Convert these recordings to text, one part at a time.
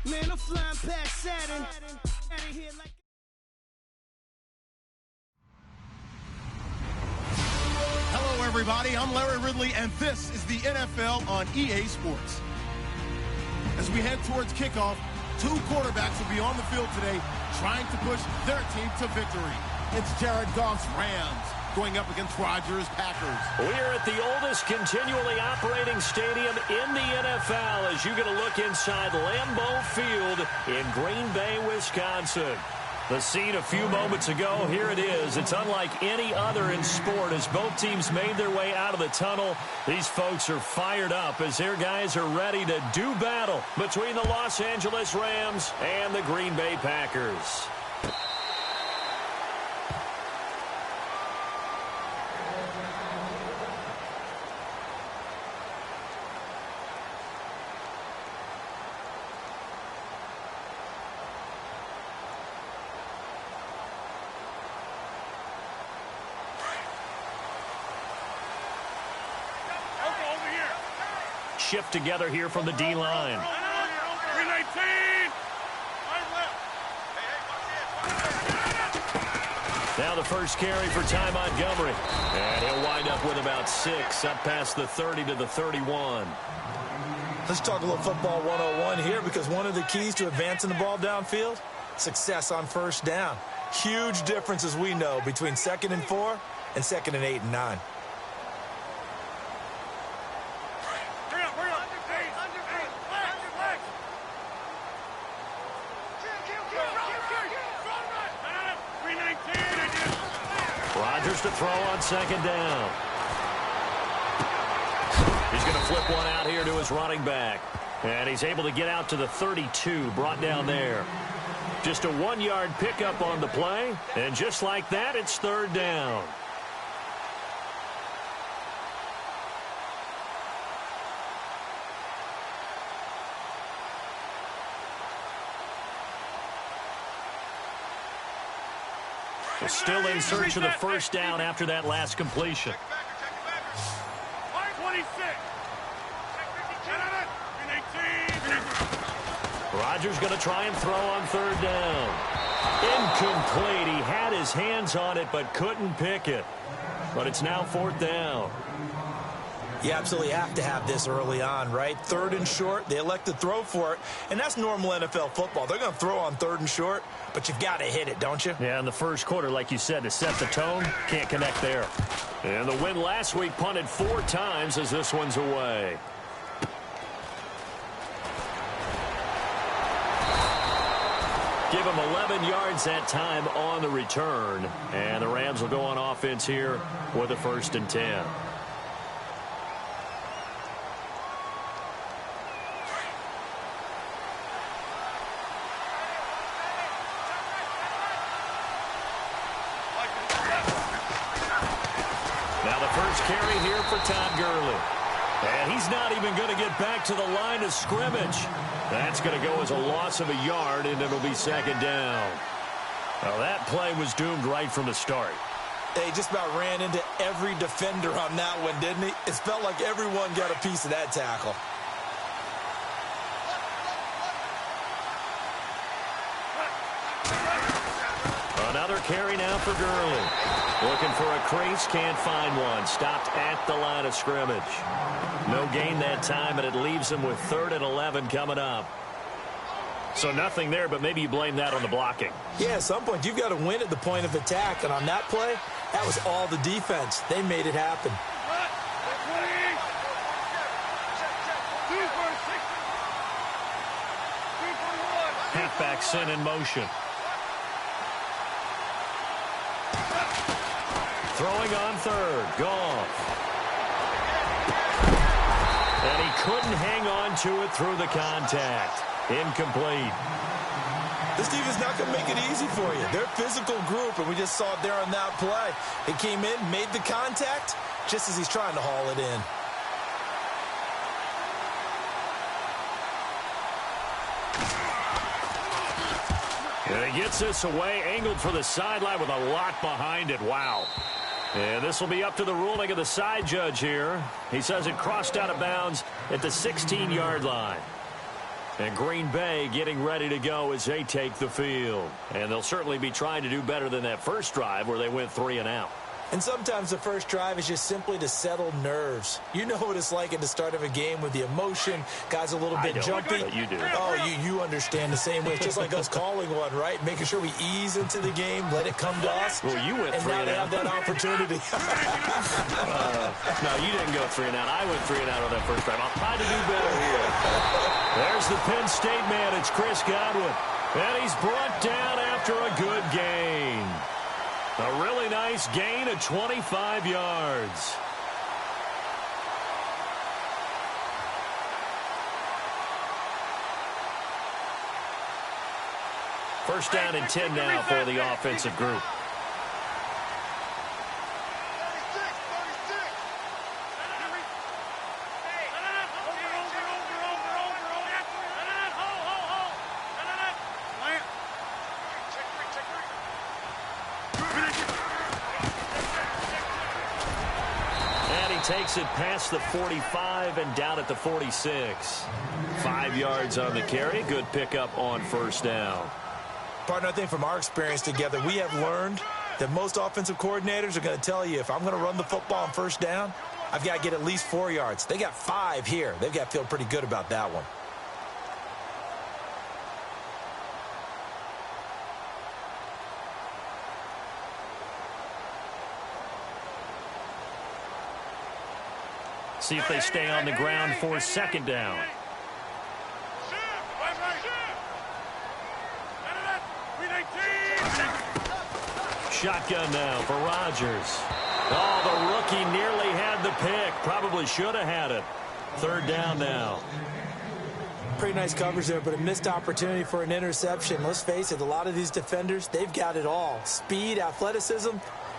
Man, I'm flying past Saturn. Out of here like... Hello, everybody. I'm Larry Ridley, and this is the NFL on EA Sports. As we head towards kickoff, two quarterbacks will be on the field today trying to push their team to victory. It's Jared Goff's Rams going up against Rodgers' Packers. We're at the oldest continually operating stadium in the NFL as you get a look inside Lambeau Field in Green Bay, Wisconsin. The scene a few moments ago, here it is. It's unlike any other in sport as both teams made their way out of the tunnel. These folks are fired up as their guys are ready to do battle between the Los Angeles Rams and the Green Bay Packers. Shift together here from the D-line. 319. Now the first carry for Ty Montgomery. And he'll wind up with about 6, up past the 30 to the 31. Let's talk a little football 101 here, because one of the keys to advancing the ball downfield, success on first down. Huge difference, as we know, between 2nd and 4 and 2nd and 8 and 9. Rodgers to throw on 2nd down. He's going to flip one out here to his running back. And he's able to get out to the 32, brought down there. Just a 1-yard pickup on the play. And just like that, it's 3rd down. Still in search of the first down after that last completion. 26. Rodgers going to try and throw on 3rd down. Incomplete. He had his hands on it but couldn't pick it. But it's now 4th down. You absolutely have to have this early on, right? 3rd and short, they elect to throw for it, and that's normal NFL football. They're going to throw on 3rd and short, but you've got to hit it, don't you? Yeah, in the first quarter, like you said, to set the tone, can't connect there. And the win last week punted 4 times as this one's away. Give him 11 yards that time on the return. And the Rams will go on offense here with a 1st and 10. Now the first carry here for Todd Gurley. And he's not even going to get back to the line of scrimmage. That's going to go as a loss of a yard, and it'll be 2nd down. Well, that play was doomed right from the start. They just about ran into every defender on that one, didn't he? It felt like everyone got a piece of that tackle. Another carry now for Gurley. Looking for a crease, can't find one. Stopped at the line of scrimmage. No gain that time, and it leaves him with 3rd and 11 coming up. So nothing there, but maybe you blame that on the blocking. Yeah, at some point, you've got to win at the point of attack, and on that play, that was all the defense. They made it happen. Halfback sent in motion. Throwing on 3rd, Goff. And he couldn't hang on to it through the contact. Incomplete. This defense is not going to make it easy for you. They're a physical group, and we just saw it there on that play. He came in, made the contact, just as he's trying to haul it in. And he gets this away, angled for the sideline with a lot behind it. Wow. And this will be up to the ruling of the side judge here. He says it crossed out of bounds at the 16-yard line. And Green Bay getting ready to go as they take the field. And they'll certainly be trying to do better than that first drive where they went 3 and out. And sometimes the first drive is just simply to settle nerves. You know what it's like at the start of a game with the emotion. Guys a little bit jumpy. You do. Oh, you understand the same way. It's just like us calling one, right? Making sure we ease into the game, let it come to us. Well, you went 3 and out. And now they have that opportunity. No, you didn't go 3 and out. I went 3 and out on that first drive. I'll try to do better here. There's the Penn State man. It's Chris Godwin. And he's brought down after a good gain. A really nice gain of 25 yards. First down and 10 now for the offensive group. Takes it past the 45 and down at the 46. 5 yards on the carry. Good pickup on first down. Partner, I think from our experience together, we have learned that most offensive coordinators are going to tell you, if I'm going to run the football on first down, I've got to get at least 4 yards. They got 5 here. They've got to feel pretty good about that one. See if they stay on the ground for second down. Shotgun now for Rodgers. Oh, the rookie nearly had the pick. Probably should have had it. Third down now. Pretty nice coverage there, but a missed opportunity for an interception. Let's face it, a lot of these defenders, they've got it all. Speed, athleticism,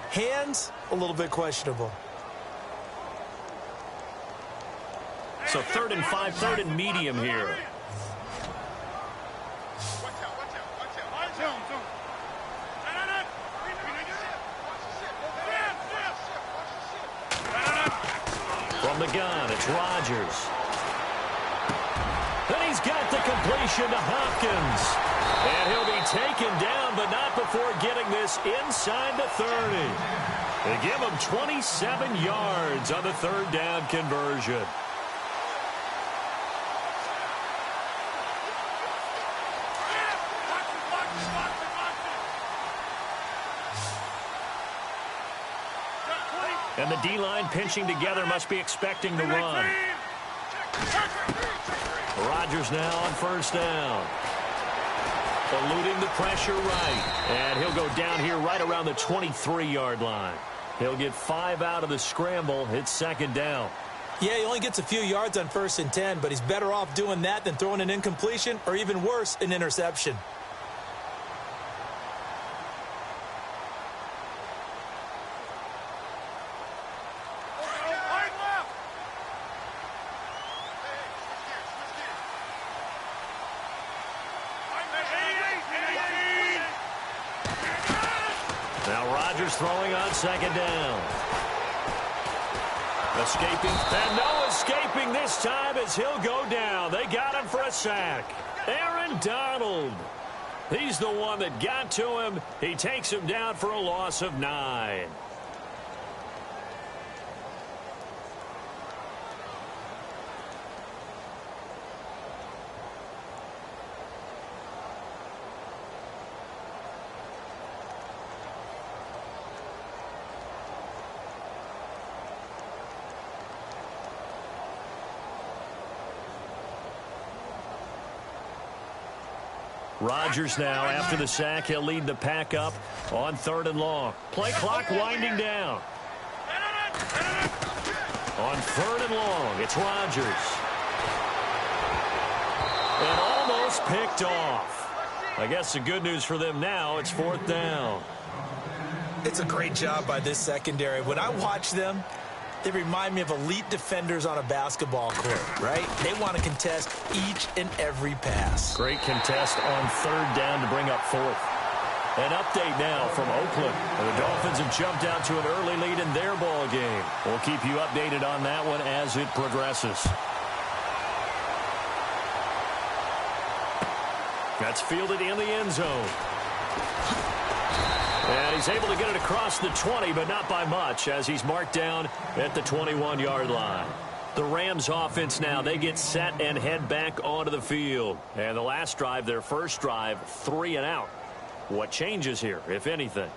hands, a little bit questionable. So 3rd and 5, 3rd and medium here. From the gun, it's Rodgers. And he's got the completion to Hopkins. And he'll be taken down, but not before getting this inside the 30. They give him 27 yards on the third down conversion. And the D-line pinching together, must be expecting the run. Rodgers now on first down. Eluding the pressure right. And he'll go down here right around the 23-yard line. He'll get 5 out of the scramble. It's second down. Yeah, he only gets a few yards on 1st and 10, but he's better off doing that than throwing an incompletion or even worse, an interception. Throwing on second down. Escaping, and no escaping this time as he'll go down. They got him for a sack. Aaron Donald. He's the one that got to him. He takes him down for a loss of 9. Rodgers now, after the sack, he'll lead the pack up on 3rd and long. Play clock winding down. On 3rd and long, it's Rodgers. And almost picked off. I guess the good news for them now, it's 4th down. It's a great job by this secondary. When I watch them, they remind me of elite defenders on a basketball court, right? They want to contest each and every pass. Great contest on 3rd down to bring up 4th. An update now from Oakland. The Dolphins have jumped out to an early lead in their ball game. We'll keep you updated on that one as it progresses. That's fielded in the end zone. And he's able to get it across the 20, but not by much, as he's marked down at the 21-yard line. The Rams offense now, they get set and head back onto the field. And the last drive, their first drive, 3 and out. What changes here, if anything?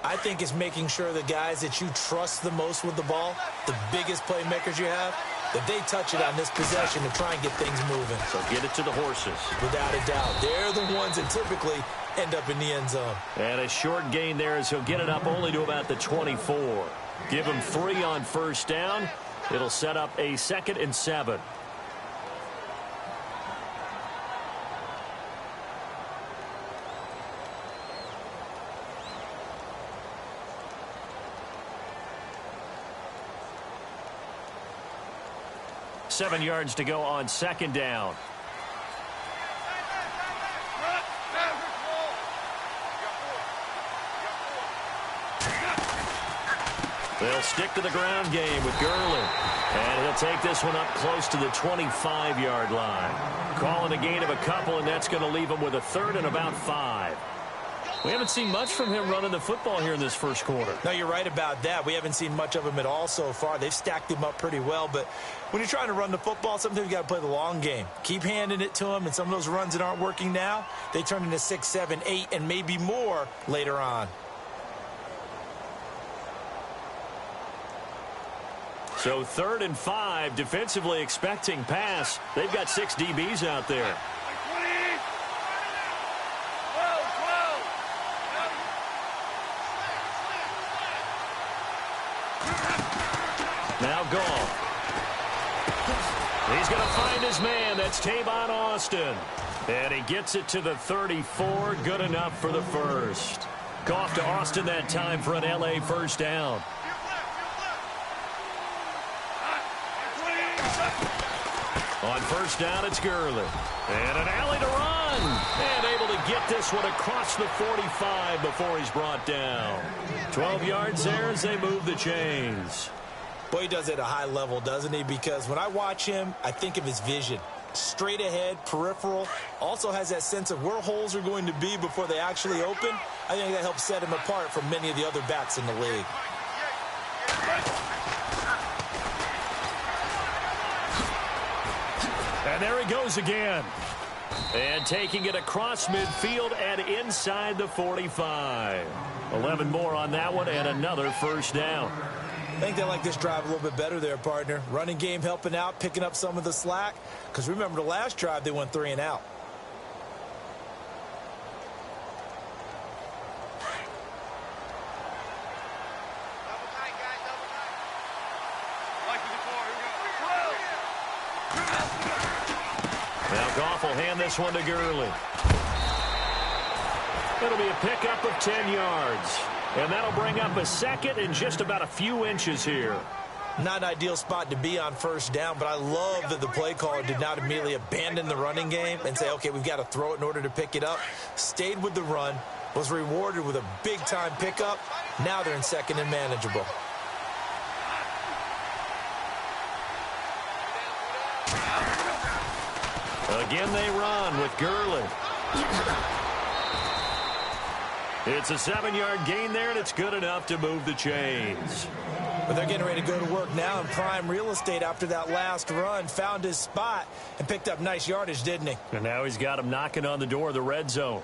I think it's making sure the guys that you trust the most with the ball, the biggest playmakers you have, that they touch it on this possession to try and get things moving. So get it to the horses. Without a doubt. They're the ones that typically end up in the end zone. And a short gain there as he'll get it up only to about the 24. Give him 3 on first down. It'll set up a 2nd and 7. Seven yards to go on 2nd down. They'll stick to the ground game with Gurley. And he'll take this one up close to the 25-yard line. Calling a gain of a couple, and that's going to leave him with a 3rd and about 5. We haven't seen much from him running the football here in this first quarter. No, you're right about that. We haven't seen much of him at all so far. They've stacked him up pretty well. But when you're trying to run the football, sometimes you got to play the long game. Keep handing it to him, and some of those runs that aren't working now, they turn into 6, 7, 8, and maybe more later on. So 3rd and 5, defensively expecting pass. They've got 6 DBs out there. Now Goff. He's going to find his man. That's Tavon Austin. And he gets it to the 34. Good enough for the first. Goff to Austin that time for an LA first down. On first down, it's Gurley. And an alley to run. And able to get this one across the 45 before he's brought down. 12 yards there as they move the chains. Boy, he does it at a high level, doesn't he? Because when I watch him, I think of his vision. Straight ahead, peripheral. Also has that sense of where holes are going to be before they actually open. I think that helps set him apart from many of the other backs in the league. And there he goes again. And taking it across midfield and inside the 45. 11 more on that one and another first down. I think they like this drive a little bit better there, partner. Running game helping out, picking up some of the slack. Because remember the last drive, they went 3 and out. Now Goff will hand this one to Gurley. It'll be a pickup of 10 yards. And that'll bring up a 2nd and just about a few inches here. Not an ideal spot to be on first down, but I love that the play caller did not immediately abandon the running game and say, okay, we've got to throw it in order to pick it up. Stayed with the run, was rewarded with a big-time pickup. Now they're in 2nd and manageable. Again they run with Gurley. It's a 7-yard gain there, and it's good enough to move the chains. But they're getting ready to go to work now in prime real estate after that last run. Found his spot and picked up nice yardage, didn't he? And now he's got him knocking on the door of the red zone.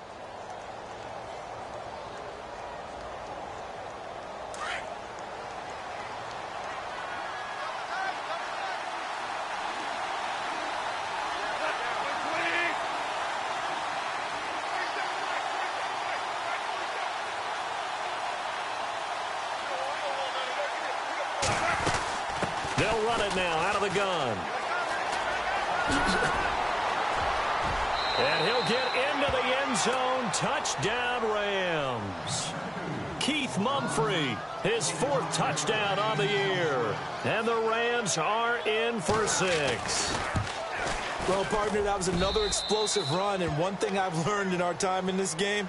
They'll run it now out of the gun. And he'll get into the end zone. Touchdown, Rams. Keith Mumphrey, his 4th touchdown on the year. And the Rams are in for 6. Well, partner, that was another explosive run. And one thing I've learned in our time in this game,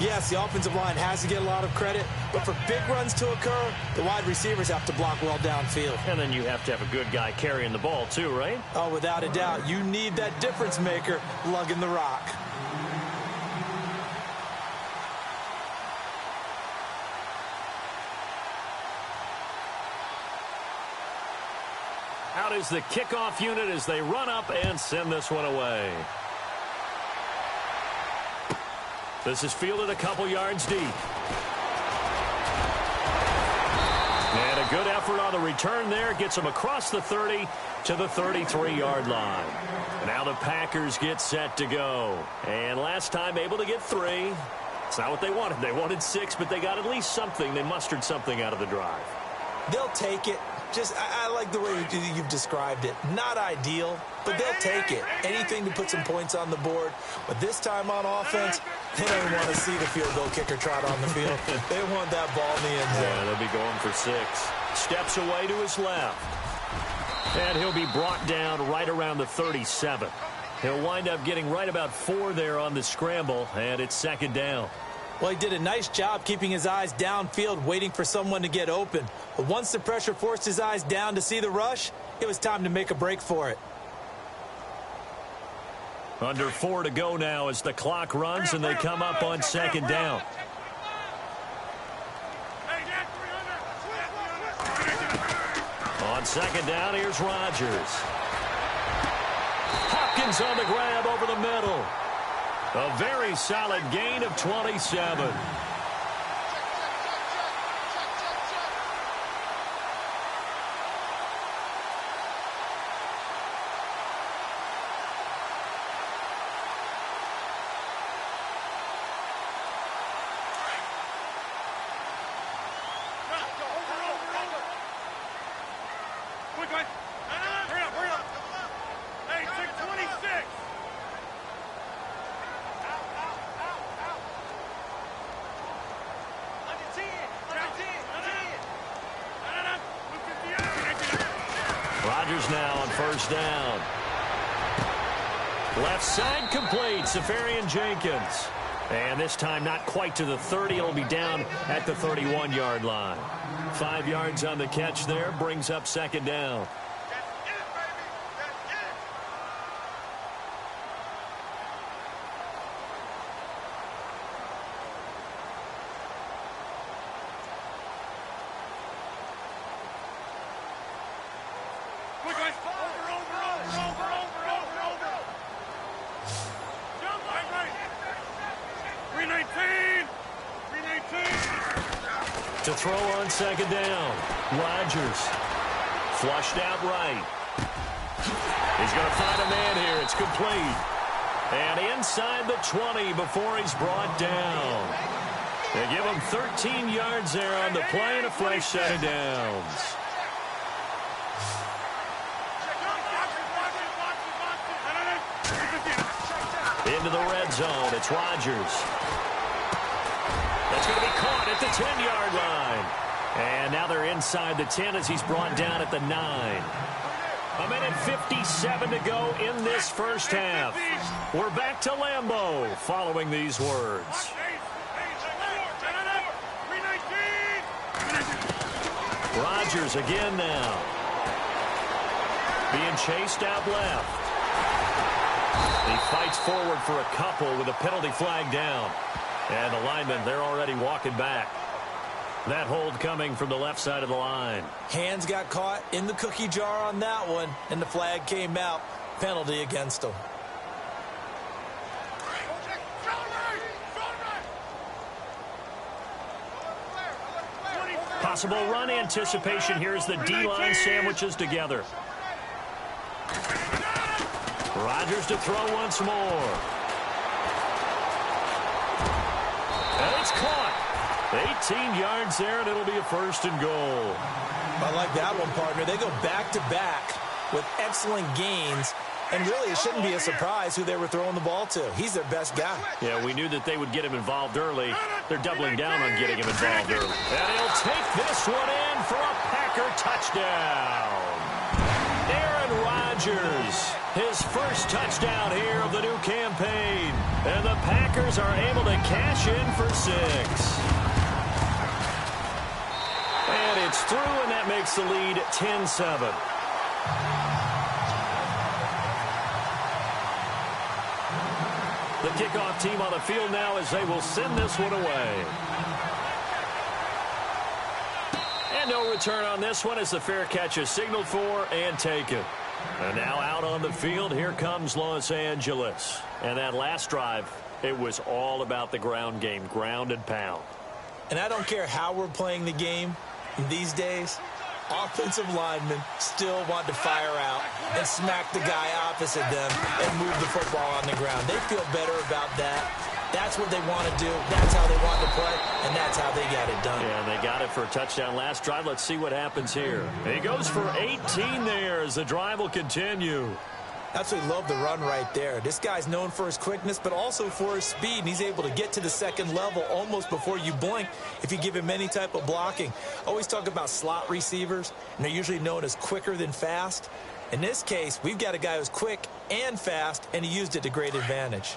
yes, the offensive line has to get a lot of credit, but for big runs to occur, the wide receivers have to block well downfield. And then you have to have a good guy carrying the ball too, right? Oh, without a doubt. You need that difference maker lugging the rock. out is the kickoff unit as they run up and send this one away. This is fielded a couple yards deep. And a good effort on the return there. Gets them across the 30 to the 33-yard line. Now the Packers get set to go. And last time able to get 3. It's not what they wanted. They wanted 6, but they got at least something. They mustered something out of the drive. They'll take it. I like the way you've described it. Not ideal, but they'll take it. Anything to put some points on the board. But this time on offense, they don't want to see the field goal kicker trot on the field. They want that ball in the end zone. Yeah, they'll be going for 6. Steps away to his left. And he'll be brought down right around the 37. He'll wind up getting right about 4 there on the scramble, and it's second down. Well, he did a nice job keeping his eyes downfield, waiting for someone to get open. But once the pressure forced his eyes down to see the rush, it was time to make a break for it. Under 4 to go now as the clock runs, and they come up on second down. On second down, here's Rodgers. Hopkins on the grab over the middle. A very solid gain of 27. Rodgers now on first down. Left side complete. Safarian Jenkins. And this time not quite to the 30. It'll be down at the 31-yard line. 5 yards on the catch there. Brings up second down. To throw on second down. Rodgers. Flushed out right. He's going to find a man here. It's complete. And inside the 20 before he's brought down. They give him 13 yards there on the play and a fresh set of downs. Into the red zone. It's Rodgers. That's going to be caught at the 10-yard line. And now they're inside the 10 as he's brought down at the 9. 1:57 to go in this first half. We're back to Lambeau following these words. Rodgers again now. Being chased out left. He fights forward for a couple with a penalty flag down. And the linemen, they're already walking back. That hold coming from the left side of the line. Hands got caught in the cookie jar on that one, and the flag came out. Penalty against him. Possible run anticipation. Here's the D-line sandwiches together. Rodgers to throw once more. And it's caught. 18 yards there, and it'll be a first and goal. I like that one, partner. They go back-to-back with excellent gains, and really it shouldn't be a surprise who they were throwing the ball to. He's their best guy. Yeah, we knew that they would get him involved early. They're doubling down on getting him involved early. And he'll take this one in for a Packer touchdown. Aaron Rodgers, his first touchdown here of the new campaign. And the Packers are able to cash in for 6. And it's through, and that makes the lead 10-7. The kickoff team on the field now as they will send this one away. And no return on this one as the fair catch is signaled for and taken. And now out on the field, here comes Los Angeles. And that last drive, it was all about the ground game, ground and pound. And I don't care how we're playing the game these days, offensive linemen still want to fire out and smack the guy opposite them and move the football on the ground. They feel better about that. That's what they want to do. That's how they want to play, and that's how they got it done. Yeah, they got it for a touchdown last drive. Let's see what happens here. He goes for 18 there as the drive will continue. Absolutely love the run right there. This guy's known for his quickness, but also for his speed, and he's able to get to the second level almost before you blink if you give him any type of blocking. Always talk about slot receivers, and they're usually known as quicker than fast. In this case, we've got a guy who's quick and fast, and he used it to great advantage.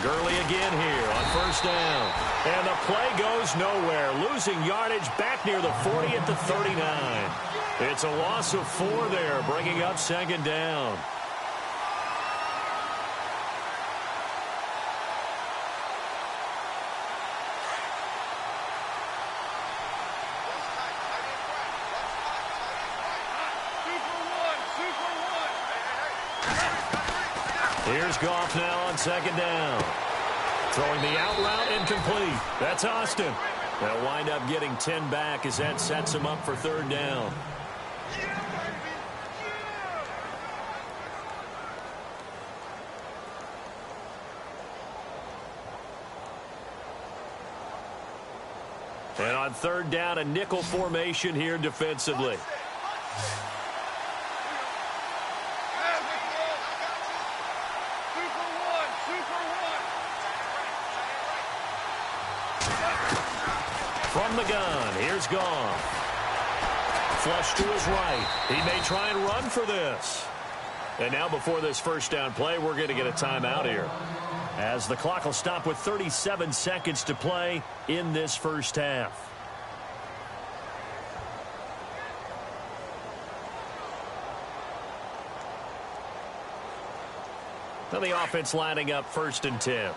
Gurley again here on first down. And the play goes nowhere. Losing yardage back near the 40 at the 39. It's a loss of 4 there, bringing up second down. Here's Goff now on second down. Throwing the out route incomplete. That's Austin. They'll wind up getting 10 back as that sets him up for third down. And on third down, a nickel formation here defensively. From the gun, here's Goff. Flush to his right. He may try and run for this. And now before this first down play, we're going to get a timeout here, as the clock will stop with 37 seconds to play in this first half. Now the offense lining up first and 10.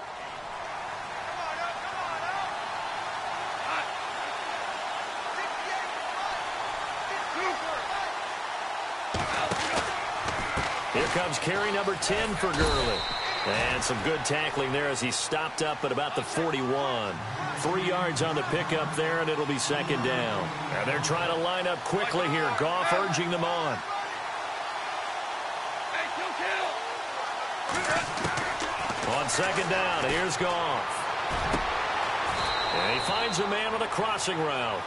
Here comes carry number 10 for Gurley. And some good tackling there as he stopped up at about the 41. 3 yards on the pickup there, and it'll be second down. And they're trying to line up quickly here. Goff urging them on. On second down, here's Goff. And he finds a man on a crossing route.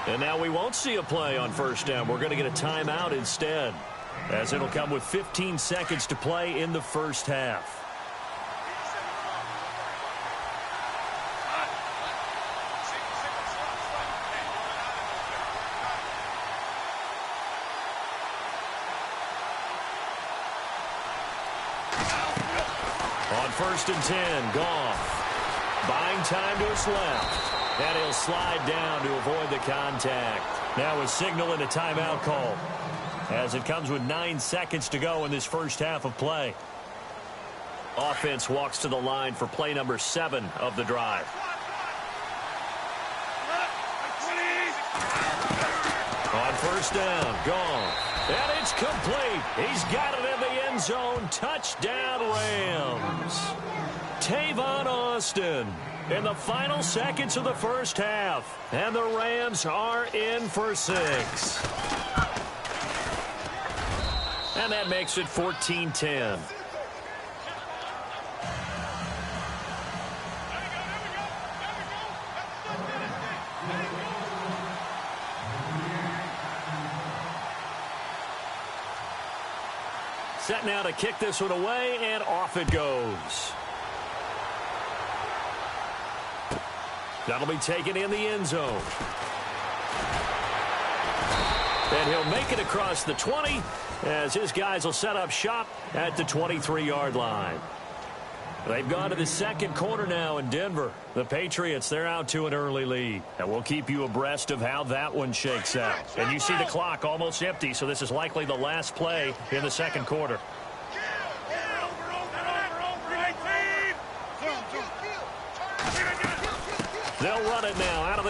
And now we won't see a play on first down. We're going to get a timeout instead, as it'll come with 15 seconds to play in the first half. On first and 10, Goff buying time to his left. And he'll slide down to avoid the contact. Now a signal and a timeout call, as it comes with 9 seconds to go in this first half of play. Offense walks to the line for play number 7 of the drive. On first down, Goff. And it's complete. He's got it in the end zone. Touchdown, Rams. Tavon Austin in the final seconds of the first half. And the Rams are in for 6. And that makes it 14-10. Set now to kick this one away, and off it goes. That'll be taken in the end zone. And he'll make it across the 20, as his guys will set up shop at the 23-yard line. They've gone to the second quarter now in Denver. The Patriots, they're out to an early lead. And we'll keep you abreast of how that one shakes out. And you see the clock almost empty, so this is likely the last play in the second quarter.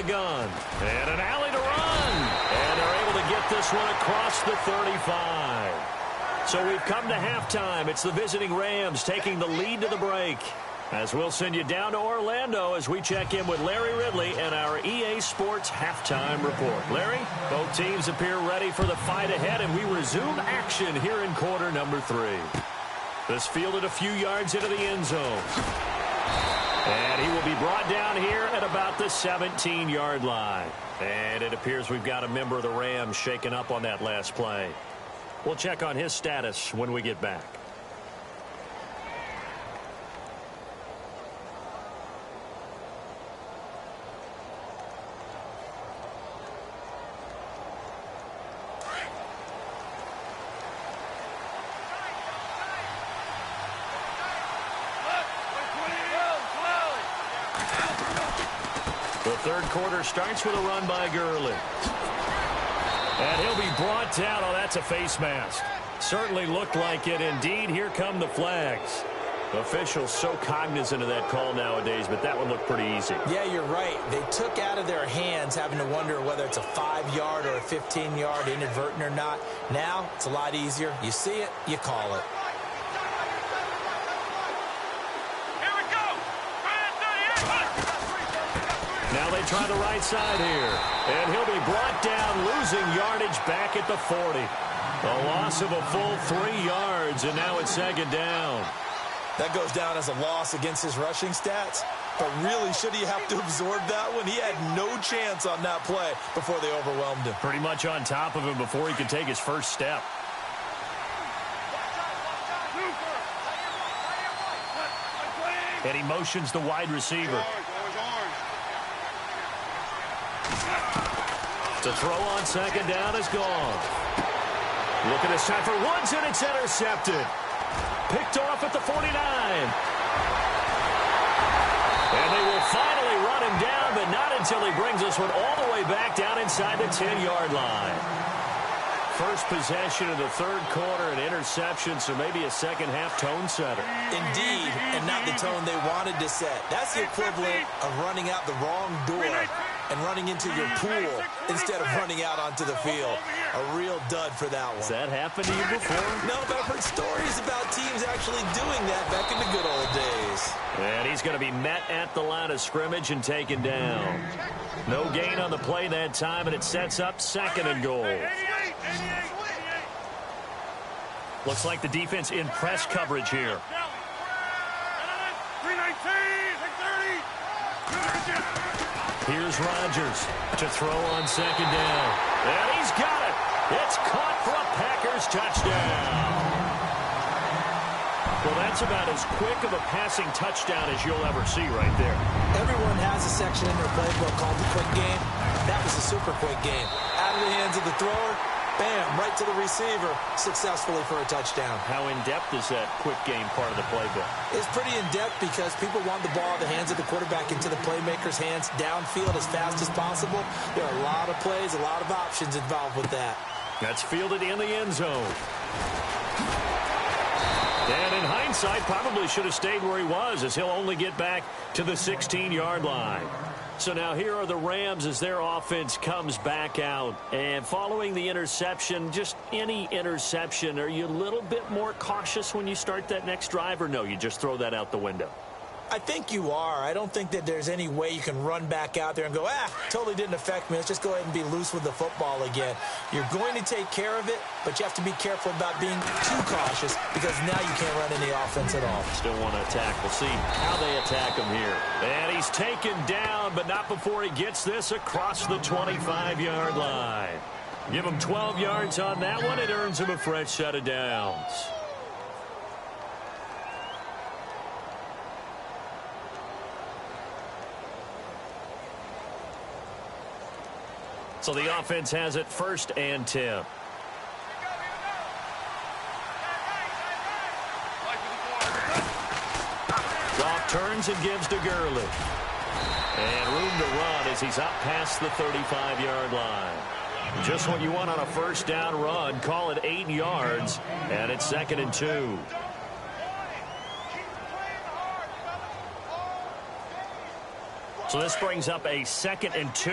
the gun. And an alley to run. And they're able to get this one across the 35. So we've come to halftime. It's the visiting Rams taking the lead to the break. As we'll send you down to Orlando as we check in with Larry Ridley and our EA Sports halftime report. Larry, both teams appear ready for the fight ahead, and we resume action here in quarter number 3. This fielded a few yards into the end zone. And he will be brought down here at about the 17-yard line. And it appears we've got a member of the Rams shaken up on that last play. We'll check on his status when we get back. The third quarter starts with a run by Gurley. And he'll be brought down. Oh, that's a face mask. Certainly looked like it. Indeed, here come the flags. Officials so cognizant of that call nowadays, but that one looked pretty easy. Yeah, you're right. They took out of their hands having to wonder whether it's a 5-yard or a 15-yard inadvertent or not. Now, it's a lot easier. You see it, you call it. Now they try the right side here. And he'll be brought down, losing yardage back at the 40. A loss of a full 3 yards, and now it's second down. That goes down as a loss against his rushing stats. But really, should he have to absorb that one? He had no chance on that play before they overwhelmed him. Pretty much on top of him before he could take his first step. And he motions the wide receiver. To throw on second down is gone. Looking this time for Woods, and it's intercepted. Picked off at the 49. And they will finally run him down, but not until he brings this one all the way back down inside the 10-yard line. First possession of the third quarter, an interception, so maybe a second-half tone setter. Indeed, and not the tone they wanted to set. That's the equivalent of running out the wrong door and running into your pool instead of running out onto the field. A real dud for that one. Has that happened to you before? No, but I've heard stories about teams actually doing that back in the good old days. And he's going to be met at the line of scrimmage and taken down. No gain on the play that time, and it sets up second and goal. Looks like the defense in press coverage here. 319, 630. Here's Rodgers to throw on second down. And he's got it. It's caught for a Packers touchdown. Well, that's about as quick of a passing touchdown as you'll ever see right there. Everyone has a section in their playbook called the quick game. That was a super quick game. Out of the hands of the thrower, bam, right to the receiver, successfully for a touchdown. How in-depth is that quick game part of the playbook? It's pretty in-depth because people want the ball in the hands of the quarterback into the playmaker's hands downfield as fast as possible. There are a lot of plays, a lot of options involved with that. That's fielded in the end zone. And in hindsight, probably should have stayed where he was, as he'll only get back to the 16-yard line. So now here are the Rams as their offense comes back out. And following the interception, just any interception, are you a little bit more cautious when you start that next drive, or no, you just throw that out the window? I think you are. I don't think that there's any way you can run back out there and go, totally didn't affect me. Let's just go ahead and be loose with the football again. You're going to take care of it, but you have to be careful about being too cautious because now you can't run any offense at all. Still want to attack. We'll see how they attack him here. And he's taken down, but not before he gets this across the 25-yard line. Give him 12 yards on that one. It earns him a fresh set of downs. So the offense has it 1st and 10. Goff turns and gives to Gurley. And room to run as he's up past the 35-yard line. Just what you want on a first down run. Call it 8 yards, and it's 2nd and 2. So this brings up a 2nd and 2.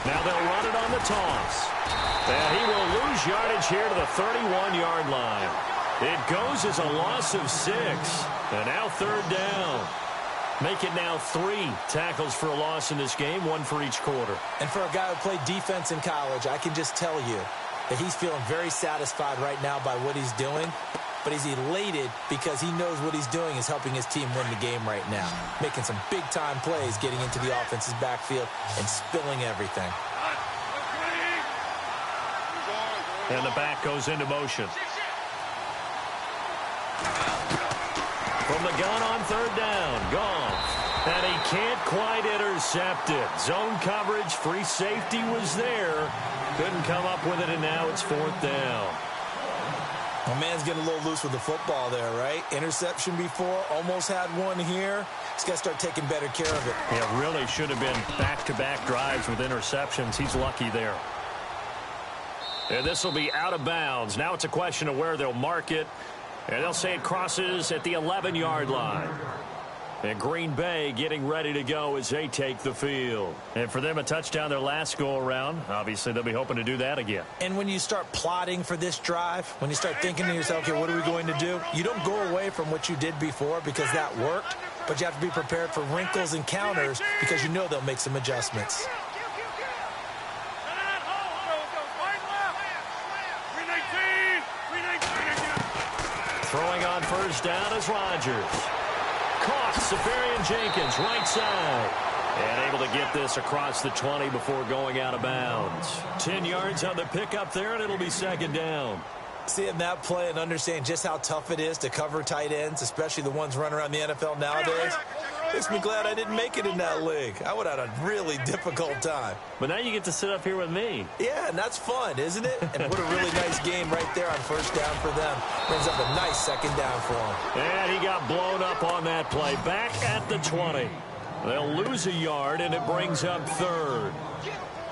Now they'll run it on the toss. And he will lose yardage here to the 31-yard line. It goes as a loss of 6. And now 3rd down. Make it now 3 tackles for a loss in this game, 1 for each quarter. And for a guy who played defense in college, I can just tell you that he's feeling very satisfied right now by what he's doing. But he's elated because he knows what he's doing is helping his team win the game right now. Making some big-time plays, getting into the offense's backfield and spilling everything. And the back goes into motion. From the gun on 3rd down, Goff. And he can't quite intercept it. Zone coverage, free safety was there. Couldn't come up with it, and now it's 4th down. My man's getting a little loose with the football there, right? Interception before, almost had one here. He's got to start taking better care of it. Yeah, really should have been back-to-back drives with interceptions. He's lucky there. And this will be out of bounds. Now it's a question of where they'll mark it. And they'll say it crosses at the 11-yard line. And Green Bay getting ready to go as they take the field. And for them, a touchdown their last go-around. Obviously, they'll be hoping to do that again. And when you start plotting for this drive, when you start thinking to yourself, okay, what are we going to do? You don't go away from what you did before because that worked. But you have to be prepared for wrinkles and counters because you know they'll make some adjustments. Throwing on 1st down is Rodgers. Caught Safarian Jenkins, right side. And able to get this across the 20 before going out of bounds. 10 yards on the pickup there, and it'll be 2nd down. Seeing that play and understand just how tough it is to cover tight ends, especially the ones running around the NFL nowadays, makes me glad I didn't make it in that league. I would have had a really difficult time. But now you get to sit up here with me. Yeah, and that's fun, isn't it? And what a really nice game right there on 1st down for them. Brings up a nice 2nd down for him. And he got blown up on that play. Back at the 20. They'll lose a yard, and it brings up 3rd.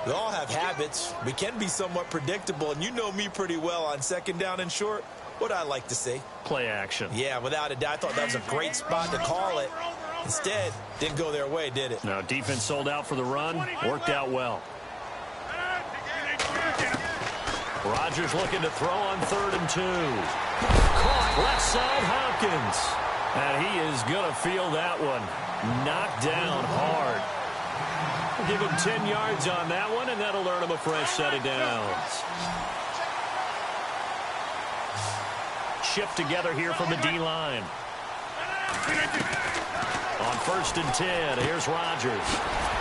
We all have habits. We can be somewhat predictable, and you know me pretty well on 2nd down and short. What I like to see. Play action. Yeah, without a doubt. I thought that was a great spot to call it. Instead, didn't go their way, did it? No, defense sold out for the run. Worked out well. Rodgers looking to throw on 3rd and 2. Caught left side Hopkins. And he is going to feel that one. Knocked down hard. We'll give him 10 yards on that one, and that'll earn him a fresh set of downs. Shift together here from the D-line. On 1st and 10, here's Rodgers.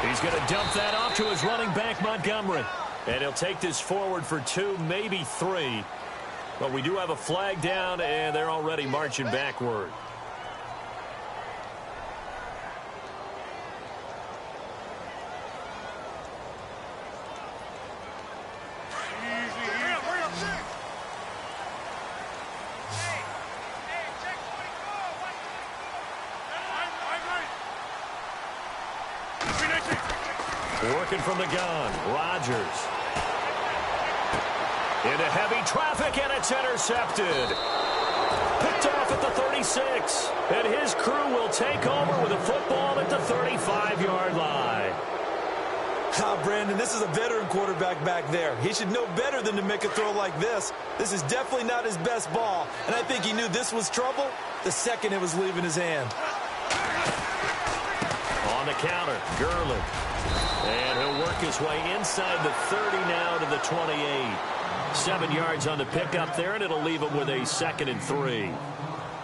He's going to dump that off to his running back, Montgomery. And he'll take this forward for 2, maybe 3. But we do have a flag down, and they're already marching backward. Working from the gun, Rodgers. Into heavy traffic, and it's intercepted. Picked off at the 36. And his crew will take over with a football at the 35-yard line. Brandon, this is a veteran quarterback back there. He should know better than to make a throw like this. This is definitely not his best ball, and I think he knew this was trouble the second it was leaving his hand. On the counter, Gurley. And he'll work his way inside the 30 now to the 28. 7 yards on the pickup there, and it'll leave him with a 2nd and 3.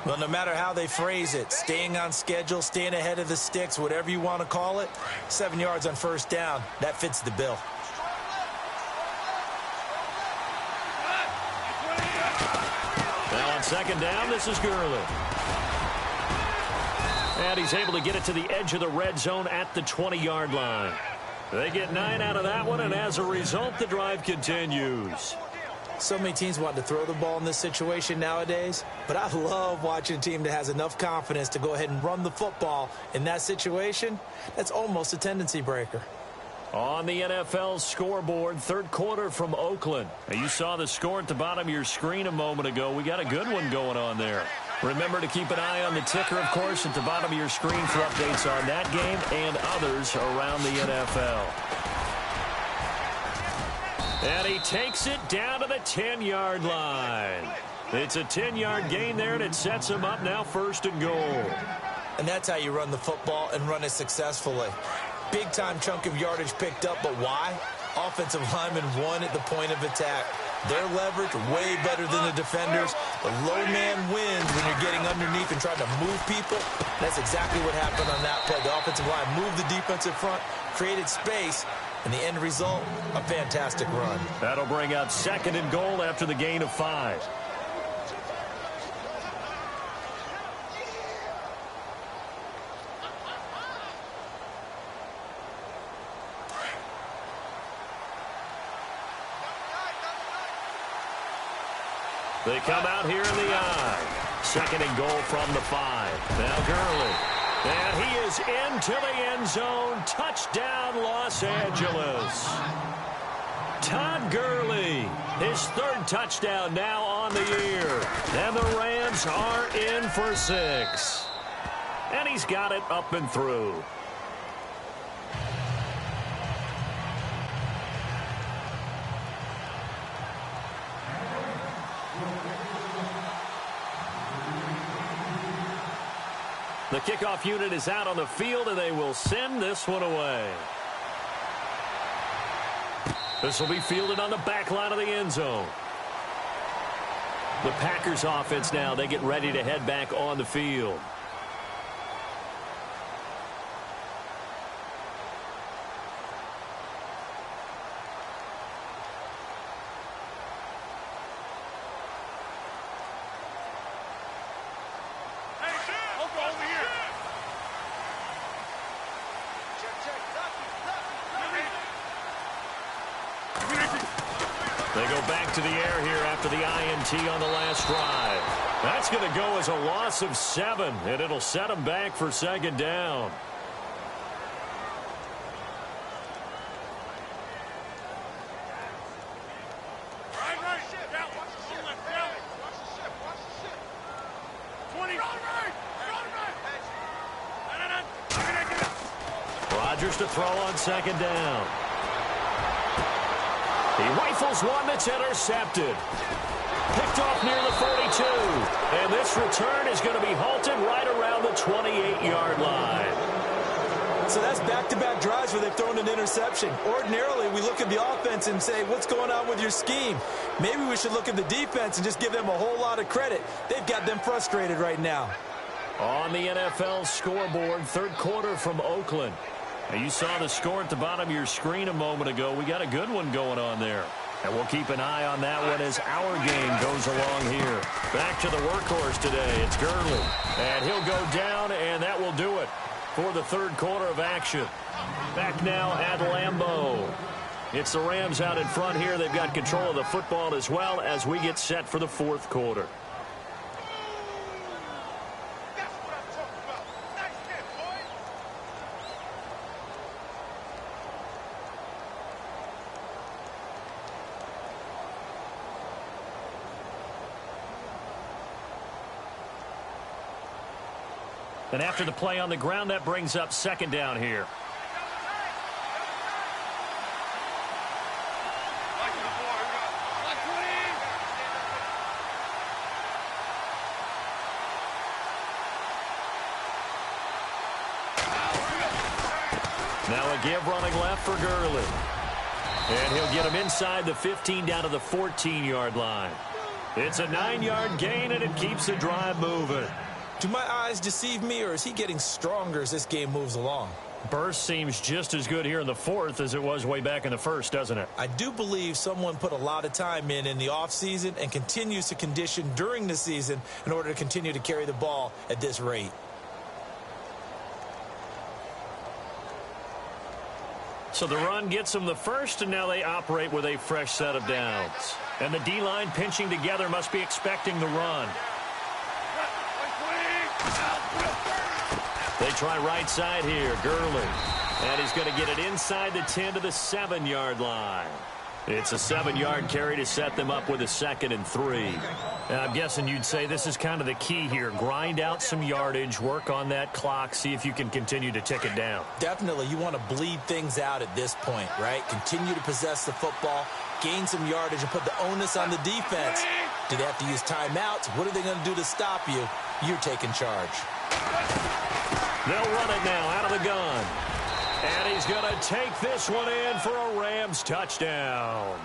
Well, no matter how they phrase it, staying on schedule, staying ahead of the sticks, whatever you want to call it, 7 yards on 1st down, that fits the bill. Now on 2nd down, this is Gurley. And he's able to get it to the edge of the red zone at the 20-yard line. They get 9 out of that one, and as a result, the drive continues. So many teams want to throw the ball in this situation nowadays, but I love watching a team that has enough confidence to go ahead and run the football in that situation. That's almost a tendency breaker. On the NFL scoreboard, third quarter from Oakland. Now, you saw the score at the bottom of your screen a moment ago. We got a good one going on there. Remember to keep an eye on the ticker, of course, at the bottom of your screen for updates on that game and others around the NFL. And he takes it down to the 10-yard line. It's a 10-yard gain there, and it sets him up now first and goal. And that's how you run the football and run it successfully. Big-time chunk of yardage picked up, but why? Offensive linemen won at the point of attack. Their leverage way better than the defenders. The low man wins when you're getting underneath and trying to move people. That's exactly what happened on that play. The offensive line moved the defensive front, created space, and the end result, a fantastic run. That'll bring up second and goal after the gain of 5. They come out here in the I. Second and goal from the 5. Now Gurley. And he is into the end zone. Touchdown, Los Angeles. Todd Gurley, his third touchdown now on the year. And the Rams are in for 6. And he's got it up and through. The kickoff unit is out on the field, and they will send this one away. This will be fielded on the back line of the end zone. The Packers offense now, they get ready to head back on the field. They go back to the air here after the INT on the last drive. That's going to go as a loss of 7, and it'll set them back for second down. Rodgers to throw on second down. He rifles one that's intercepted. Picked off near the 42. And this return is going to be halted right around the 28-yard line. So that's back-to-back drives where they've thrown an interception. Ordinarily, we look at the offense and say, what's going on with your scheme? Maybe we should look at the defense and just give them a whole lot of credit. They've got them frustrated right now. On the NFL scoreboard, third quarter from Oakland. Now, you saw the score at the bottom of your screen a moment ago. We got a good one going on there. And we'll keep an eye on that one as our game goes along here. Back to the workhorse today. It's Gurley. And he'll go down, and that will do it for the third quarter of action. Back now at Lambeau. It's the Rams out in front here. They've got control of the football as well as we get set for the fourth quarter. And after the play on the ground, that brings up second down here. Now a give running left for Gurley. And he'll get him inside the 15 down to the 14-yard line. It's a 9-yard gain, and it keeps the drive moving. Do my eyes deceive me, or is he getting stronger as this game moves along? Burst seems just as good here in the fourth as it was way back in the first, doesn't it? I do believe someone put a lot of time in the offseason and continues to condition during the season in order to continue to carry the ball at this rate. So the run gets them the first, and now they operate with a fresh set of downs. And the D-line pinching together must be expecting the run. They try right side here. Gurley. And he's going to get it inside the 10 to the 7-yard line. It's a 7-yard carry to set them up with a 2nd and 3. Now, I'm guessing you'd say this is kind of the key here. Grind out some yardage, work on that clock, see if you can continue to tick it down. Definitely. You want to bleed things out at this point, right? Continue to possess the football, gain some yardage, and put the onus on the defense. Do they have to use timeouts? What are they going to do to stop you? You're taking charge. They'll run it now out of the gun. And he's going to take this one in for a Rams touchdown.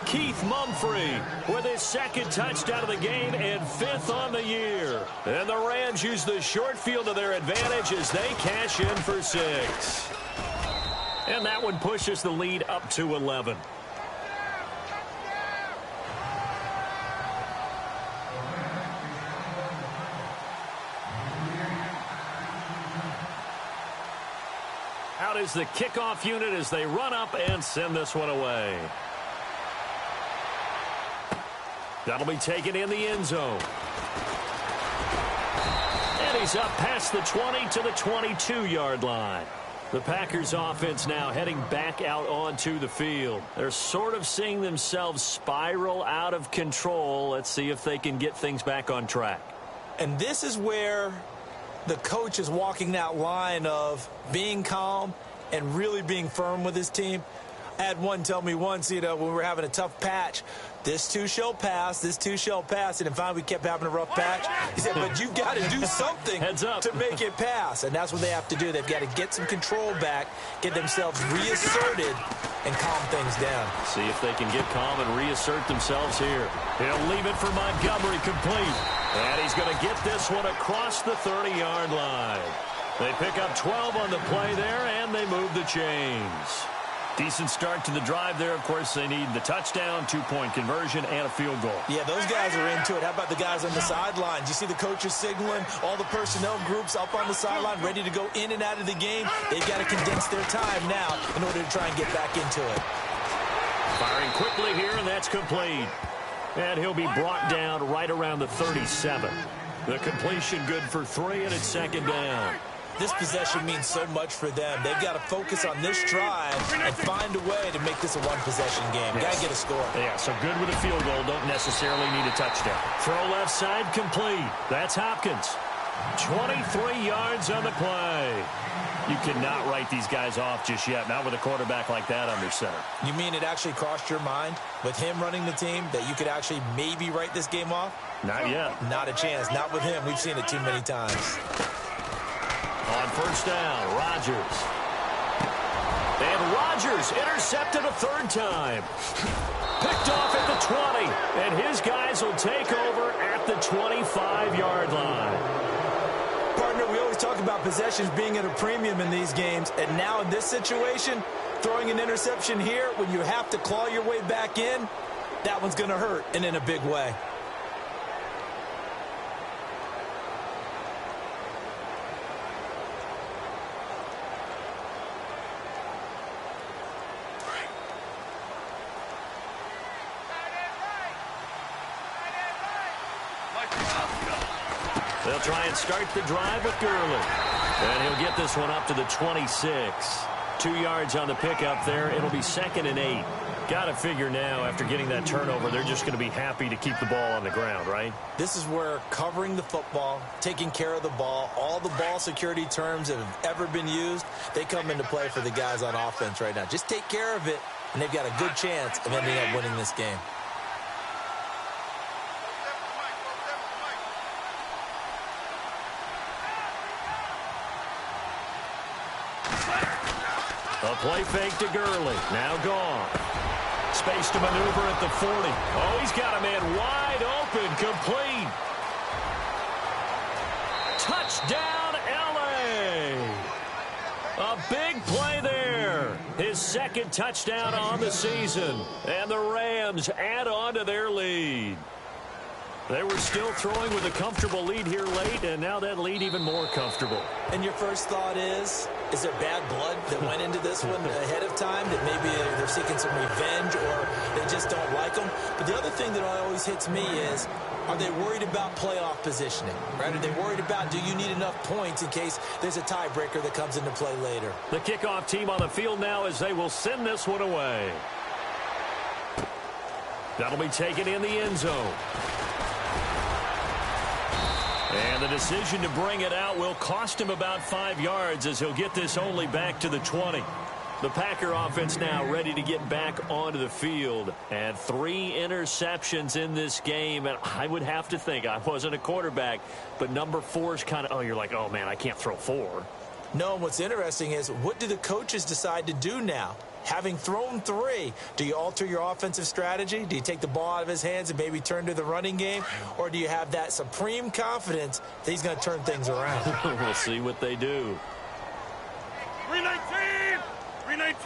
Keith Mumphrey with his 2nd touchdown of the game and 5th on the year. And the Rams use the short field to their advantage as they cash in for 6. And that one pushes the lead up to 11. Out is the kickoff unit as they run up and send this one away. That'll be taken in the end zone. And he's up past the 20 to the 22-yard line. The Packers offense now heading back out onto the field. They're sort of seeing themselves spiral out of control. Let's see if they can get things back on track. And this is where the coach is walking that line of being calm and really being firm with his team. I had one tell me once, when we were having a tough patch, this too shall pass, this too shall pass. And then finally we kept having a rough patch. He said, but you've got to do something to make it pass. And that's what they have to do. They've got to get some control back, get themselves reasserted, and calm things down. See if they can get calm and reassert themselves here. He'll leave it for Montgomery complete. And he's going to get this one across the 30-yard line. They pick up 12 on the play there, and they move the chains. Decent start to the drive there. Of course, they need the touchdown, 2-point conversion, and a field goal. Yeah, those guys are into it. How about the guys on the sidelines? You see the coaches signaling, all the personnel groups up on the sideline ready to go in and out of the game. They've got to condense their time now in order to try and get back into it. Firing quickly here, and that's complete. And he'll be brought down right around the 37. The completion good for 3, and it's 2nd down. This possession means so much for them. They've got to focus on this drive and find a way to make this a one-possession game. Yes. Got to get a score. Yeah, so good with a field goal. Don't necessarily need a touchdown. Throw left side complete. That's Hopkins. 23 yards on the play. You cannot write these guys off just yet. Not with a quarterback like that under center. You mean it actually crossed your mind with him running the team that you could actually maybe write this game off? Not yet. Not a chance. Not with him. We've seen it too many times. On 1st down, Rodgers. And Rodgers intercepted a 3rd time. Picked off at the 20. And his guys will take over at the 25-yard line. Partner, we always talk about possessions being at a premium in these games. And now in this situation, throwing an interception here when you have to claw your way back in, that one's going to hurt, and in a big way. They'll try and start the drive with Gurley. And he'll get this one up to the 26. 2 yards on the pickup there. It'll be 2nd and 8. Got to figure now, after getting that turnover, they're just going to be happy to keep the ball on the ground, right? This is where covering the football, taking care of the ball, all the ball security terms that have ever been used, they come into play for the guys on offense right now. Just take care of it, and they've got a good chance of ending up winning this game. A play fake to Gurley. Now gone. Space to maneuver at the 40. Oh, he's got a man wide open. Complete. Touchdown, L.A. A big play there. His 2nd touchdown on the season. And the Rams add on to their lead. They were still throwing with a comfortable lead here late, and now that lead even more comfortable. And your first thought is there bad blood that went into this one ahead of time, that maybe they're seeking some revenge or they just don't like them? But the other thing that always hits me is, are they worried about playoff positioning? Right? Are they worried about, do you need enough points in case there's a tiebreaker that comes into play later? The kickoff team on the field now as they will send this one away. That'll be taken in the end zone. And the decision to bring it out will cost him about 5 yards as he'll get this only back to the 20. The Packer offense now ready to get back onto the field. And 3 interceptions in this game. And I would have to think, I wasn't a quarterback, but number 4 is kind of, oh, you're like, oh, man, I can't throw 4. No, what's interesting is, what do the coaches decide to do now? Having thrown 3, do you alter your offensive strategy? Do you take the ball out of his hands and maybe turn to the running game? Or do you have that supreme confidence that he's going to turn things around? We'll see what they do. 319! 319!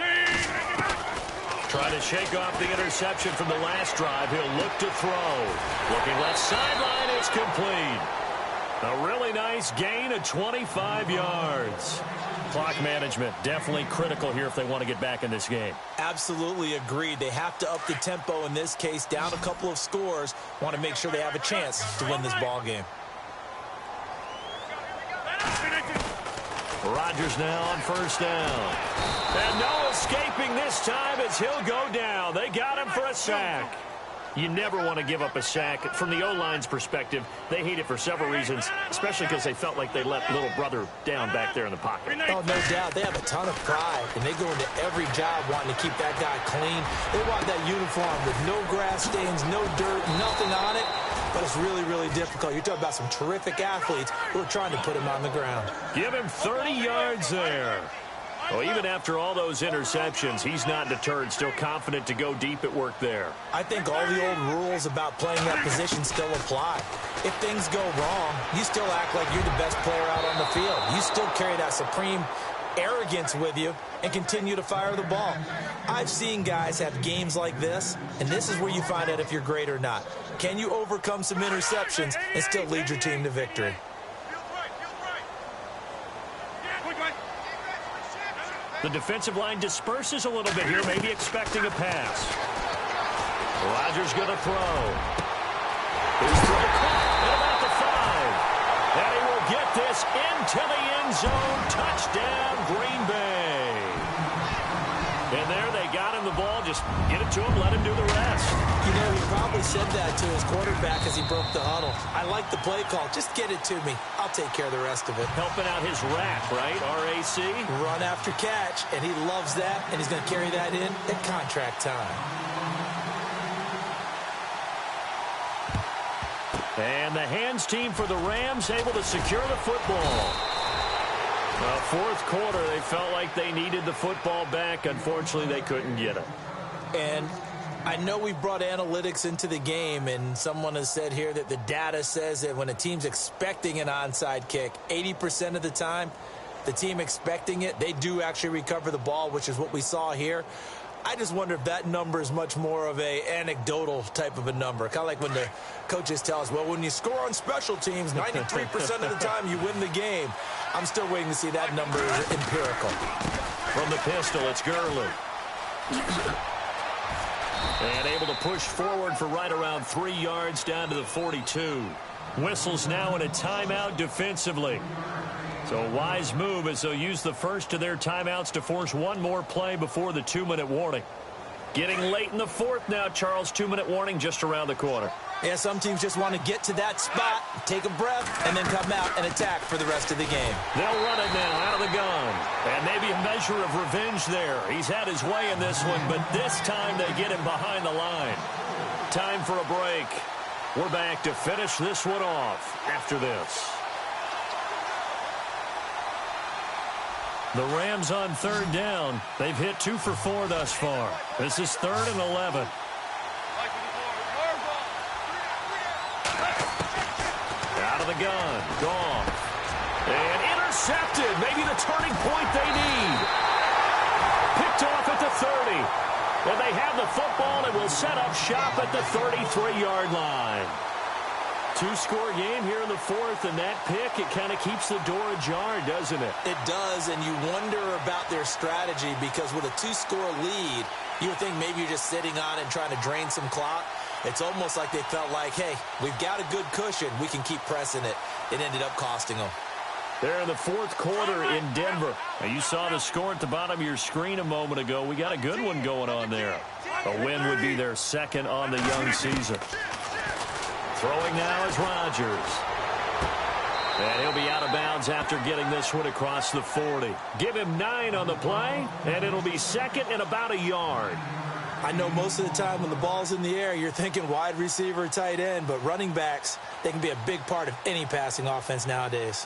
Trying to shake off the interception from the last drive. He'll look to throw. Looking left sideline, it's complete. A really nice gain of 25 yards. Clock management definitely critical here if they want to get back in this game. Absolutely agreed. They have to up the tempo in this case, down a couple of scores. Want to make sure they have a chance to win this ball game. Rodgers now on first down. And no escaping this time as he'll go down. They got him for a sack. You never want to give up a sack. From the O-line's perspective, they hate it for several reasons, especially because they felt like they let little brother down back there in the pocket. Oh, no doubt. They have a ton of pride, and they go into every job wanting to keep that guy clean. They want that uniform with no grass stains, no dirt, nothing on it. But it's really, really difficult. You're talking about some terrific athletes who are trying to put him on the ground. Give him 30 yards there. Well, even after all those interceptions, he's not deterred, still confident to go deep at work there. I think all the old rules about playing that position still apply. If things go wrong, you still act like you're the best player out on the field. You still carry that supreme arrogance with you and continue to fire the ball. I've seen guys have games like this, and this is where you find out if you're great or not. Can you overcome some interceptions and still lead your team to victory? The defensive line disperses a little bit here, maybe expecting a pass. Rodgers going to throw. His throw caught at about the 5. And he will get this into the end zone. Touchdown, Green Bay. And there they got him the ball. Just get it to him, let him do the rest. You know, he probably said that to his quarterback as he broke the huddle. I like the play call. Just get it to me. I'll take care of the rest of it. Helping out his RAC, right? R-A-C? Run after catch, and he loves that, and he's going to carry that in at contract time. And the hands team for the Rams able to secure the football. Well, fourth quarter, they felt like they needed the football back. Unfortunately, they couldn't get it. And I know we brought analytics into the game, and someone has said here that the data says that when a team's expecting an onside kick, 80% of the time, the team expecting it, they do actually recover the ball, which is what we saw here. I just wonder if that number is much more of a anecdotal type of a number. Kind of like when the coaches tell us, well, when you score on special teams, 93% of the time you win the game. I'm still waiting to see that number is empirical. From the pistol, it's Gurley. And able to push forward for right around 3 yards down to the 42. Whistles now in a timeout defensively. So a wise move as they'll use the first of their timeouts to force one more play before the 2-minute warning. Getting late in the fourth now, Charles. 2-minute warning just around the corner. Yeah, some teams just want to get to that spot, take a breath, and then come out and attack for the rest of the game. They'll run it now out of the gun. And maybe a measure of revenge there. He's had his way in this one, but this time they get him behind the line. Time for a break. We're back to finish this one off after this. The Rams on third down. They've hit 2 for 4 thus far. This is 3rd and 11. Out of the gun. Gone. And intercepted. Maybe the turning point they need. Picked off at the 30. And they have the football and will set up shop at the 33-yard line. Two-score game here in the fourth, and that pick, it kind of keeps the door ajar, doesn't it? It does, and you wonder about their strategy because with a two-score lead, you would think maybe you're just sitting on it and trying to drain some clock. It's almost like they felt like, hey, we've got a good cushion. We can keep pressing it. It ended up costing them. They're in the fourth quarter in Denver. Now, you saw the score at the bottom of your screen a moment ago. We got a good one going on there. A win would be their second on the young season. Throwing now is Rodgers. And he'll be out of bounds after getting this one across the 40. Give him 9 on the play, and it'll be second and about a yard. I know most of the time when the ball's in the air, you're thinking wide receiver, tight end, but running backs, they can be a big part of any passing offense nowadays.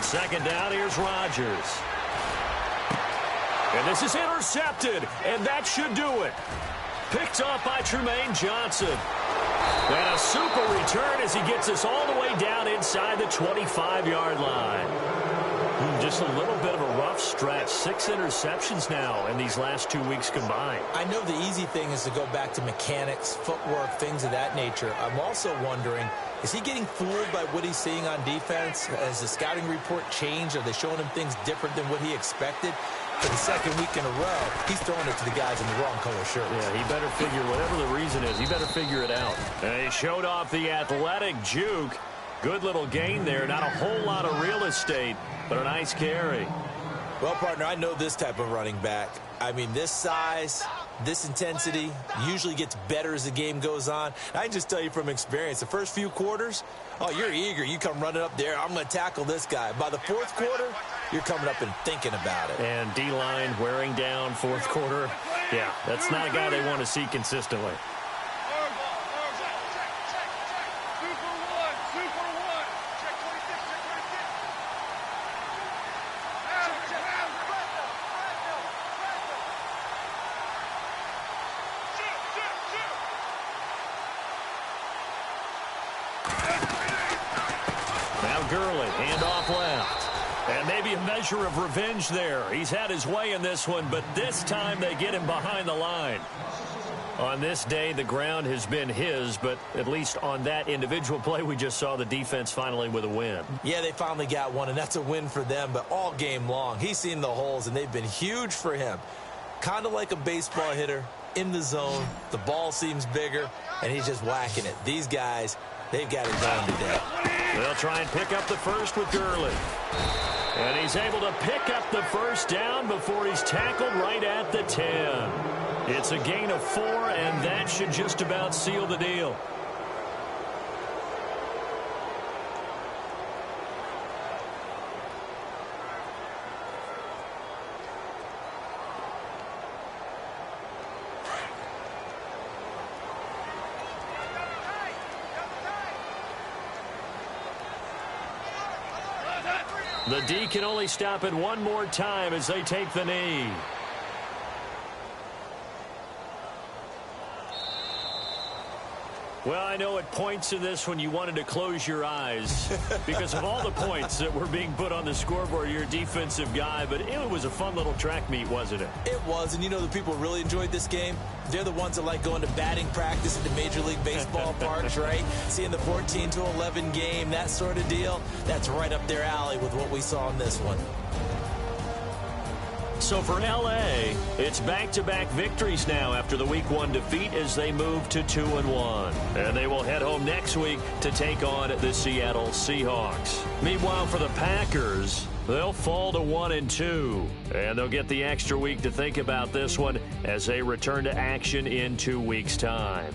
Second down, here's Rodgers. And this is intercepted, and that should do it. Picked up by Trumaine Johnson. And a super return as he gets us all the way down inside the 25-yard line. Just a little bit of a rough stretch. 6 interceptions now in these last 2 weeks combined. I know the easy thing is to go back to mechanics, footwork, things of that nature. I'm also wondering, is he getting fooled by what he's seeing on defense? Has the scouting report changed? Are they showing him things different than what he expected? For the second week in a row, he's throwing it to the guys in the wrong color shirts. Yeah, he better figure, whatever the reason is, he better figure it out. And he showed off the athletic juke. Good little gain there. Not a whole lot of real estate, but a nice carry. Well, partner, I know this type of running back. I mean, this size, this intensity usually gets better as the game goes on. I can just tell you from experience, the first few quarters, oh, you're eager. You come running up there, I'm going to tackle this guy. By the fourth quarter, you're coming up and thinking about it. And D-line wearing down fourth quarter. Yeah, that's not a guy they want to see consistently. Gurley, handoff left. And maybe a measure of revenge there. He's had his way in this one, but this time they get him behind the line. On this day, the ground has been his, but at least on that individual play, we just saw the defense finally with a win. Yeah, they finally got one, and that's a win for them, but all game long, he's seen the holes, and they've been huge for him. Kind of like a baseball hitter in the zone. The ball seems bigger, and he's just whacking it. These guys, they've got it done today. They'll try and pick up the first with Gurley. And he's able to pick up the first down before he's tackled right at the 10. It's a gain of 4, and that should just about seal the deal. The D can only stop it one more time as they take the knee. Well, I know at points in this when you wanted to close your eyes because of all the points that were being put on the scoreboard. You're a defensive guy, but it was a fun little track meet, wasn't it? It was, and you know the people who really enjoyed this game? They're the ones that like going to batting practice at the Major League Baseball parks, right? Seeing the 14-11 game, that sort of deal. That's right up their alley with what we saw in this one. So for L.A., it's back-to-back victories now after the Week 1 defeat as they move to 2-1. And they will head home next week to take on the Seattle Seahawks. Meanwhile, for the Packers, they'll fall to 1-2. And they'll get the extra week to think about this one as they return to action in 2 weeks' time.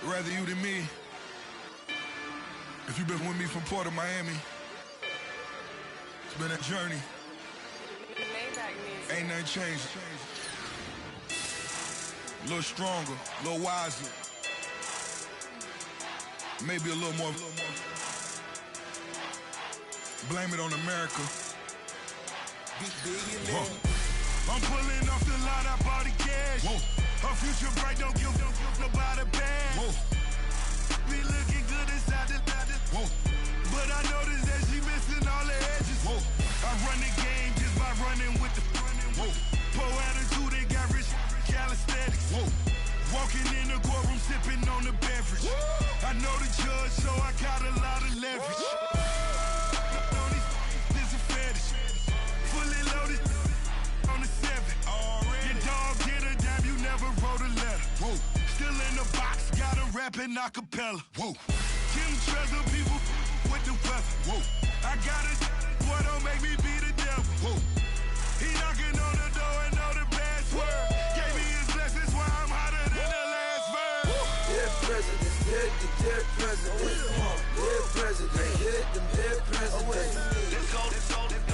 rather you than me. If you've been with me from Port of Miami, it's been a journey. Ain't nothing changed. A little stronger, a little wiser. Maybe a little more. Blame it on America. I'm pulling off the lot, I bought the cash. Whoa. Her future bright, don't give nobody bad. Whoa. Be looking good inside the whoa. But I noticed that she missing all the edges. Whoa. I run the game just by running with the whoa. Poor attitude, they got rich calisthenics. Whoa. Walking in the courtroom, sipping on the beverage. Whoa. I know the judge, so I got a lot of leverage. This a fetish. Fully loaded on the 7. Your dog did a dime, you never wrote a letter. Whoa. Still in the box, got a rapping acapella. Whoa. Kim Treasure, people with the weather. Whoa. I got it, boy, don't make me be the devil. Whoa. He knocking on the door and know the password. Gave me his blessings while I'm hotter than the last verse. Dead presidents, hit the dead presidents. Dead presidents, hit them dead presidents. Let's go,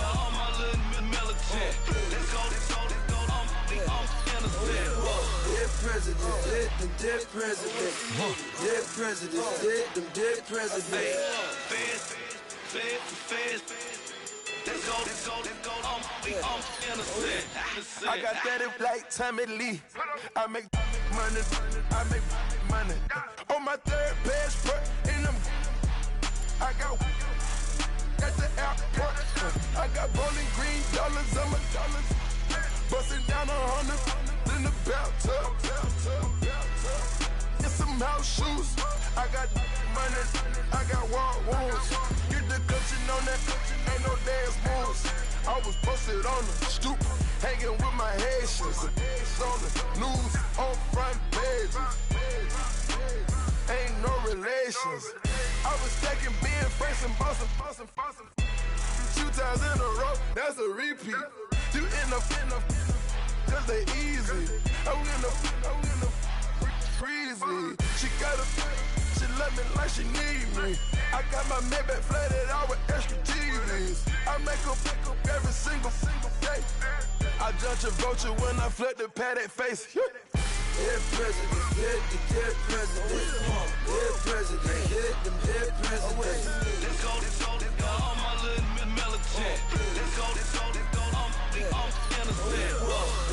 all my little militant. Let's go, I'm innocent. Dead presidents, hit them dead presidents. Dead presidents, hit them dead presidents. Fast. Let's go, I'm innocent. I got that like Tommy Lee. I make money. On my third passport, and I got at the airport. I got bowling green dollars on my dollars. Busting down 100 in the bathtub. Get some house shoes. I got money. I got wild wounds. Get the cushion on that. Ain't no dance moves. I was posted on the stoop, hanging with my Haitians. On the news, on front pages. Ain't no relations. I was stacking being fresh and bustin'. 2 times in a row, that's a repeat. You in the cause they easy. I'm in the freezy. She love me like she need me. I got my Maybach flooded out with extra TVs. I make up every single day. I judge a vulture when I flip the Paddock face. Dead presidents, hit the dead presidents. Dead presidents, hit them dead presidents. Let's go, all my little militant. Let's go, I'm innocent.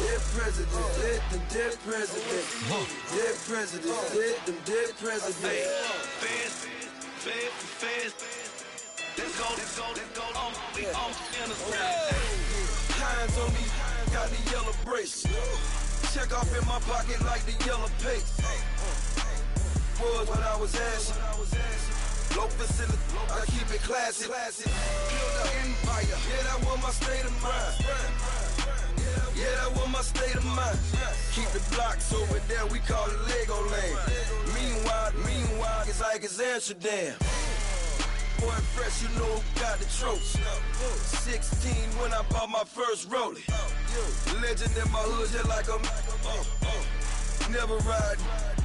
Dead presidents, hit them dead presidents. Dead presidents, hit them dead presidents. Fast. Let's go, I'm innocent. Hands on me, got the yellow brace. Check off in my pocket like the yellow paste. Was what I was asking. Low facility, I keep it classy. Build an empire, yeah, that was my state of mind. Yeah, that was my state of mind. Keep the blocks over there, we call it Lego land. Meanwhile, it's like it's Amsterdam. Boy, fresh, you know who got the tropes. 16 when I bought my first rollie. Legend in my hood, just like a never ride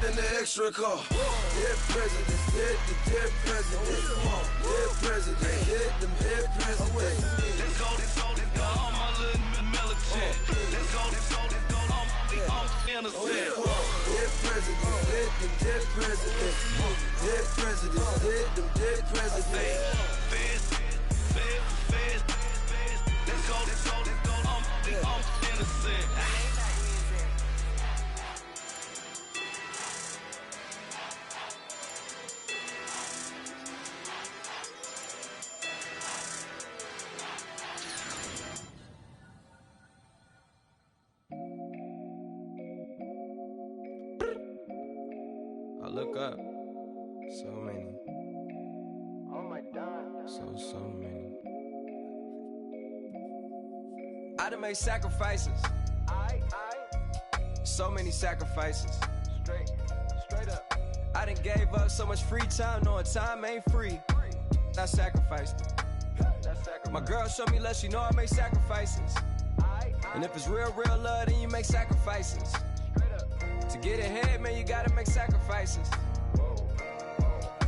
in the extra car. Dead presidents, hit the dead presidents. Dead presidents, hit them dead presidents. Let's go, all my little militant. Let's go, I'm innocent. Dead presidents, hit them dead presidents. Dead presidents, hit them dead presidents. Fast. Let's go, I'm innocent. I look up, so many. Oh my God. So many. I done made sacrifices. So many sacrifices. Straight up. I done gave up so much free time, knowing time ain't free. I sacrificed it. My girl showed me love, she know I make sacrifices. And if it's real love, then you make sacrifices. To get ahead, man, you gotta make sacrifices.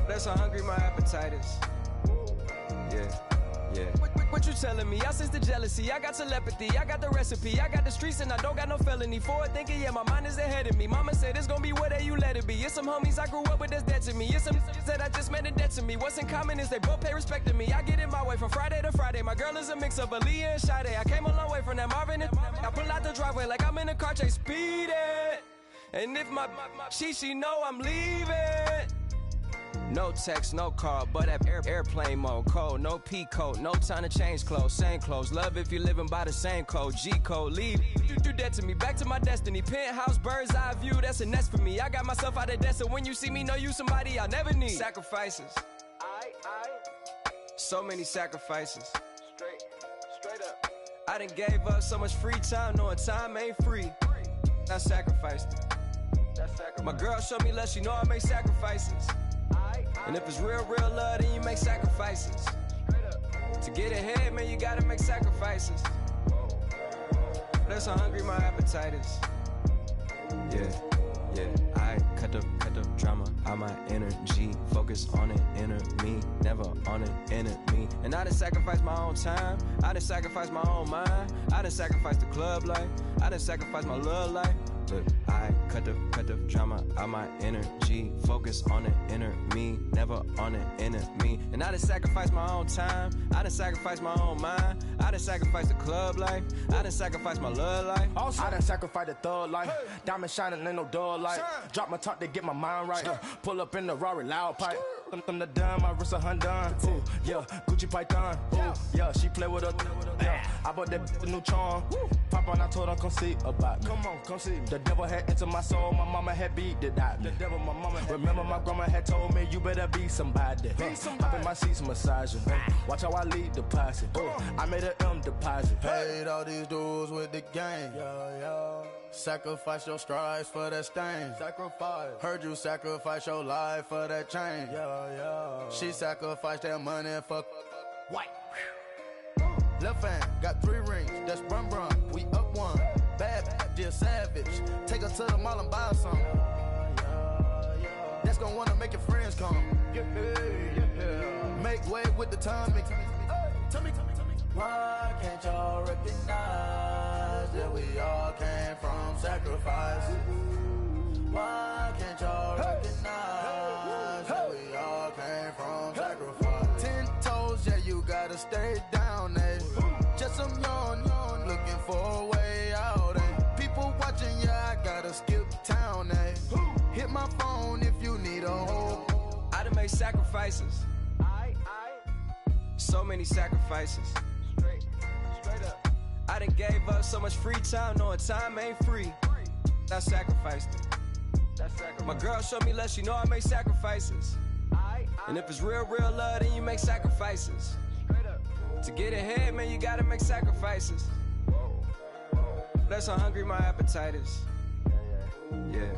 That's how hungry my appetite is. Yeah. What you telling me? I sense the jealousy, I got telepathy, I got the recipe, I got the streets and I don't got no felony. Forward thinking, yeah, my mind is ahead of me. Mama said it's gonna be whatever you let it be. It's some homies I grew up with that's dead to me. It's some that I just met and dead to me. What's in common is they both pay respect to me. I get in my way from Friday to Friday. My girl is a mix of Aaliyah and Sade. I came a long way from that Marvin and I pull out the driveway like I'm in a car chase speeding. And if my she know I'm leaving. No text, no call, but at airplane mode. Cold, no P code, no time to change clothes. Same clothes, love if you're living by the same code. G code, leave. You do that to me, back to my destiny. Penthouse, bird's eye view, that's a nest for me. I got myself out of debt, so when you see me, know you somebody I'll never need. Sacrifices. So many sacrifices. Straight up. I done gave up so much free time, knowing time ain't free. I sacrificed it. My girl showed me love, she know I make sacrifices. And if it's real love, then you make sacrifices. To get ahead, man, you gotta make sacrifices. That's how hungry my appetite is. Yeah. I cut the drama out my energy. Focus on it, inner me, never on it, enemy. And I done sacrificed my own time. I done sacrificed my own mind. I done sacrificed the club life. I done sacrificed my love life. But I cut the drama out my energy. Focus on it, inner me, never on it, enemy. And I done sacrificed my own time. I done sacrificed my own mind. I done sacrificed the club life. I done sacrificed my love life. Also, I done sacrificed the thug life. Diamond shining, ain't no dull light. Drop my top to get my mind right. Pull up in the Rari loud pipe. Them the dime, my wrist a Hyundai. Ooh, yeah, Gucci Python. Ooh, yeah, she play with her. Yeah, I bought that the new charm. Pop on, I told her come see about me. Come on, come see me. The devil had entered my soul, my mama had beat it out. The devil, my mama had remember my grandma had told me you better be somebody. Hop in my seats, massaging. Watch how I lead the posse. I made an M deposit. Paid all these dudes with the game. Sacrifice your strides for that stain. Sacrifice. Heard you sacrifice your life for that chain. She sacrificed that money for white. Left hand got 3 rings. That's brum brum. We up one. Bad, dear savage. Take her to the mall and buy some. That's gonna wanna make your friends come. Make way with the timing. Tell me. Why can't y'all recognize that we all came from sacrifice? Why can't y'all recognize that we all came from sacrifice? 10 toes, yeah, you gotta stay down, eh? Just some yawn, looking for a way out, eh? People watching, yeah, I gotta skip town, eh? Hit my phone if you need a hold. I done made sacrifices. So many sacrifices. Straight up. I done gave up so much free time, knowing time ain't free. I sacrificed it. My girl showed me love, she know I make sacrifices. And if it's real love, then you make sacrifices. To get ahead, man, you gotta make sacrifices. That's how hungry my appetite is. Yeah.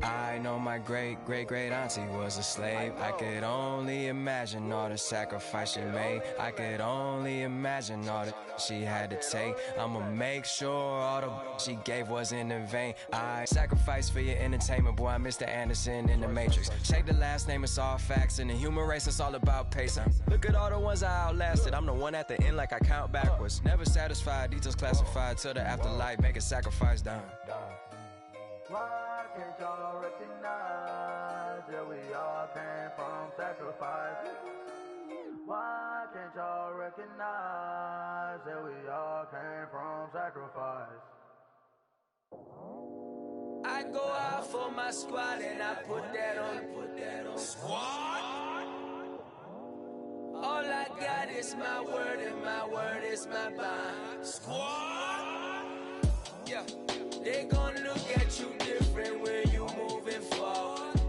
I know my great auntie was a slave. I could only imagine all the sacrifice she made. I could only imagine all that she had to take. I'ma make sure all the she gave wasn't in vain. I sacrificed for your entertainment, boy. I'm Mr. Anderson in the Matrix. Check the last name, it's all facts. In the human race, it's all about pacing. Look at all the ones I outlasted. I'm the one at the end like I count backwards. Never satisfied, details classified till the afterlife. Make a sacrifice down. Why can't y'all recognize that we all came from sacrifice? Why can't y'all recognize that we all came from sacrifice? I go out for my squad and I put that on. Squad? All I got is my word and my word is my bond. Squad? Yeah. They gon' look at you different when you moving forward.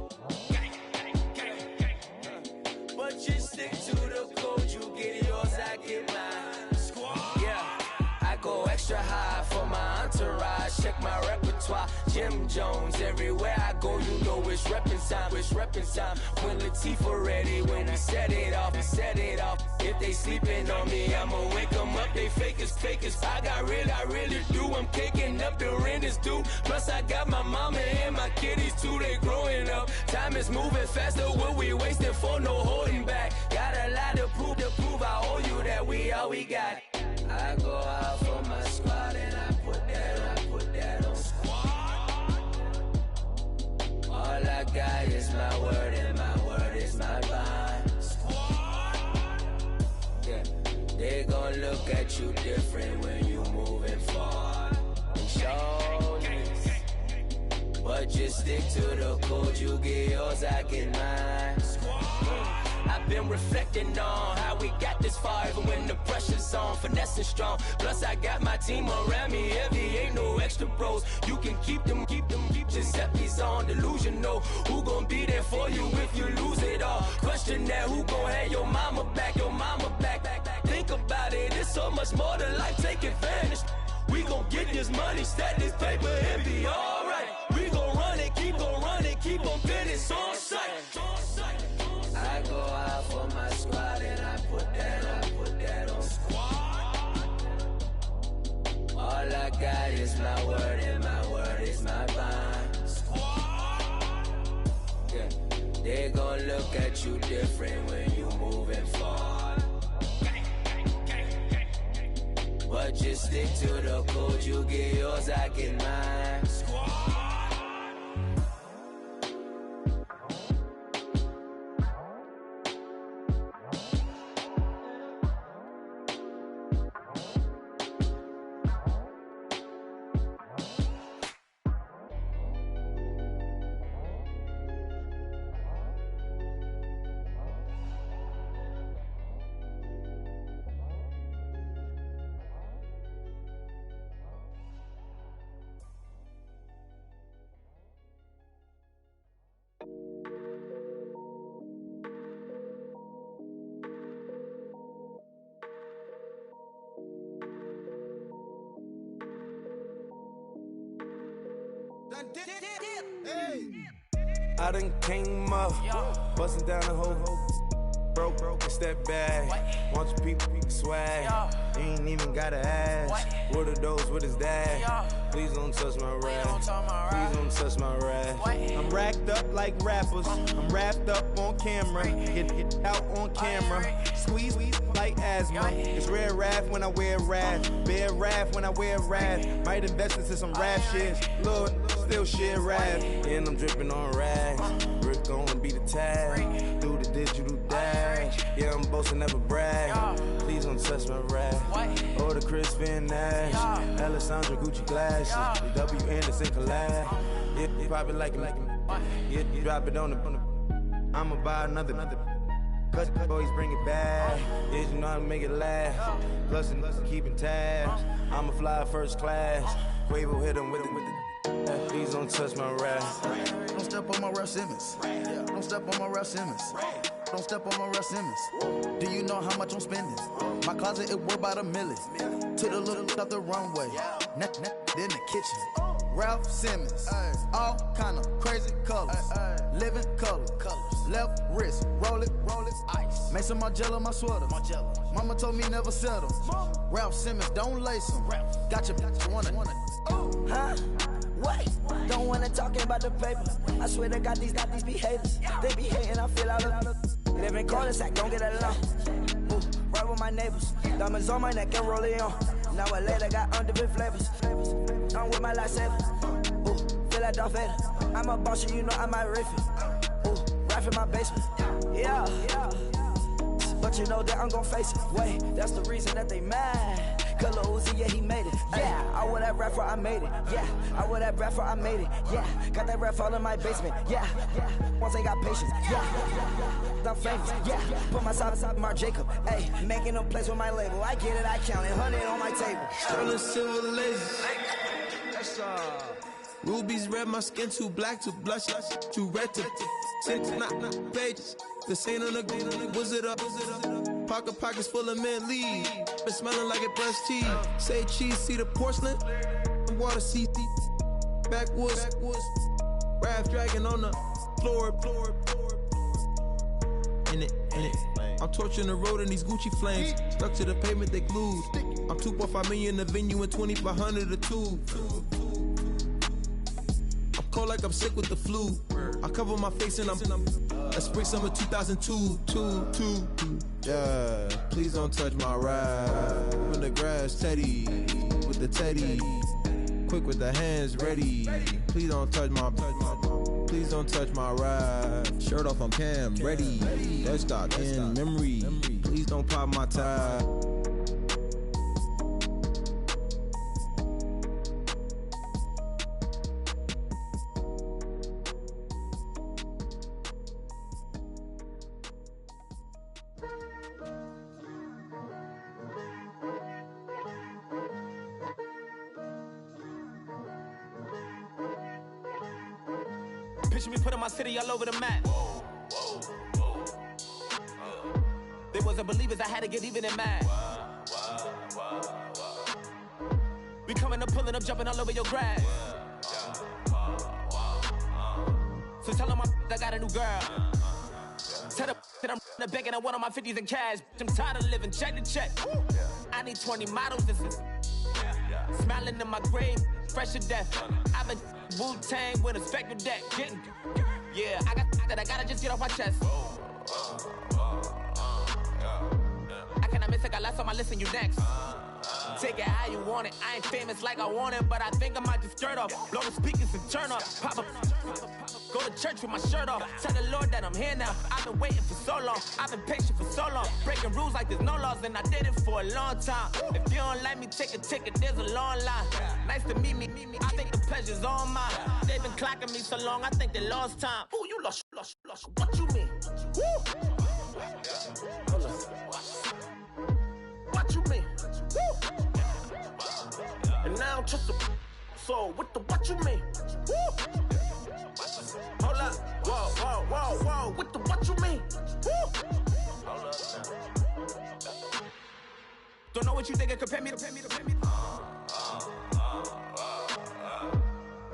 But you stick to the code, you get yours, I get mine. Squad. Yeah, I go extra high for my entourage. Check my repertoire, Jim Jones. Everywhere I go, you know it's reppin' time. It's reppin' time. When Latifah ready, when we set it off, we set it off. If they sleeping on me, I'ma wake them up. They fakers. I really do. I'm kicking up, the rent is due. Plus I got my mama and my kiddies too. They growing up. Time is moving faster. What we wasting for? No holding back. Got a lot to prove. I owe you that we all we got. I go out for my squad and I put that on squad. All I got is my word and my word is my bond. Squad. Yeah, they gon' look at you different when you moving forward. And show this, but just stick to the code. You get yours, I get mine. I've been reflecting on how we got this far, even when the pressure's on, finessing strong. Plus I got my team around me heavy, ain't no extra bros. You can keep them, Giuseppe's on delusional. Who gon' be there for you if you lose it all? Question that, who gon' have your mama back, Think about it, it's so much more to life, take advantage. We gon' get this money, stack this paper and be alright. We gon' run it, keep on finish on sight. I go out for my squad and I put that on squad. All I got is my word and my word is my bond. Squad. Yeah, they gon' look at you different when you moving forward. But just stick to the code, you get yours, I get mine. Squad. I done came up, bustin' down the whole broke and step back. Want your people swag, you ain't even gotta ask. What are those, what is that? Please don't touch my rap, please don't touch my rap. I'm racked up like rappers, I'm wrapped up on camera, get out on camera, squeeze like asthma. It's rare wrath when I wear wrath, bare wrath when I wear wrath. Might invest into some rap shit, Lord, still shit rap. And I'm dripping on rags, Rick gonna be the tag, through the digital dash. Yeah, I'm boasting, never brag, please don't touch my rap. Or the Chris Finn Nash, Alessandra Gucci glasses, the W Anderson collab. Yeah, you probably like it, yeah, you drop it on the, I'ma buy another. Cut the boys, bring it back. Yeah, you know how to make it last. Plus and keeping tabs. I'ma fly first class. Quavo hit him with it. Please don't touch my rap. Don't step on my Ralph Simmons. Don't step on my Ralph Simmons. Don't step on my Ralph Simmons. Do you know how much I'm spending? My closet, it worth about $1 million. To the little out the runway. Neck in the kitchen. Ralph Simmons, all kind of crazy colors, living colors, left wrist, roll it, ice. Make some Margiela my sweater. Mama told me never settle. Ralph Simmons, don't lace him. Got your wanna. Huh? What? Don't wanna talk about the paper. I swear to God, these be haters. They be hating, I feel out of. Live in cul-de-sac, don't get along. Ooh, right with my neighbors. Diamonds on my neck and roll it on. Now I later got underbit flavors. I'm with my lifesaver. Ooh, feel like Darth Vader. I'm a boss, you know I might riff it. Ooh, right in my basement. Yeah. But you know that I'm gon' face it. Wait, that's the reason that they mad. Color Uzi, yeah, he made it. Yeah, I wear that rap for I made it. Yeah, I wear that rap for I made it. Yeah, got that rap all in my basement. Yeah, once I got patience. Yeah, I'm famous. Yeah, put myself inside Marc Jacob. Hey, making a place with my label. I get it, I count it. 100 on my table. Sterling silver laser. Rubies red, my skin too black to blush, too red to six, not pages. This ain't on the wizard up. Pockets full of mint leaves. Been smelling like it brushed teeth. Say cheese, see the porcelain. Water, see. backwoods. Raft dragging on the floor. In it. I'm torching the road in these Gucci flames. Stuck to the pavement, they glued. I'm 2.5 million in the venue and 2,500 a tube. I'm cold like I'm sick with the flu. I cover my face and I'm spring summer 2002. Yeah, please don't touch my ride. In the grass, Teddy, with the Teddy. Quick with the hands ready. Please don't touch my ride. Shirt off, I'm Cam, ready. Desktop in memory. Please don't pop my tie. Picture me putting my city all over the map. They wasn't believers, I had to get even in mad. We coming up, pulling up, jumping all over your grass. So tell them I got a new girl. Tell them that I'm in the bank and I want all my 50s in cash. I'm tired of living check to check. I need 20 models, this is smiling in my grave, fresh to death. I've been Wu-Tang with a spectral deck. Yeah, I gotta just get off my chest. I cannot miss, I got last on my list and you next. Take it how you want it. I ain't famous like I want it, but I think I might just skirt off. Blow the speakers and turn up. Pop up. Go to church with my shirt off. Tell the Lord that I'm here now. I've been waiting for so long. I've been patient for so long. Breaking rules like there's no laws, and I did it for a long time. If you don't like me, take a ticket. There's a long line. Nice to meet me. I think the pleasure's all mine. They've been clocking me so long, I think they lost time. Ooh, you lost. What you mean? Woo! What you mean? Woo! And now I'm just a so what you mean? Woo! Hold up, whoa, what you mean? Woo! Hold up now. Don't know what you think, compare me.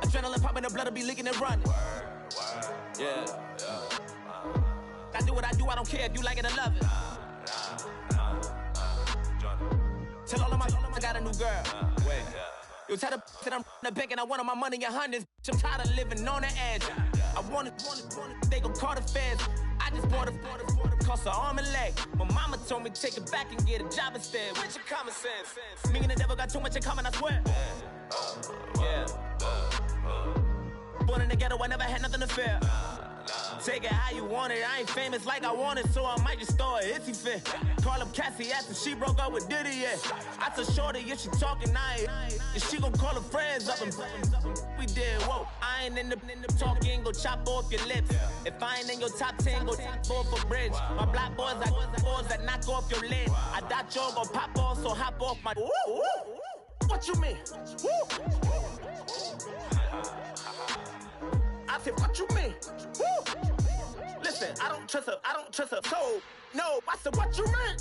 Adrenaline popping, the blood will be leaking and running. Yeah. I do what I do, I don't care if you like it or love it. Tell all of my I got a new girl. Wait. You tell the that I'm in the bank and I want all my money in hundreds. I'm tired of living on the edge. I want it, they gon' call the feds. I just bought a cost an arm and leg. My mama told me take it back and get a job instead. Where's your common sense? Me and the devil got too much in common, I swear. Yeah. Born in the ghetto, I never had nothing to fear. Take it how you want it. I ain't famous like I want it, so I might just throw a hissy fit. Call up Cassie after she broke up with Diddy, yeah. I told Shorty if she talking, if she gon' call her friends up and we did, whoa. I ain't in the talking, go chop off your lips. If I ain't in your top 10, go top 4 for bridge. My black boys, I got boys that knock off your lid. I thought y'all gon' pop off, so hop off my. What you mean? I said, what you mean? Woo! Listen, I don't trust her, so, no, I said, what you mean?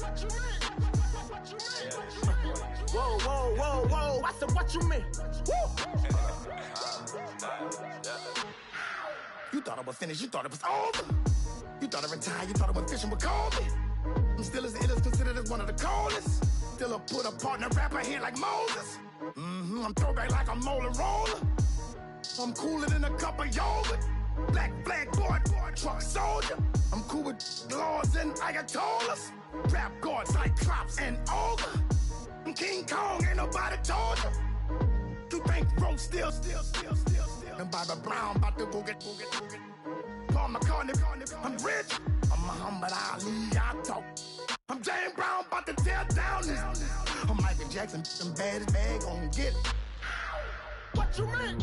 Whoa, I said, what you mean? Woo! You thought I was finished, you thought it was over. You thought I retired, you thought I went fishing with Kobe. I'm still as ill as considered as one of the coldest. Still a put a partner rapper here like Moses. I'm throwback like a molar roller. I'm cooler than a cup of yogurt. Black flag boy, truck soldier. I'm cool with laws and Ayatollahs. Rap gods like Klops and Olga. I'm King Kong, ain't nobody told you. You think Rose still. And Bobby Brown about to go get. Paul McCartney, I'm rich. I'm Muhammad Ali, I talk. I'm James Brown, about to tear down this. I'm Michael Jackson, them bad as bad gon' get it. What you mean?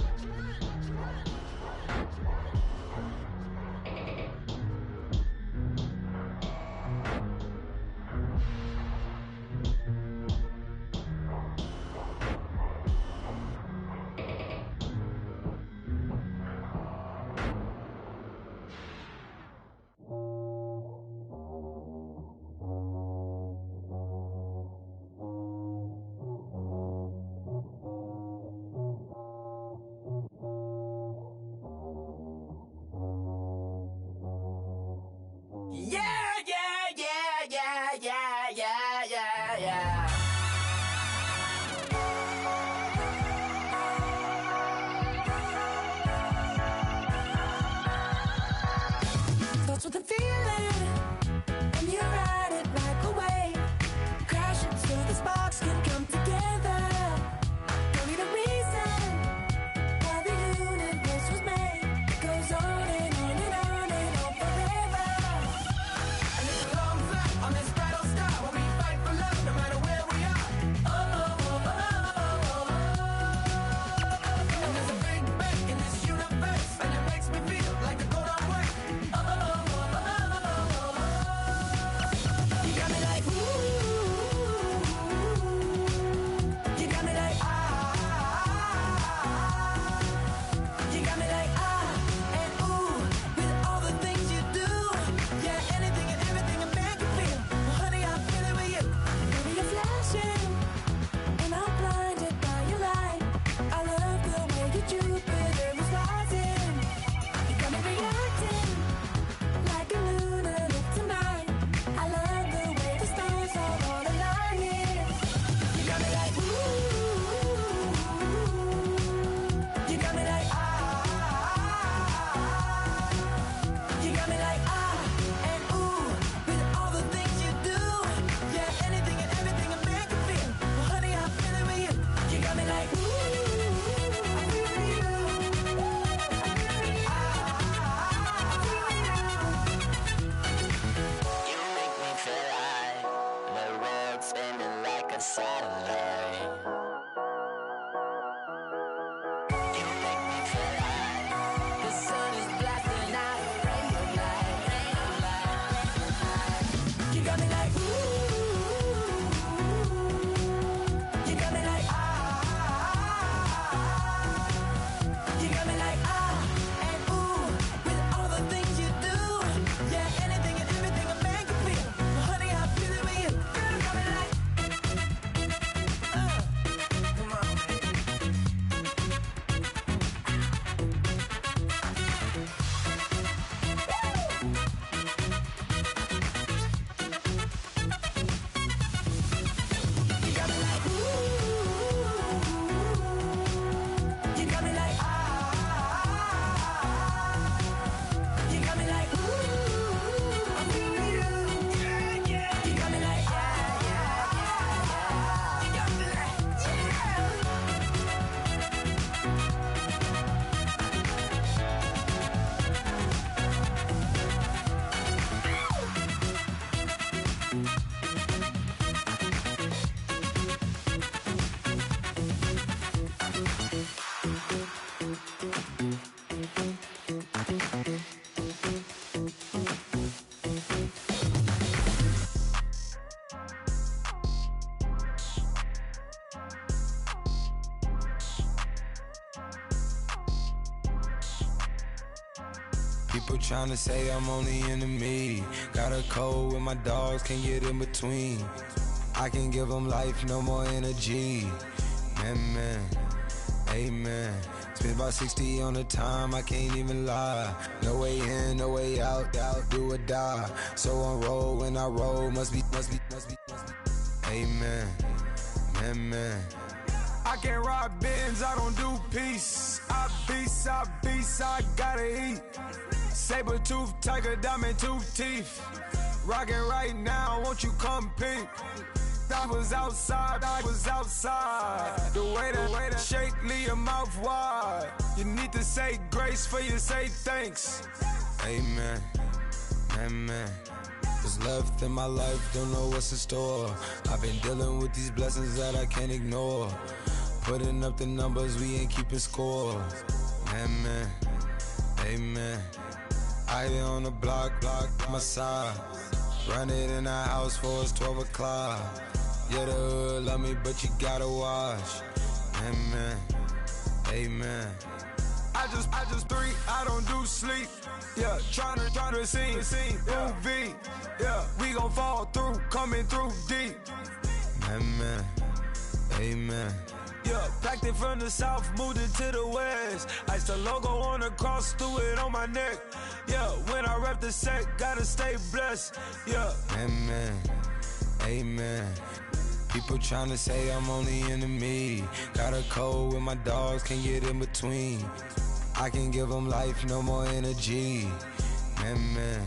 satellite. You make me feel like the sun is blasting out a ray of light, ray of light. You got me like ooh, you got me like ah, you got me like ah and ooh with all the things you do. Yeah, anything and everything a man can feel. Honey, I feel it with you. Girl, you got me like come on. You got me like ooh, you got me like ah, you got me like ooh, I'm feeling you, yeah, yeah. You got me like yeah, yeah, yeah. You got me like People tryna say I'm only enemy. Got a cold with my dogs, can't get in between. I can give them life, no more energy. Man, amen. Spent about 60 on the time, I can't even lie. No way in, no way out, do or die. So on roll, when I roll, must be. Amen, man. I can't rob Benz, I don't do peace. I beast, I gotta eat. Saber tooth, tiger, diamond tooth teeth. Rockin' right now, won't you come peep? I was outside. The way to shake, leave your mouth wide. You need to say grace for you say thanks. Amen, what's left in my life, don't know what's in store. I've been dealing with these blessings that I can't ignore. Putting up the numbers, we ain't keeping score. Amen. I be on the block, my side. Run it in the house for it's 12 o'clock. Yeah, the hood love me, but you gotta watch. Amen. I just three, I don't do sleep. Yeah, tryna sing, UV. Yeah, we gon' fall through, coming through deep. Amen. Yeah, packed it from the south, moved it to the west. Iced the logo on the cross, threw it on my neck. Yeah, when I rep the set, gotta stay blessed. Yeah. Amen. People tryna say I'm only enemy. Got a cold with my dogs, can't get in between. I can give them life, no more energy. Amen.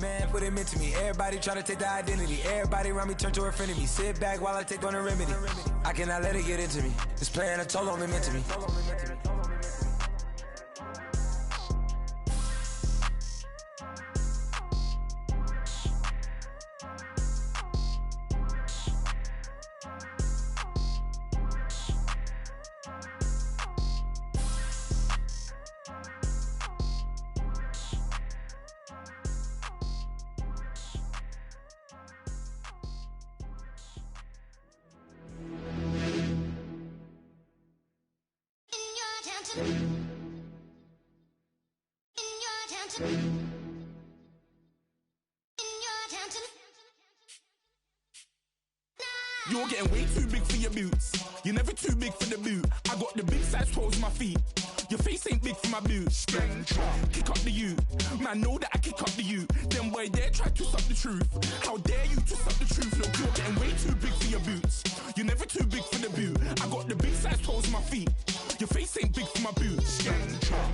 Man, what it meant to me. Everybody try to take the identity. Everybody around me turn to a friend of me. Sit back while I take on a remedy. I cannot let it get into me. This playing a toll on me, meant to me. You're getting way too big for your boots. You're never too big for the boot. I got the big size toes on my feet. Your face ain't big for my boots. Kick up the you. Man, know that I kick up the you. Then boy dare try to suck the truth. How dare you to suck the truth? Look, you're getting way too big for your boots. You're never too big for the boot. I got the big size toes on my feet. Your face ain't big for my boots.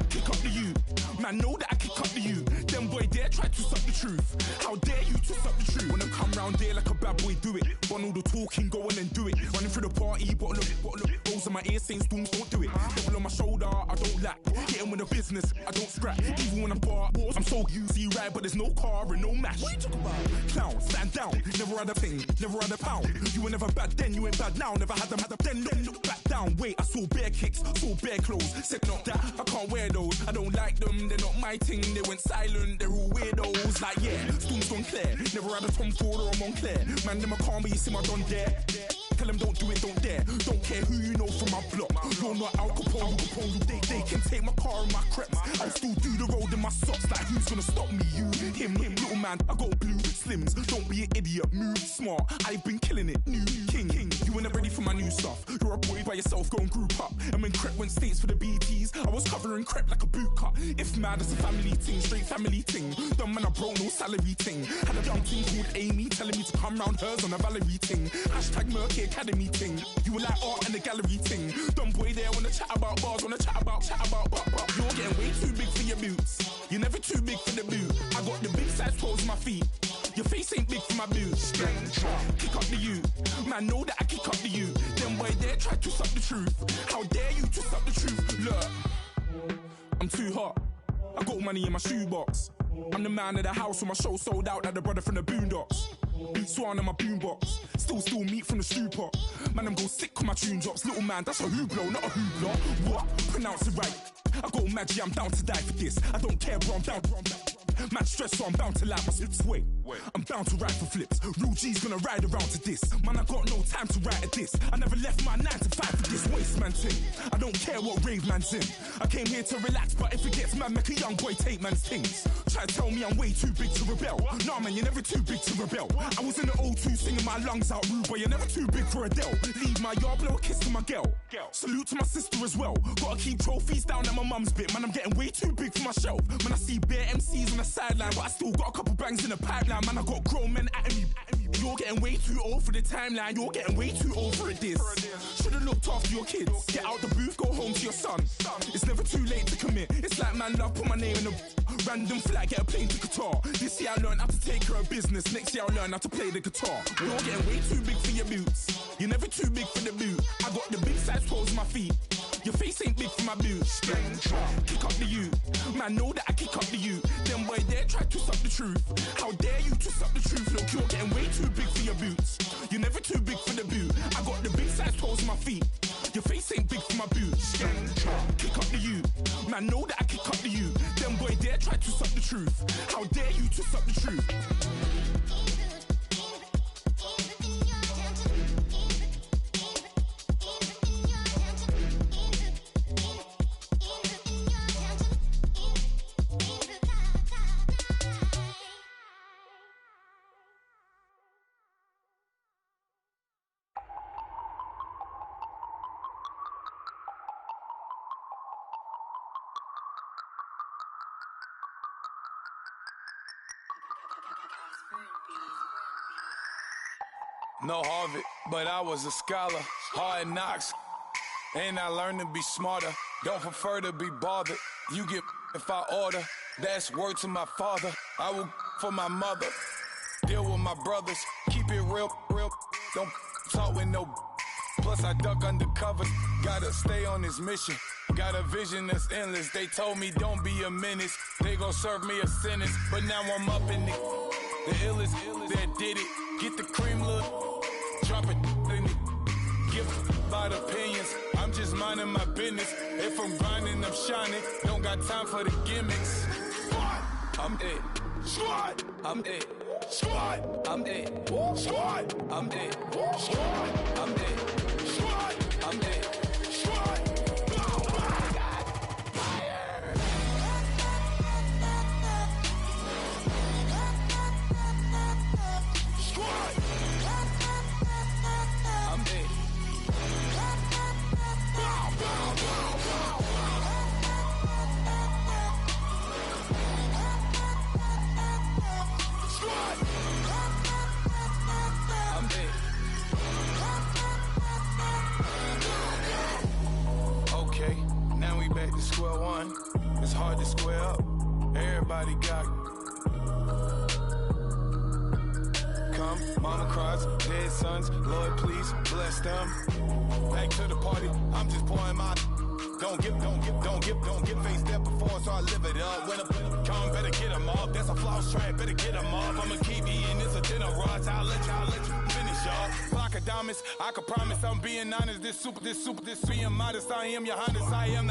Kick up the you. Man, know that I kick up the you. Then boy dare try to suck the truth. How dare you to suck the truth? Wanna come round down there like a bad boy, do it. Run all the talking, go on and do it. Running through the party, bottle of rolls in my ear saying storms, don't do it. Double on my shoulder, I don't lack. Getting with the business, I don't scrap. Even when I'm bar, I'm so easy right, but there's no car and no mash. What you talking about? Clown, stand down. Never had a thing, never had a pound. You were never bad then, you ain't bad now. Never had them, then look back down. Wait, I saw bare kicks, saw bare clothes. Said not that, I can't wear those. I don't like them, they're not my thing. They went silent, they're all weirdos. Like yeah, storm's gone clear. Never had a Tom Ford or a Montclair. Man, them I can't, but you see my Don there. Tell them don't do it, don't dare. Don't care who you know from my block. You're not Al Capone, They can take my car and my creps. I'll still do the road in my socks. Like who's gonna stop me? You, him, little man. I got blue slims. Don't be an idiot, move smart. I've been killing it, new king. You ain't ready for my new stuff. You're a boy by yourself, go and group up. And when Crep went states for the BTs, I was covering Crep like a boot cut. If mad, it's a family thing, straight family thing. Dumb man, I broke no salary thing. Had a young thing called Amy telling me to come round hers on a Valerie thing. Hashtag Murky Academy thing. You were like art and the gallery thing. Dumb boy there wanna chat about bars, wanna chat about. You're getting way too big for your boots. You're never too big for the boot. I got the big size toes on my feet. Your face ain't big for my boots. Kick up the you. Man, know that I kick up the you. Them boy there try to suck the truth. How dare you to suck the truth? Look, I'm too hot. I got money in my shoebox. I'm the man of the house when my show sold out like the brother from the Boondocks. Beat Swan in my boombox. Still meat from the stew pot. Man, I'm go sick when my tune drops. Little man, that's a hooplo, not a hoopla. What? Pronounce it right. I got magic, I'm down to die for this. I don't care, bro, I'm down. Man stressed, so I'm bound to like my slips. Wait, I'm bound to ride for flips. Real G's gonna ride around to this. Man, I got no time to write at this. I never left my 9 to 5 for this waste man thing. I don't care what rave man's in. I came here to relax, but if it gets mad, make a young boy take man's things. Try to tell me I'm way too big to rebel. Nah, man, you're never too big to rebel. I was in the O2 singing my lungs out rude, but you're never too big for Adele. Leave my yard, blow a kiss to my girl. Salute to my sister as well. Gotta keep trophies down at my mum's bit. Man, I'm getting way too big for my shelf. Man, I see bare MCs on the sideline, but I still got a couple bangs in the pipeline. Man, I got grown men at me. You're getting way too old for the timeline. You're getting way too old for a diss. Should've looked after your kids. Get out the booth, go home to your son. It's never too late to commit. It's like man love, put my name in a random flag, get a plane to Qatar. This year I learned how to take care of business. Next year I'll learn how to play the guitar. You're getting way too big for your boots. You're never too big for the boot. I got the big size toes on my feet. Your face ain't big for my boots. Kick up the you. Man, know that I kick up the you. Them boy there try to suck the truth. How dare you to suck the truth? Look, you're getting way too big for your boots. You're never too big for the boot. I got the big size toes on my feet. Your face ain't big for my boots. Kick up the you. Man, know that I kick up the you. Them boy there try to suck the truth. How dare you to suck the truth? No Harvard, but I was a scholar. Hard knocks, and I learned to be smarter. Don't prefer to be bothered. You get if I order. That's word to my father. I will for my mother. Deal with my brothers. Keep it real. Don't talk with no. Plus I duck undercover. Gotta stay on this mission. Got a vision that's endless. They told me don't be a menace. They gon' serve me a sentence. But now I'm up in the illest that did it. Get the cream, look, drop it in it. Give about opinions. I'm just minding my business. If I'm grinding, I'm shining. Don't got time for the gimmicks. I'm it. Squad. I'm it. Squad. I'm it. Squad. I'm it. Squad. I'm it. Squad. I'm it. Square one, it's hard to square up. Everybody got. Come them. Mama cries, dead sons, Lord please bless them. Back to the party, I'm just pouring my. Don't get face step before, so I live it up. When I come, better get them up. That's a floss track, better get them up. I'ma keep eating this a dinner rush. I'll let you finish up. Block of diamonds, I can promise I'm being honest. This being modest. I am your highness, I am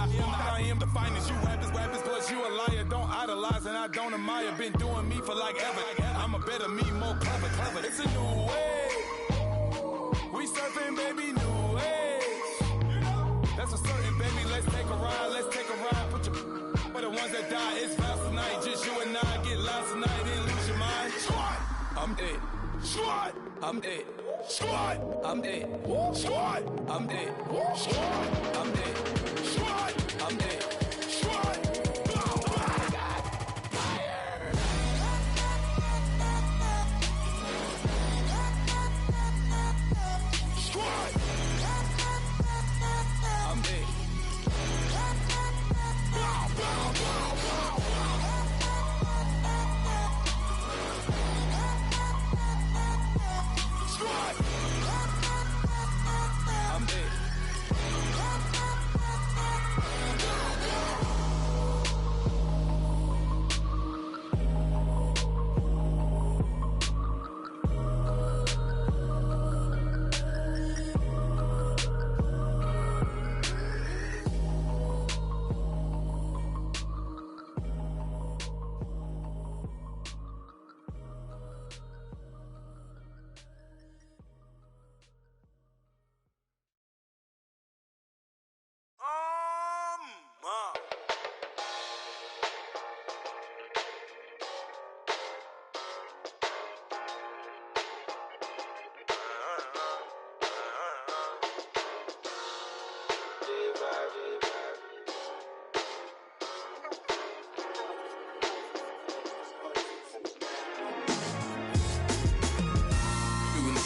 the finest. You rappers, plus you a liar. Don't idolize and I don't admire. Been doing me for like ever. I'm a better me, more clever. It's a new way. We surfing, baby, new age. That's a certain, baby. Let's take a ride. Put your for the ones that die. It's fast tonight. Just you and I get lost tonight and lose your mind. Squad, I'm dead. Squad, I'm dead. Squad, I'm dead. Squad, I'm dead. Squad, I'm dead. Squad, I'm dead. Squad.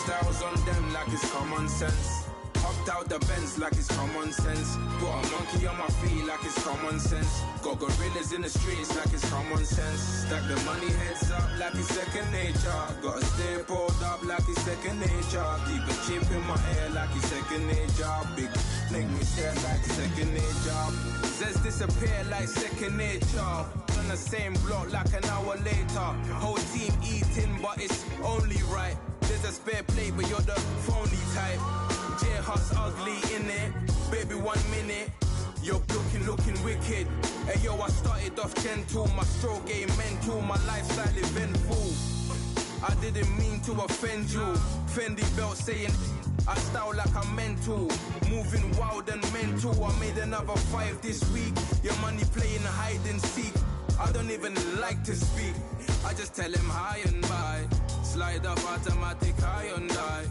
Styles on them like it's common sense. Hopped out the Benz like it's common sense. Put a monkey on my feet like it's common sense. Got gorillas in the streets like it's common sense. Stack the money heads up like it's second nature. Gotta stay pulled up like it's second nature. Keep a chip in my ear like it's second nature. Big make me share like second nature. Says disappear like second nature. On the same block like an hour later. Whole team eating but it's only right. There's a spare plate, but you're the phony type. J-Hut's ugly, innit? Baby, 1 minute. You're looking wicked. Hey, yo, I started off gentle. My stroke game mental. My lifestyle eventful. I didn't mean to offend you. Fendi belt saying I style like I'm mental. Moving wild and mental. I made another 5 this week. Your money playing hide and seek. I don't even like to speak. I just tell him hi and bye. Slide up automatic, Hyundai.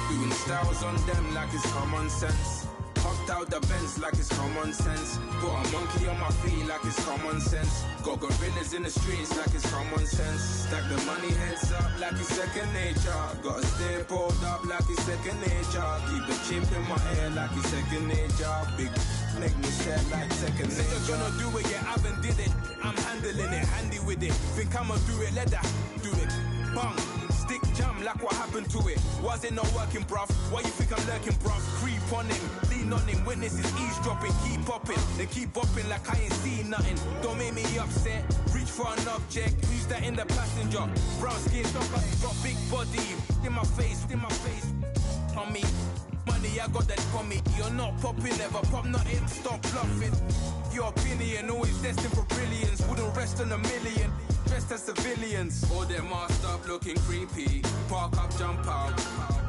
Doing styles on them like it's common sense. Hopped out the Benz like it's common sense. Put a monkey on my feet like it's common sense. Got gorillas in the streets like it's common sense. Stack the money heads up like it's second nature. Gotta stay pulled up like it's second nature. Keep the chip in my ear like it's second nature. Big make me share like second nature. Said you're gonna do it, yeah, I haven't did it. I'm handling it, handy with it. Think I'ma do it, let that do it. Bang, stick jam like what happened to it. Was it not working, bruv? Why you think I'm lurking, bruv? Creep on him, lean on him, witnesses eavesdropping. Keep popping, they keep bopping like I ain't seen nothing. Don't make me upset, reach for an object. Who's that in the passenger? Brown skin, got big body. In my face, on me. Money, I got that for me. You're not popping, never pop nothing, stop bluffing. Your opinion, always destined for brilliance. Wouldn't rest on a million, dressed as civilians. All them masked up looking creepy. Park up, jump out,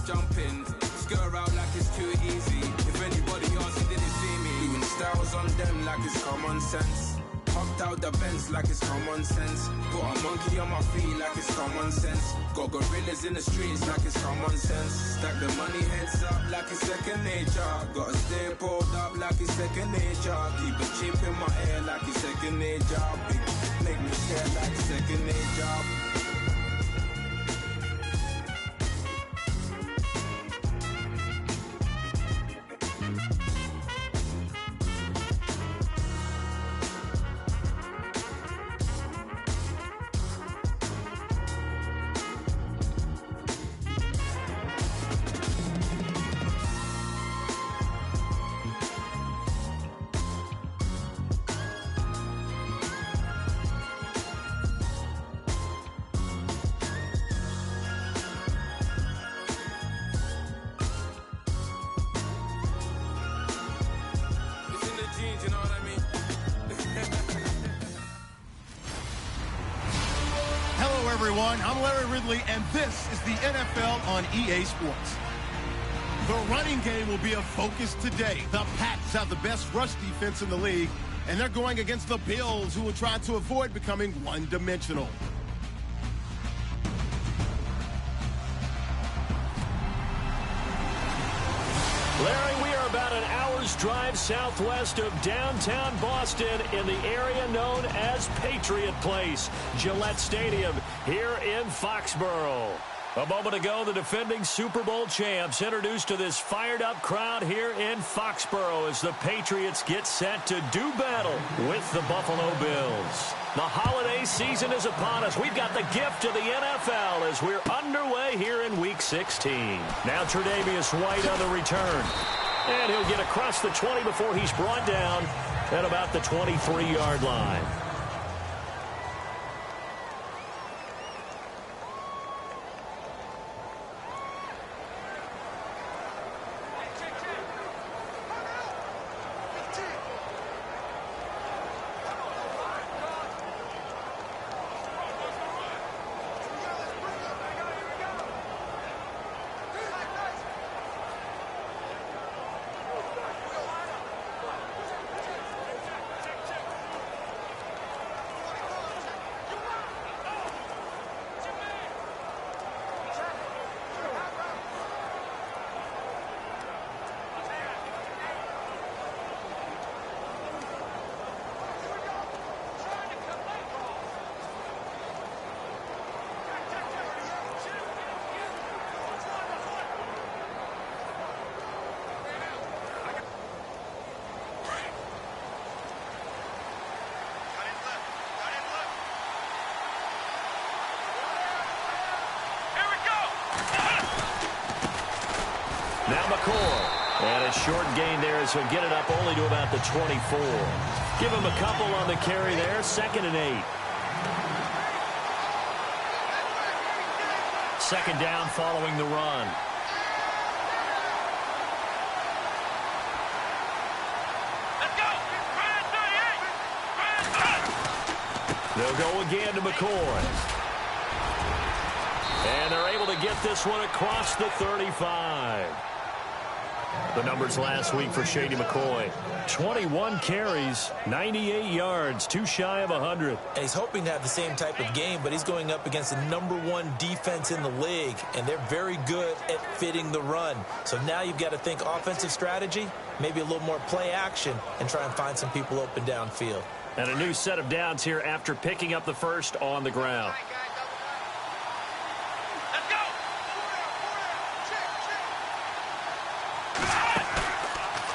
jump in. Skirt out like it's too easy. If anybody else didn't see me. Doing styles on them like it's common sense. Hopped out the Benz like it's common sense. Put a monkey on my feet like it's common sense. Got gorillas in the streets like it's common sense. Stack the money heads up like it's second nature. Gotta stay pulled up like it's second nature. Keep a chip in my ear like it's second nature. Big make me share like second nature. everyone. I'm Larry Ridley, and this is the NFL on EA Sports. The running game will be a focus today. The Pats have the best rush defense in the league, and they're going against the Bills, who will try to avoid becoming one-dimensional. Larry, we are about an hour's drive southwest of downtown Boston in the area known as Patriot Place, Gillette Stadium here in Foxborough. A moment ago, the defending Super Bowl champs introduced to this fired-up crowd here in Foxborough as the Patriots get set to do battle with the Buffalo Bills. The holiday season is upon us. We've got the gift of the NFL as we're underway here in Week 16. Now Tre'Davious White on the return. And he'll get across the 20 before he's brought down at about the 23-yard line. Now McCoy. And a short gain there as he'll get it up only to about the 24. Give him a couple on the carry there. 2nd and 8. Second down following the run. They'll go again to McCoy. And they're able to get this one across the 35. The numbers last week for Shady McCoy. 21 carries, 98 yards, too shy of 100. And he's hoping to have the same type of game, but he's going up against the #1 defense in the league, and they're very good at fitting the run. So now you've got to think offensive strategy, maybe a little more play action, and try and find some people open downfield. And a new set of downs here after picking up the first on the ground.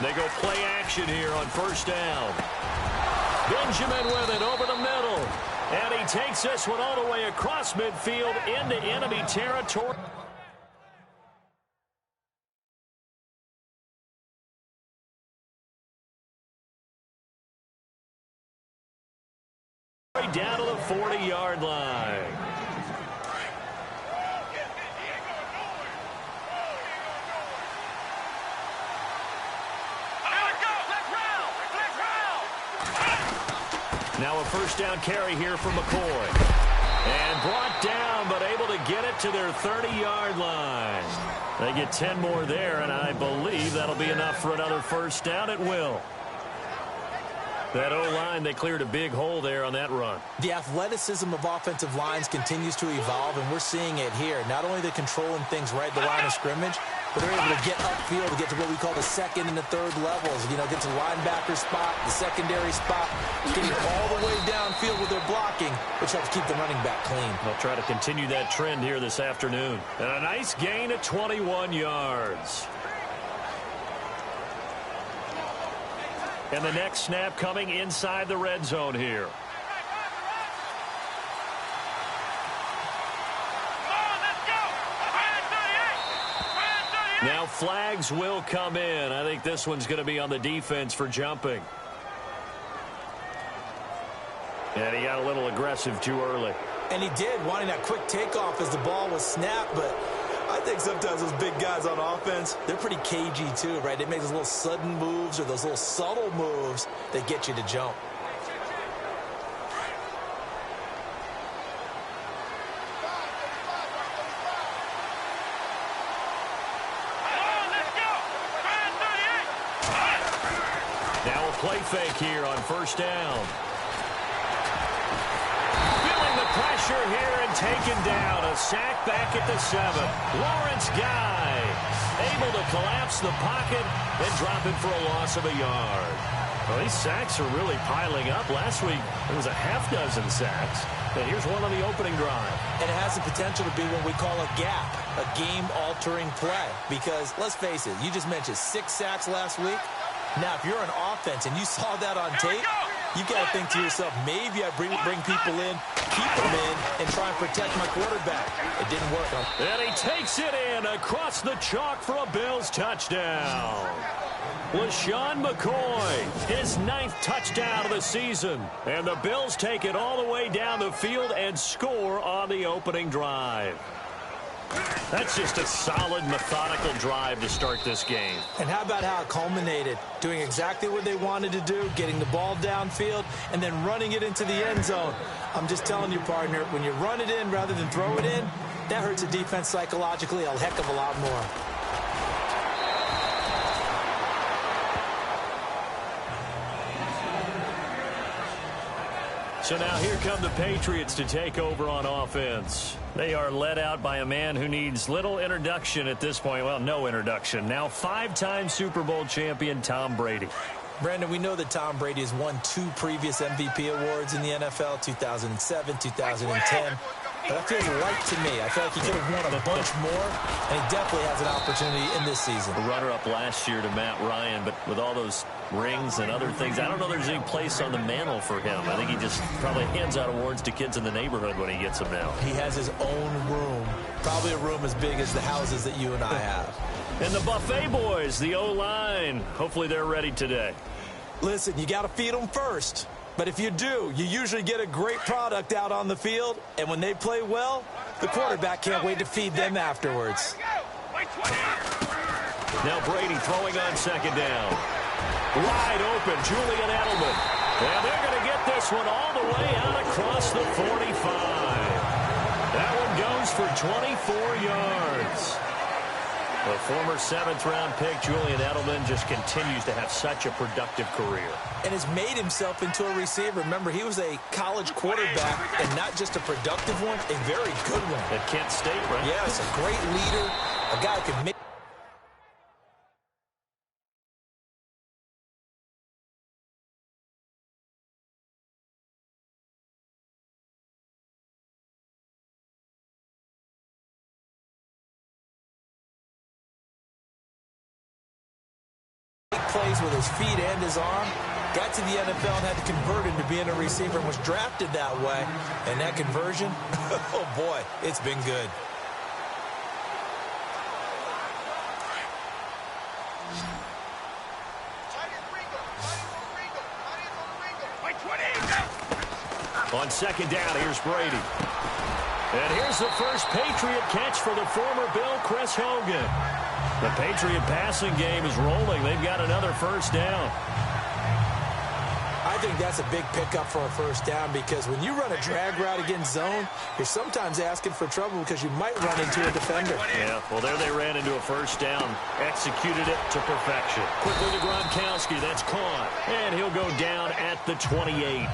They go play action here on first down. Benjamin with it over the middle. And he takes this one all the way across midfield into enemy territory. Down to the 40-yard line. Now a first down carry here for McCoy. And brought down, but able to get it to their 30-yard line. They get 10 more there, and I believe that'll be enough for another first down. It will. That O-line, they cleared a big hole there on that run. The athleticism of offensive lines continues to evolve, and we're seeing it here. Not only they're controlling things right at the line of scrimmage, but they're able to get upfield to get to what we call the second and the third levels. You know, get to the linebacker spot, the secondary spot, getting all the way downfield with their blocking, which helps keep the running back clean. They'll try to continue that trend here this afternoon. And a nice gain at 21 yards. And the next snap coming inside the red zone here. Now flags will come in. I think this one's going to be on the defense for jumping. And he got a little aggressive too early. And he did, wanting that quick takeoff as the ball was snapped, but I think sometimes those big guys on offense, they're pretty cagey too, right? They make those little sudden moves or those little subtle moves that get you to jump. play fake here on first down. Feeling the pressure here and taken down. A sack back at the 7. Lawrence Guy able to collapse the pocket and drop it for a loss of a yard. Well, these sacks are really piling up. Last week, it was a half dozen sacks. And here's one on the opening drive. And it has the potential to be what we call a gap, a game-altering play. Because, let's face it, you just mentioned 6 sacks last week. Now, if you're an offense and you saw that on tape, you've got to think to yourself, maybe I bring people in, keep them in, and try and protect my quarterback. It didn't work. And he takes it in across the chalk for a Bills touchdown. LaShawn McCoy, his 9th touchdown of the season. And the Bills take it all the way down the field and score on the opening drive. That's just a solid, methodical drive to start this game. And how about how it culminated? Doing exactly what they wanted to do, getting the ball downfield, and then running it into the end zone. I'm just telling you, partner, when you run it in rather than throw it in, that hurts a defense psychologically a heck of a lot more. So now here come the Patriots to take over on offense. They are led out by a man who needs little introduction at this point. Well, no introduction. Now 5-time Super Bowl champion Tom Brady. Brandon, we know that Tom Brady has won 2 previous MVP awards in the NFL, 2007, 2010. But that feels right to me. I feel like he could have won a bunch more, and he definitely has an opportunity in this season. A runner-up last year to Matt Ryan, but with all those rings and other things, I don't know there's any place on the mantle for him. I think he just probably hands out awards to kids in the neighborhood when he gets them now. He has his own room, probably a room as big as the houses that you and I have. And the Buffet boys, the O-line, hopefully they're ready today. Listen, you got to feed them first. But if you do, you usually get a great product out on the field, and when they play well, the quarterback can't wait to feed them afterwards. Now Brady throwing on second down. Wide open, Julian Edelman. And they're going to get this one all the way out across the 45. That one goes for 24 yards. The former 7th-round pick, Julian Edelman, just continues to have such a productive career. And has made himself into a receiver. Remember, he was a college quarterback, and not just a productive one, a very good one. At Kent State, right? Yes, a great leader, a guy who can make plays with his feet and his arm. Got to the NFL and had to convert into being a receiver and was drafted that way. And that conversion, oh boy, it's been good. On second down, here's Brady. And here's the first Patriot catch for the former Bill, Chris Hogan. The Patriot passing game is rolling. They've got another first down. I think that's a big pickup for a first down because when you run a drag route against zone, you're sometimes asking for trouble because you might run into a defender. Yeah, well, there they ran into a first down. Executed it to perfection. Quickly to Gronkowski. That's caught. And he'll go down at the 28.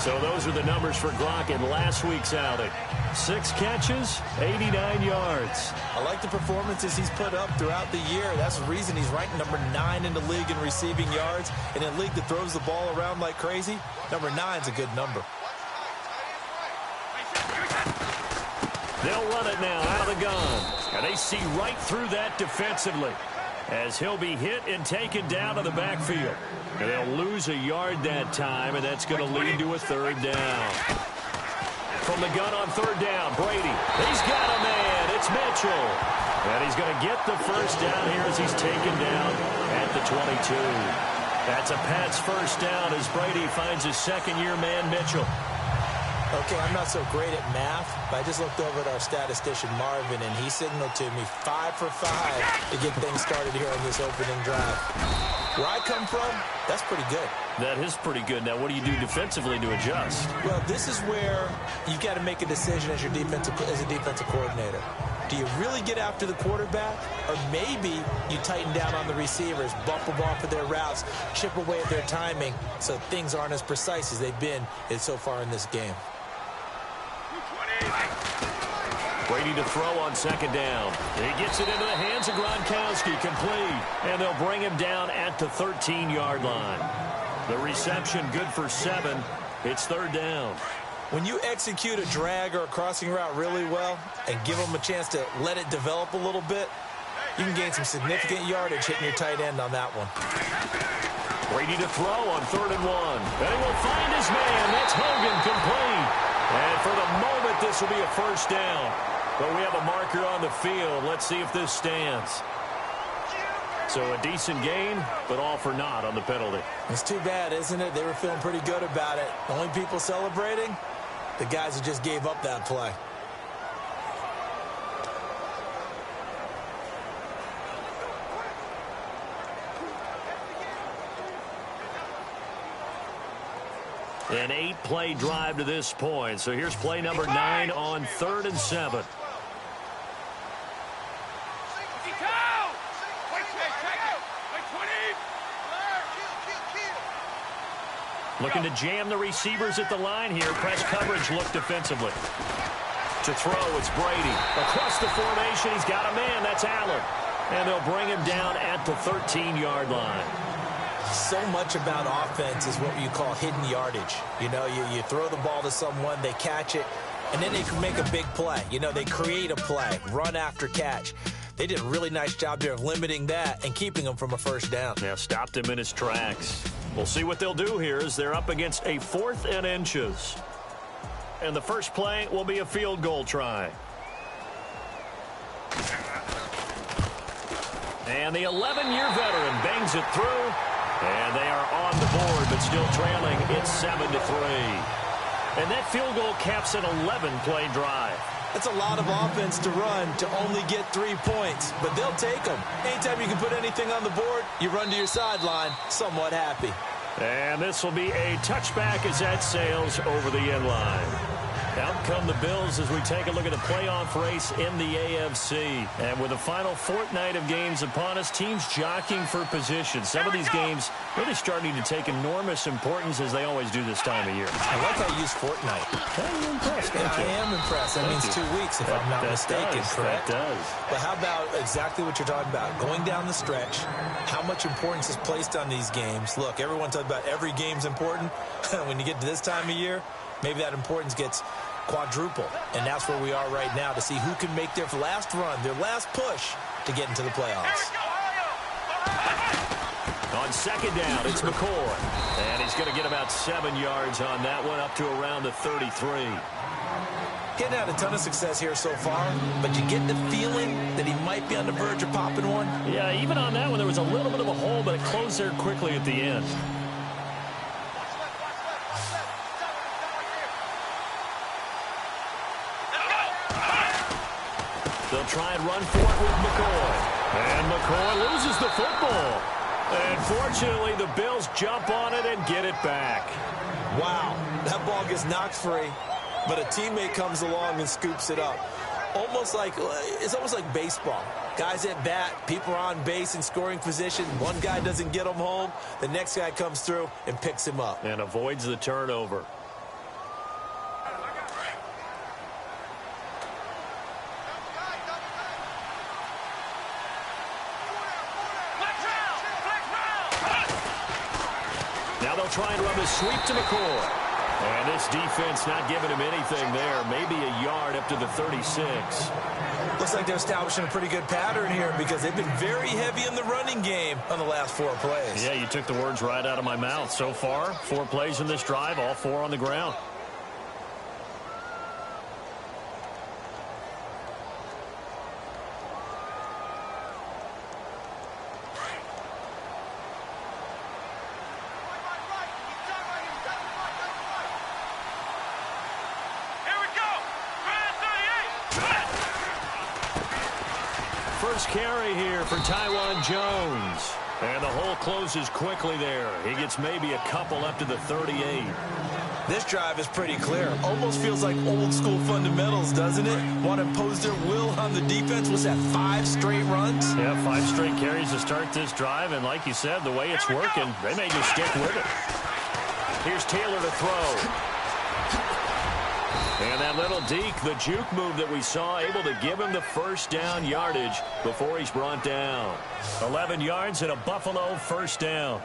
So those are the numbers for Gronk in last week's outing. 6 catches, 89 yards. I like the performances he's put up throughout the year. That's the reason he's ranked number 9 in the league in receiving yards. In a league that throws the ball around like crazy, number 9's a good number. They'll run it now out of the gun. And they see right through that defensively as he'll be hit and taken down to the backfield. And they'll lose a yard that time, and that's going to lead to a third down. From the gun on third down, Brady. He's got a man. It's Mitchell. And he's going to get the first down here as he's taken down at the 22. That's a Pats first down as Brady finds his second-year man, Mitchell. Okay, I'm not so great at math, but I just looked over at our statistician, Marvin, and he signaled to me 5 for 5 to get things started here on this opening drive. Where I come from, that's pretty good. That is pretty good. Now, what do you do defensively to adjust? Well, this is where you've got to make a decision as a defensive coordinator. Do you really get after the quarterback? Or maybe you tighten down on the receivers, bump them off of their routes, chip away at their timing so things aren't as precise as they've been so far in this game. Brady to throw on second down. He gets it into the hands of Gronkowski, complete. And they'll bring him down at the 13-yard line. The reception good for 7. It's third down. When you execute a drag or a crossing route really well and give them a chance to let it develop a little bit, you can gain some significant yardage hitting your tight end on that one. Brady to throw on 3rd and 1. And he will find his man. That's Hogan, complete. And for the moment, this will be a first down. But we have a marker on the field. Let's see if this stands. So a decent game, but all for naught on the penalty. It's too bad, isn't it? They were feeling pretty good about it. The only people celebrating, the guys who just gave up that play. An 8-play drive to this point. So here's play number 9 on 3rd and 7. Looking to jam the receivers at the line here. Press coverage look defensively. To throw, it's Brady. Across the formation, he's got a man. That's Allen. And they'll bring him down at the 13-yard line. So much about offense is what you call hidden yardage. You know, you throw the ball to someone, they catch it, and then they can make a big play. You know, they create a play, run after catch. They did a really nice job there of limiting that and keeping him from a first down. Yeah, stopped him in his tracks. We'll see what they'll do here as they're up against a 4th and inches. And the first play will be a field goal try. And the 11-year veteran bangs it through. And they are on the board, but still trailing. It's 7-3. And that field goal caps an 11-play drive. That's a lot of offense to run to only get 3 points, but they'll take them. Anytime you can put anything on the board, you run to your sideline somewhat happy. And this will be a touchback as that sails over the end line. Out come the Bills as we take a look at the playoff race in the AFC. And with the final fortnight of games upon us, teams jockeying for position. Some of these games really starting to take enormous importance as they always do this time of year. I like how you use fortnight. You're impressed, aren't you? I am impressed. That means 2 weeks if I'm not mistaken, correct? That does. But how about exactly what you're talking about? Going down the stretch, how much importance is placed on these games? Look, everyone talks about every game's important. When you get to this time of year, maybe that importance gets quadruple, and that's where we are right now to see who can make their last run, their last push to get into the playoffs. On second down, it's McCoy, and he's going to get about 7 yards on that one, up to around the 33. Getting had a ton of success here so far, but you get the feeling that he might be on the verge of popping one. Yeah, even on that one, there was a little bit of a hole, but it closed there quickly at the end. They'll try and run for it with McCoy. And McCoy loses the football. And fortunately, the Bills jump on it and get it back. Wow, that ball gets knocked free, but a teammate comes along and scoops it up. It's almost like baseball. Guys at bat, people are on base in scoring position. One guy doesn't get him home. The next guy comes through and picks him up. And avoids the turnover. Now they'll try and run the sweep to McCoy. And this defense not giving him anything there. Maybe a yard up to the 36. Looks like they're establishing a pretty good pattern here because they've been very heavy in the running game on the last 4 plays. Yeah, you took the words right out of my mouth. So far, 4 plays in this drive, all 4 on the ground. First carry here for Taiwan Jones. And the hole closes quickly there. He gets maybe a couple up to the 38. This drive is pretty clear. Almost feels like old school fundamentals, doesn't it? Want to impose their will on the defense. Was that 5 straight runs? Yeah, 5 straight carries to start this drive. And like you said, the way it's working, they may just stick with it. Here's Taylor to throw. And that little deke, the juke move that we saw, able to give him the first down yardage before he's brought down. 11 yards and a Buffalo first down.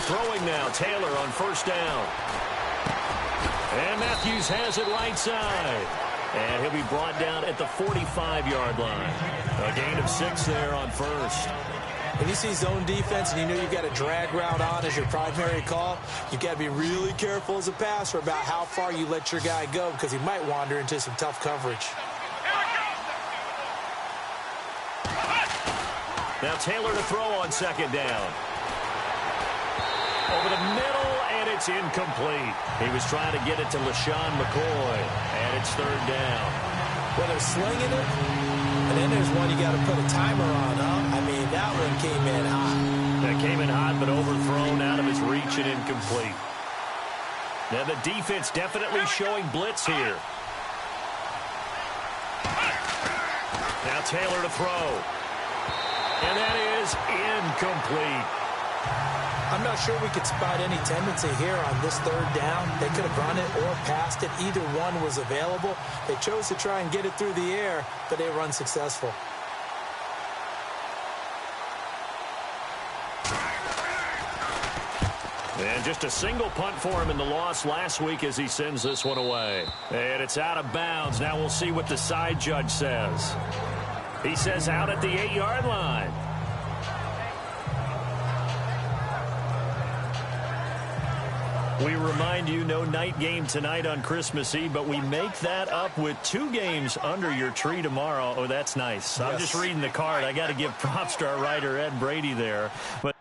Throwing now, Taylor on first down. And Matthews has it right side. And he'll be brought down at the 45-yard line. A gain of 6 there on first. When you see zone defense and you know you've got a drag route on as your primary call, you've got to be really careful as a passer about how far you let your guy go because he might wander into some tough coverage. Now Taylor to throw on second down. Over the middle, and it's incomplete. He was trying to get it to LaShawn McCoy, and it's third down. Well, they're slinging it, and then there's one you got to put a timer on, huh? I mean, that one came in hot. That came in hot, but overthrown out of his reach and incomplete. Now the defense definitely showing blitz here. Now Taylor to throw. And that is incomplete. I'm not sure we could spot any tendency here on this third down. They could have run it or passed it. Either one was available. They chose to try and get it through the air, but they were unsuccessful. And just a single punt for him in the loss last week as he sends this one away. And it's out of bounds. Now we'll see what the side judge says. He says out at the 8-yard line. We remind you, no night game tonight on Christmas Eve, but we make that up with 2 games under your tree tomorrow. Oh, that's nice. Yes. I'm just reading the card. I got to give props to our writer, Ed Brady, there. But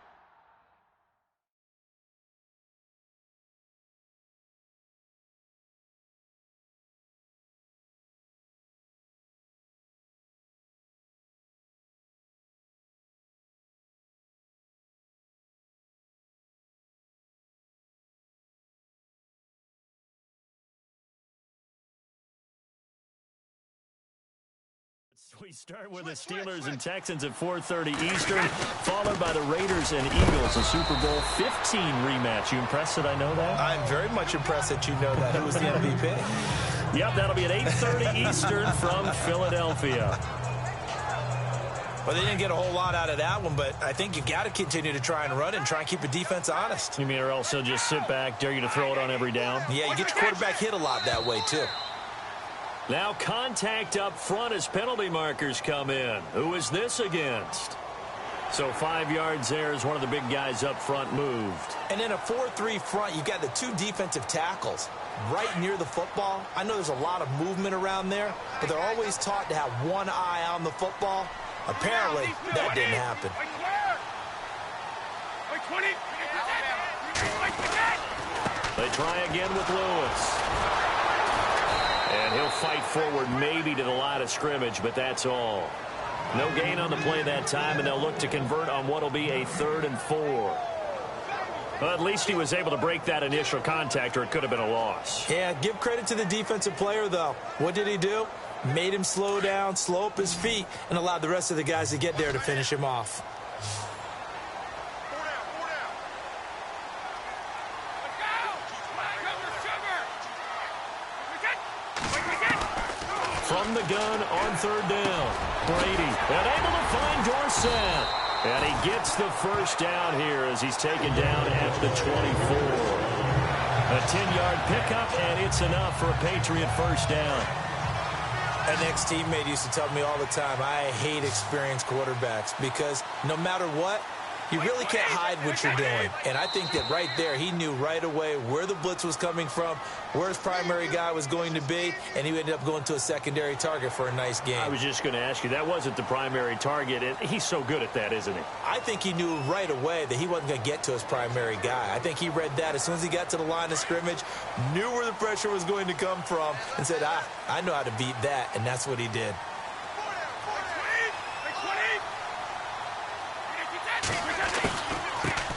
we start with the Steelers and Texans at 4:30 Eastern, followed by the Raiders and Eagles, a Super Bowl 15 rematch. You impressed that I know that? I'm very much impressed that you know that. Who was the MVP? Yep, that'll be at 8:30 Eastern from Philadelphia. Well, they didn't get a whole lot out of that one, but I think you got to continue to try and run and try and keep the defense honest. You mean or else they'll just sit back, dare you to throw it on every down? Yeah, you get your quarterback hit a lot that way, too. Now contact up front as penalty markers come in. Who is this against? So 5 yards there as one of the big guys up front moved. And in a 4-3 front, you've got the 2 defensive tackles right near the football. I know there's a lot of movement around there, but they're always taught to have one eye on the football. Apparently, that didn't happen. They try again with Lewis. And he'll fight forward maybe to the line of scrimmage, but that's all. No gain on the play that time, and they'll look to convert on what will be a 3rd and 4. Well, at least he was able to break that initial contact, or it could have been a loss. Yeah, give credit to the defensive player, though. What did he do? Made him slow down, slow up his feet, and allowed the rest of the guys to get there to finish him off. From the gun on 3rd down. Brady unable to find Dorsett. And he gets the first down here as he's taken down at the 24. A 10-yard pickup, and it's enough for a Patriot first down. An ex-teammate used to tell me all the time, I hate experienced quarterbacks because no matter what, You really can't hide what you're doing. And I think that right there, he knew right away where the blitz was coming from, where his primary guy was going to be, and he ended up going to a secondary target for a nice game. I was just going to ask you, that wasn't the primary target, and he's so good at that, isn't he? I think he knew right away that he wasn't going to get to his primary guy. I think he read that as soon as he got to the line of scrimmage, knew where the pressure was going to come from, and said, I know how to beat that, and that's what he did.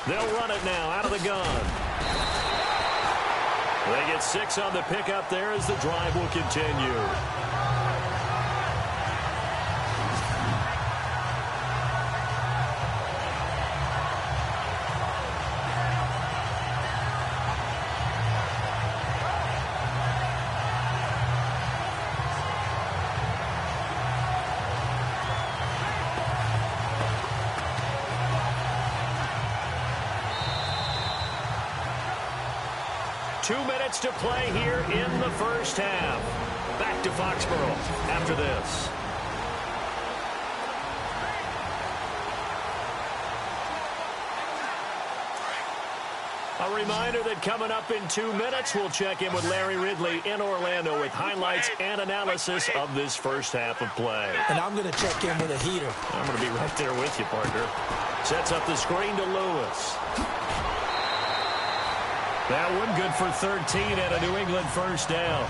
They'll run it now out of the gun. They get 6 on the pickup there as the drive will continue. To play here in the first half. Back to Foxborough after this. A reminder that coming up in 2 minutes, we'll check in with Larry Ridley in Orlando with highlights and analysis of this first half of play. And I'm going to check in with a heater. I'm going to be right there with you, partner. Sets up the screen to Lewis. That one good for 13 and a New England first down.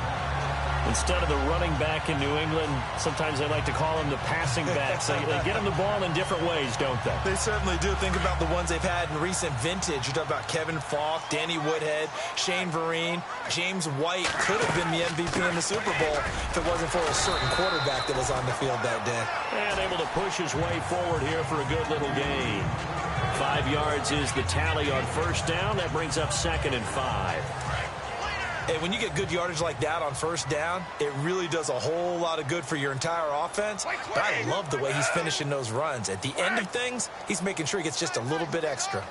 Instead of the running back in New England, sometimes they like to call them the passing backs. They get them the ball in different ways, don't they? They certainly do. Think about the ones they've had in recent vintage. You talk about Kevin Falk, Danny Woodhead, Shane Vereen. James White could have been the MVP in the Super Bowl if it wasn't for a certain quarterback that was on the field that day. And able to push his way forward here for a good little gain. 5 yards is the tally on first down. That brings up 2nd and 5. Hey, when you get good yardage like that on first down, it really does a whole lot of good for your entire offense. But I love the way he's finishing those runs. At the end of things, he's making sure he gets just a little bit extra.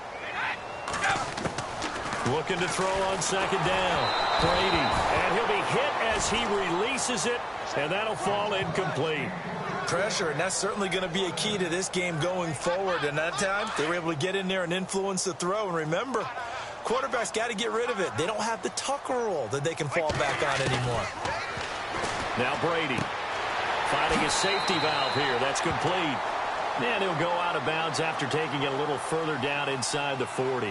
Looking to throw on 2nd down. Brady. And he'll be hit as he releases it, and that'll fall incomplete. Pressure, and that's certainly going to be a key to this game going forward. And that time, they were able to get in there and influence the throw. And remember, quarterbacks got to get rid of it. They don't have the Tucker rule that they can fall back on anymore. Now Brady finding his safety valve here. That's complete. And he'll go out of bounds after taking it a little further down inside the 40.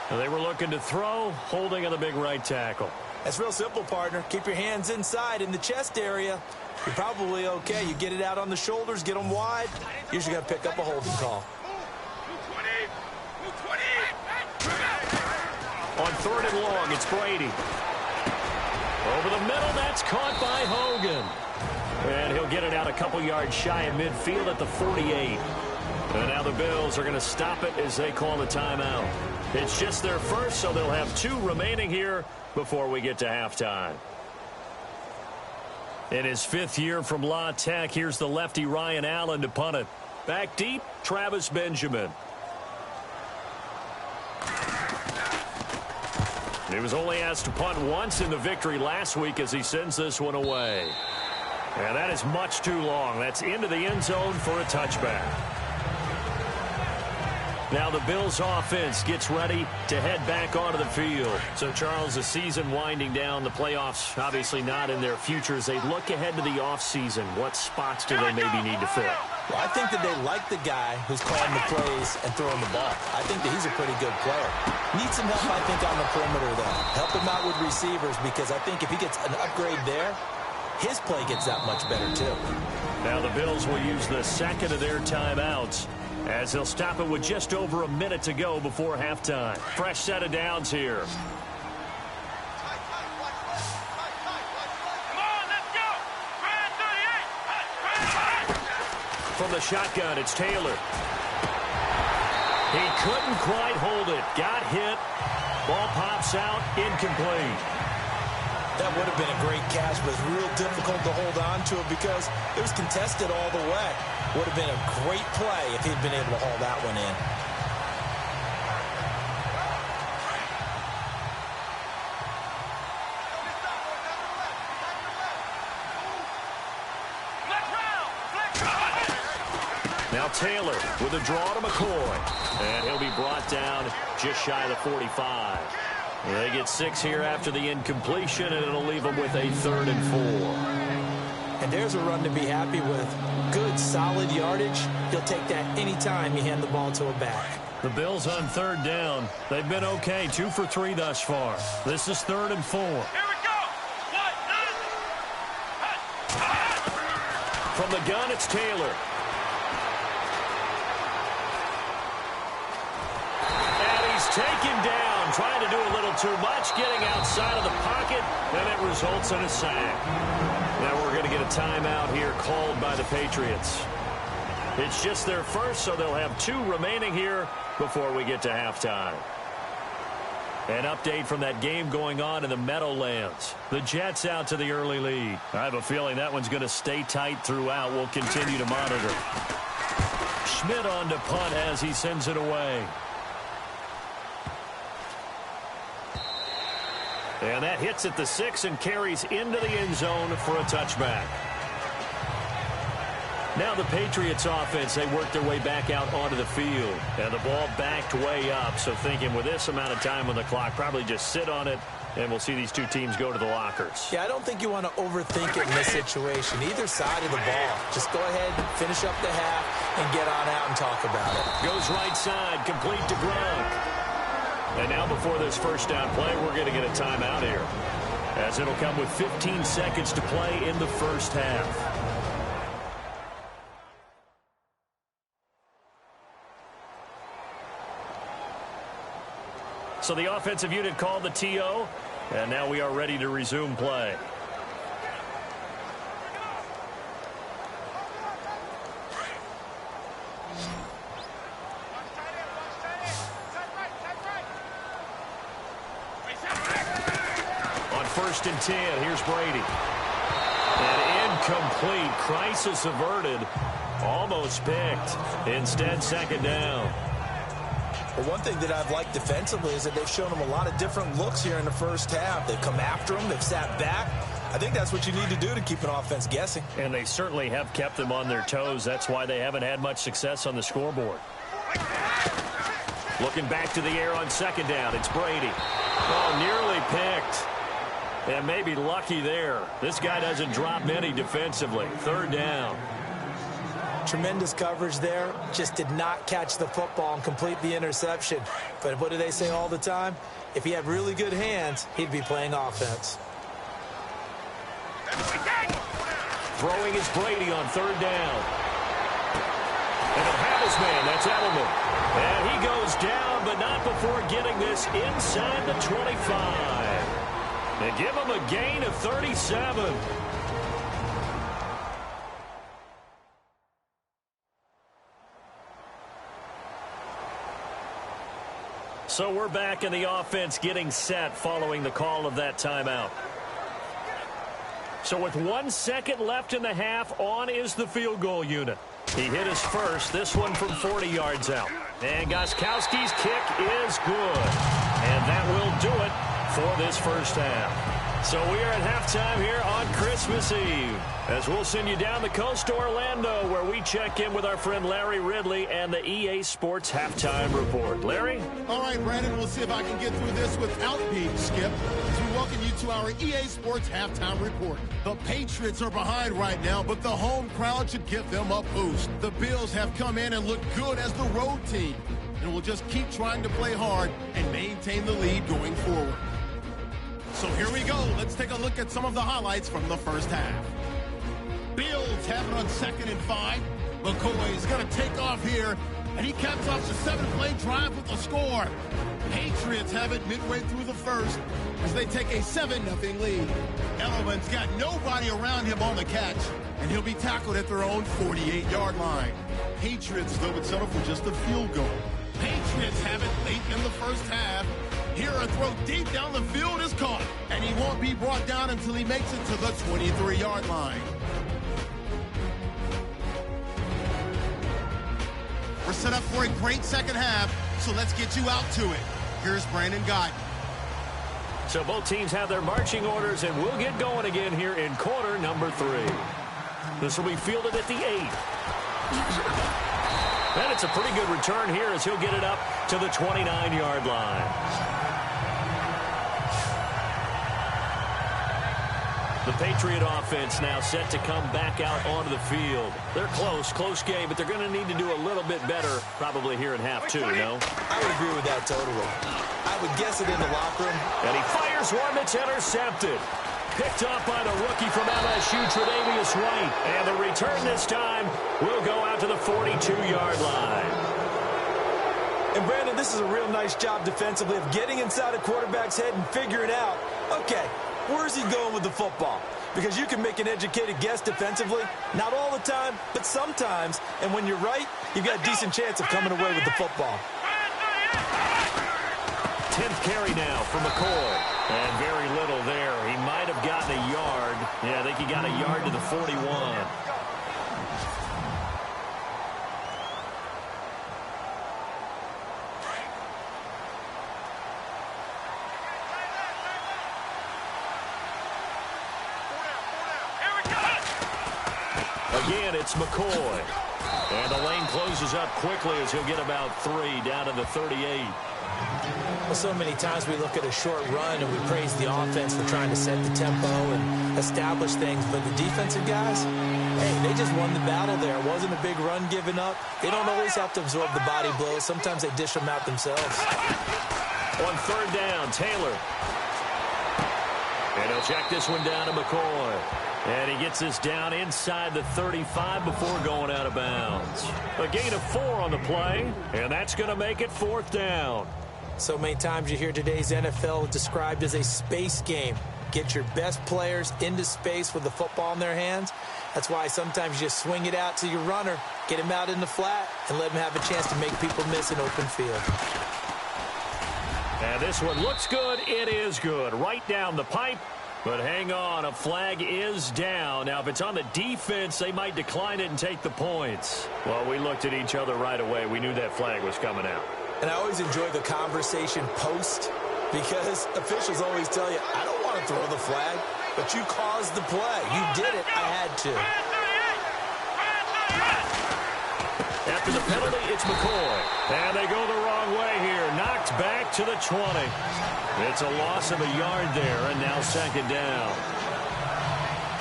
Now they were looking to throw, holding on the big right tackle. That's real simple, partner. Keep your hands inside in the chest area. You're probably okay. You get it out on the shoulders, get them wide. Usually going to pick up a holding call. On 3rd and long, it's Brady. Over the middle, that's caught by Hogan. And he'll get it out a couple yards shy of midfield at the 48. And now the Bills are going to stop it as they call the timeout. It's just their first, so they'll have 2 remaining here before we get to halftime. In his 5th year from La Tech, here's the lefty Ryan Allen to punt it. Back deep, Travis Benjamin. He was only asked to punt once in the victory last week as he sends this one away. And that is much too long. That's into the end zone for a touchback. Now the Bills offense gets ready to head back onto the field. So, Charles, the season winding down, the playoffs obviously not in their future. As they look ahead to the offseason, what spots do they maybe need to fill? Well, I think that they like the guy who's calling the plays and throwing the ball. I think that he's a pretty good player. Needs some help, I think, on the perimeter, though. Help him out with receivers, because I think if he gets an upgrade there, his play gets that much better, too. Now the Bills will use the 2nd of their timeouts, as they'll stop it with just over a minute to go before halftime. Fresh set of downs here. From the shotgun, it's Taylor. He couldn't quite hold it. Got hit. Ball pops out. Incomplete. That would have been a great catch, but it's real difficult to hold on to it because it was contested all the way. Would have been a great play if he'd been able to haul that one in. Now Now Taylor with a draw to McCoy. And he'll be brought down just shy of the 45. They get 6 here after the incompletion, and it'll leave them with a 3rd and 4. And there's a run to be happy with. Good, solid yardage. You'll take that anytime you hand the ball to a back. The Bills on 3rd down. They've been okay, 2 for 3 thus far. This is 3rd and 4. From the gun, it's Taylor. And he's taken down, trying to do a little too much, getting outside of the pocket, and it results in a sack. Now we're going to get a timeout here called by the Patriots. It's just their first, so they'll have 2 remaining here before we get to halftime. An update from that game going on in the Meadowlands. The Jets out to the early lead. I have a feeling that one's going to stay tight throughout. We'll continue to monitor. Schmidt on to punt as he sends it away. And that hits at the 6 and carries into the end zone for a touchback. Now the Patriots offense, they work their way back out onto the field. And the ball backed way up. So thinking with this amount of time on the clock, probably just sit on it, and we'll see these 2 teams go to the lockers. Yeah, I don't think you want to overthink it in this situation. Either side of the ball. Just go ahead, finish up the half, and get on out and talk about it. Goes right side, complete to Gronk. And now before this first down play, we're going to get a timeout here, as it'll come with 15 seconds to play in the first half. So the offensive unit called the TO, and now we are ready to resume play. On 1st and 10, here's Brady. And incomplete. Crisis averted. Almost picked. Instead, 2nd down. Well, one thing that I've liked defensively is that they've shown them a lot of different looks here in the first half. They've come after them. They've sat back. I think that's what you need to do to keep an offense guessing. And they certainly have kept them on their toes. That's why they haven't had much success on the scoreboard. Looking back to the air on 2nd down. It's Brady. Oh, nearly picked. And maybe lucky there. This guy doesn't drop many defensively. 3rd down. Tremendous coverage there. Just did not catch the football and complete the interception. But what do they say all the time? If he had really good hands, he'd be playing offense. Throwing is Brady on 3rd down. And he'll have his man. That's Edelman. And he goes down, but not before getting this inside the 25. And give him a gain of 37. So we're back in the offense getting set following the call of that timeout. So with 1 second left in the half, on is the field goal unit. He hit his first, this one from 40 yards out. And Gostkowski's kick is good. And that will do it for this first half. So we are at halftime here on Christmas Eve, as we'll send you down the coast to Orlando, where we check in with our friend Larry Ridley and the EA Sports Halftime Report. Larry? All right, Brandon, we'll see if I can get through this without being skipped, as we welcome you to our EA Sports Halftime Report. The Patriots are behind right now, but the home crowd should give them a boost. The Bills have come in and looked good as the road team, and will just keep trying to play hard and maintain the lead going forward. So here we go. Let's take a look at some of the highlights from the first half. Bills have it on 2nd and 5. McCoy is going to take off here, and he caps off the 7-play drive with a score. Patriots have it midway through the first as they take a 7-0 lead. Edelman's got nobody around him on the catch, and he'll be tackled at their own 48-yard line. Patriots, though, would settle for just a field goal. Patriots have it late in the first half. Here, a throw deep down the field is caught, and he won't be brought down until he makes it to the 23-yard line. We're set up for a great second half, so let's get you out to it. Here's Brandon Guyton. So both teams have their marching orders, and we'll get going again here in quarter number 3. This will be fielded at the 8. And it's a pretty good return here as he'll get it up to the 29-yard line. The Patriot offense now set to come back out onto the field. They're close game, but they're going to need to do a little bit better probably here in half two, no? I would agree with that totally. I would guess it in the locker room. And he fires one that's intercepted. Picked up by the rookie from LSU, Tre'Davious White. And the return this time will go out to the 42-yard line. And, Brandon, this is a real nice job defensively of getting inside a quarterback's head and figuring out, okay, where's he going with the football? Because you can make an educated guess defensively. Not all the time, but sometimes. And when you're right, you've got a decent chance of coming away with the football. 10th carry now for McCoy. And very little there. He might have gotten a yard. Yeah, I think he got a yard to the 41. Again, it's McCoy. And the lane closes up quickly as he'll get about 3 down to the 38. Well, so many times we look at a short run and we praise the offense for trying to set the tempo and establish things. But the defensive guys, hey, they just won the battle there. It wasn't a big run given up. They don't always have to absorb the body blows. Sometimes they dish them out themselves. On third down, Taylor. And he'll check this one down to McCoy. And he gets this down inside the 35 before going out of bounds. A gain of 4 on the play, and that's going to make it 4th down. So many times you hear today's NFL described as a space game. Get your best players into space with the football in their hands. That's why sometimes you just swing it out to your runner, get him out in the flat, and let him have a chance to make people miss an open field. And this one looks good. It is good. Right down the pipe. But hang on, a flag is down. Now, if it's on the defense, they might decline it and take the points. Well, we looked at each other right away. We knew that flag was coming out. And I always enjoy the conversation post because officials always tell you, I don't want to throw the flag, but you caused the play. You did it. I had to. After the penalty, it's McCoy. And they go the wrong way here. Knocked back to the 20. It's a loss of a yard there, and now 2nd down.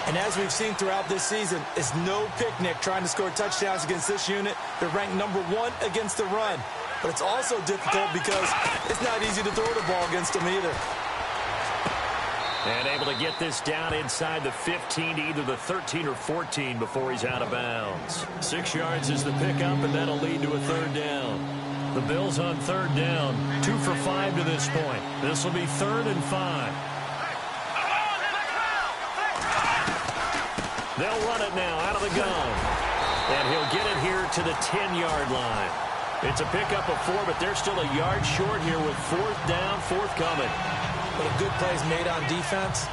And as we've seen throughout this season, it's no picnic trying to score touchdowns against this unit. They're ranked number 1 against the run. But it's also difficult because it's not easy to throw the ball against them either. And able to get this down inside the 15 to either the 13 or 14 before he's out of bounds. 6 yards is the pickup, and that'll lead to a 3rd down. The Bills on 3rd down, 2 for 5 to this point. This will be 3rd and 5. They'll run it now out of the gun. And he'll get it here to the 10-yard line. It's a pickup of 4, but they're still a yard short here with 4th down, 4th coming. But a good play is made on defense.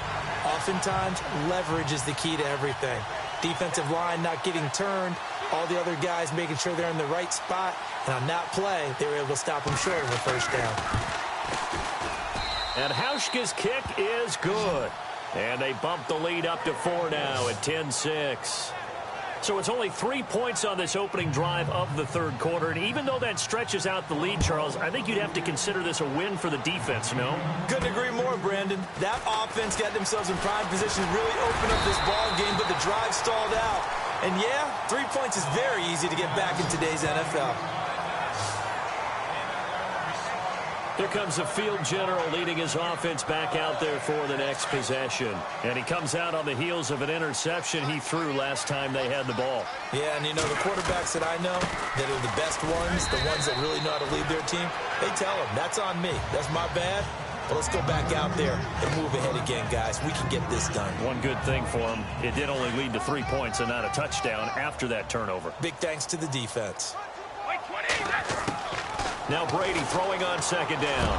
Oftentimes, leverage is the key to everything. Defensive line not getting turned. All the other guys making sure they're in the right spot. And on that play, they were able to stop them short of a 1st down. And Hauschka's kick is good. And they bump the lead up to 4 now at 10-6. So it's only 3 points on this opening drive of the 3rd quarter. And even though that stretches out the lead, Charles, I think you'd have to consider this a win for the defense, no? Couldn't agree more, Brandon. That offense got themselves in prime position to really open up this ball game, but the drive stalled out. And yeah, 3 points is very easy to get back in today's NFL. Here comes the field general leading his offense back out there for the next possession. And he comes out on the heels of an interception he threw last time they had the ball. Yeah, and you know, the quarterbacks that I know that are the best ones, the ones that really know how to lead their team, they tell them, that's on me. That's my bad. But let's go back out there and move ahead again, guys. We can get this done. One good thing for him, it did only lead to 3 points and not a touchdown after that turnover. Big thanks to the defense. Now Brady throwing on 2nd down.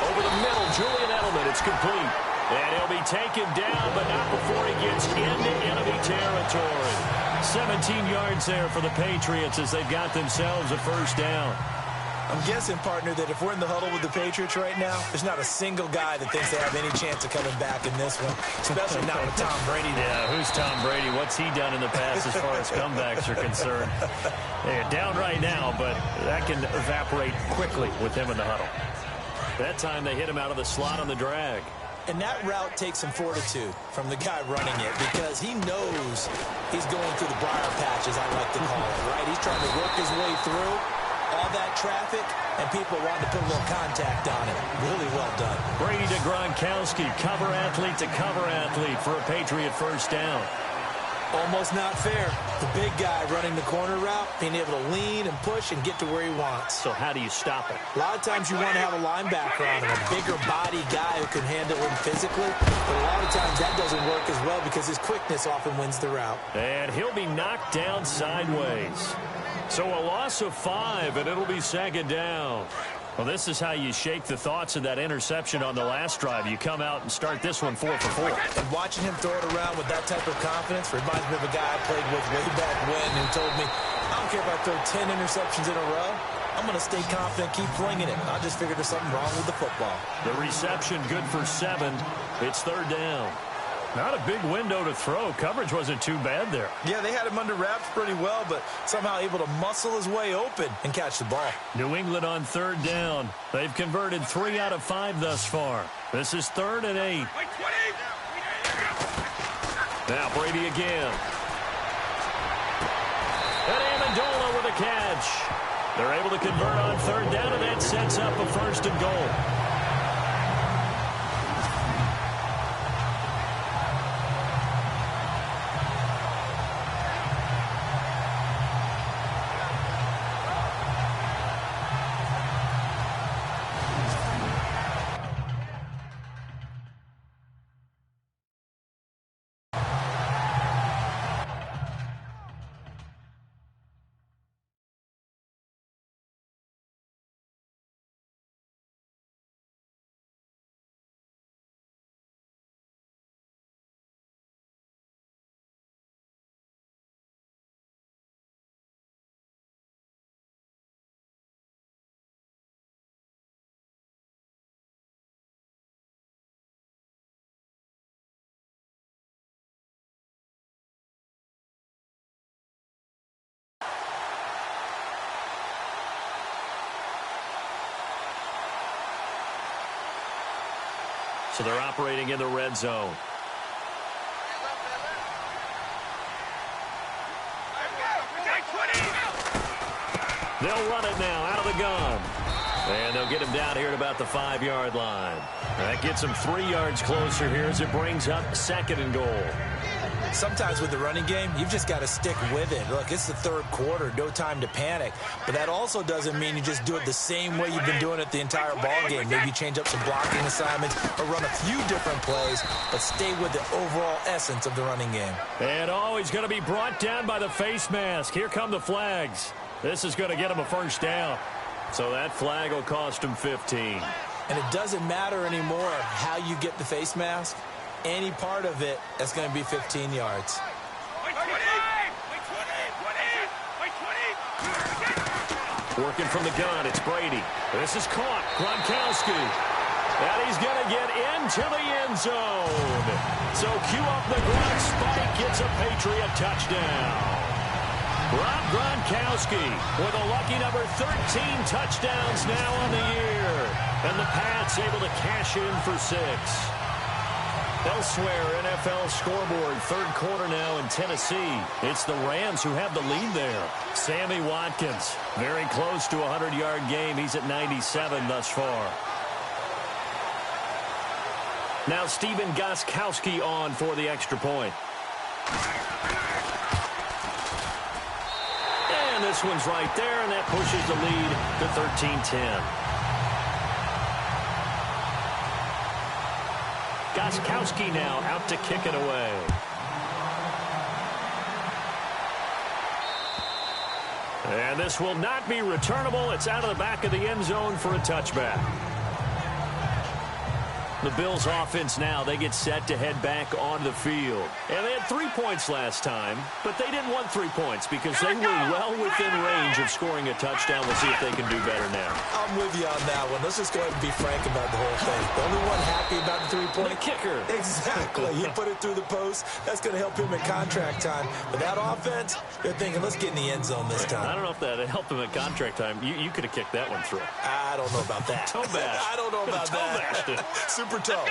Over the middle, Julian Edelman, it's complete. And he'll be taken down, but not before he gets into enemy territory. 17 yards there for the Patriots as they've got themselves a 1st down. I'm guessing, partner, that if we're in the huddle with the Patriots right now, there's not a single guy that thinks they have any chance of coming back in this one, especially not with Tom Brady. Yeah, who's Tom Brady? What's he done in the past as far as comebacks are concerned? They're down right now, but that can evaporate quickly with him in the huddle. That time they hit him out of the slot on the drag. And that route takes some fortitude from the guy running it because he knows he's going through the briar patch, as I like to call it, right? He's trying to work his way through all that traffic, and people want to put a little contact on it. Really well done. Brady to Gronkowski, cover athlete to cover athlete for a Patriot first down. Almost not fair. The big guy running the corner route, being able to lean and push and get to where he wants. So how do you stop it? A lot of times you want to have a linebacker on him, a bigger body guy who can handle him physically. But a lot of times that doesn't work as well because his quickness often wins the route. And he'll be knocked down sideways. So a loss of 5, and it'll be second down. Well, this is how you shake the thoughts of that interception on the last drive. You come out and start this one 4 for 4. And watching him throw it around with that type of confidence reminds me of a guy I played with way back when who told me, I don't care if I throw 10 interceptions in a row. I'm going to stay confident, keep flinging it. I just figured there's something wrong with the football. The reception good for 7. It's third down. Not a big window to throw. Coverage wasn't too bad there. Yeah, they had him under wraps pretty well, but somehow able to muscle his way open and catch the ball. New England on third down. They've converted 3 out of 5 thus far. This is 3rd and 8. Now Brady again. And Amendola with a catch. They're able to convert on third down, and that sets up a 1st and goal. So they're operating in the red zone. They'll run it now out of the gun. And they'll get him down here at about the 5-yard line. That gets him 3 yards closer here as it brings up 2nd and goal. Sometimes with the running game, you've just got to stick with it. Look, it's the 3rd quarter, no time to panic. But that also doesn't mean you just do it the same way you've been doing it the entire ball game. Maybe you change up some blocking assignments or run a few different plays, but stay with the overall essence of the running game. And he's going to be brought down by the face mask. Here come the flags. This is going to get him a 1st down. So that flag will cost him 15. And it doesn't matter anymore how you get the face mask. Any part of it, that's going to be 15 yards. Working from the gun, it's Brady. This is caught. Gronkowski. And he's going to get into the end zone. So cue up the Gronk spike. Gets a Patriot touchdown. Rob Gronkowski with a lucky number 13 touchdowns now on the year. And the Pats able to cash in for 6. Elsewhere, NFL scoreboard, 3rd quarter now in Tennessee. It's the Rams who have the lead there. Sammy Watkins, very close to a 100-yard game. He's at 97 thus far. Now Stephen Gostkowski on for the extra point. And this one's right there, and that pushes the lead to 13-10. Gostkowski now out to kick it away. And this will not be returnable. It's out of the back of the end zone for a touchback. The Bills offense now, they get set to head back on the field. And they had 3 points last time, but they didn't want 3 points because they were well within range of scoring a touchdown. We'll see if they can do better now. I'm with you on that one. Let's just go ahead and be frank about the whole thing. The only one happy about the 3-point? The kicker. Exactly. He put it through the post. That's going to help him in contract time. But that offense, they're thinking, let's get in the end zone this time. I don't know if that helped him at contract time. You could have kicked that one through. I don't know about that. Toe bash. I don't know about that. Super toe.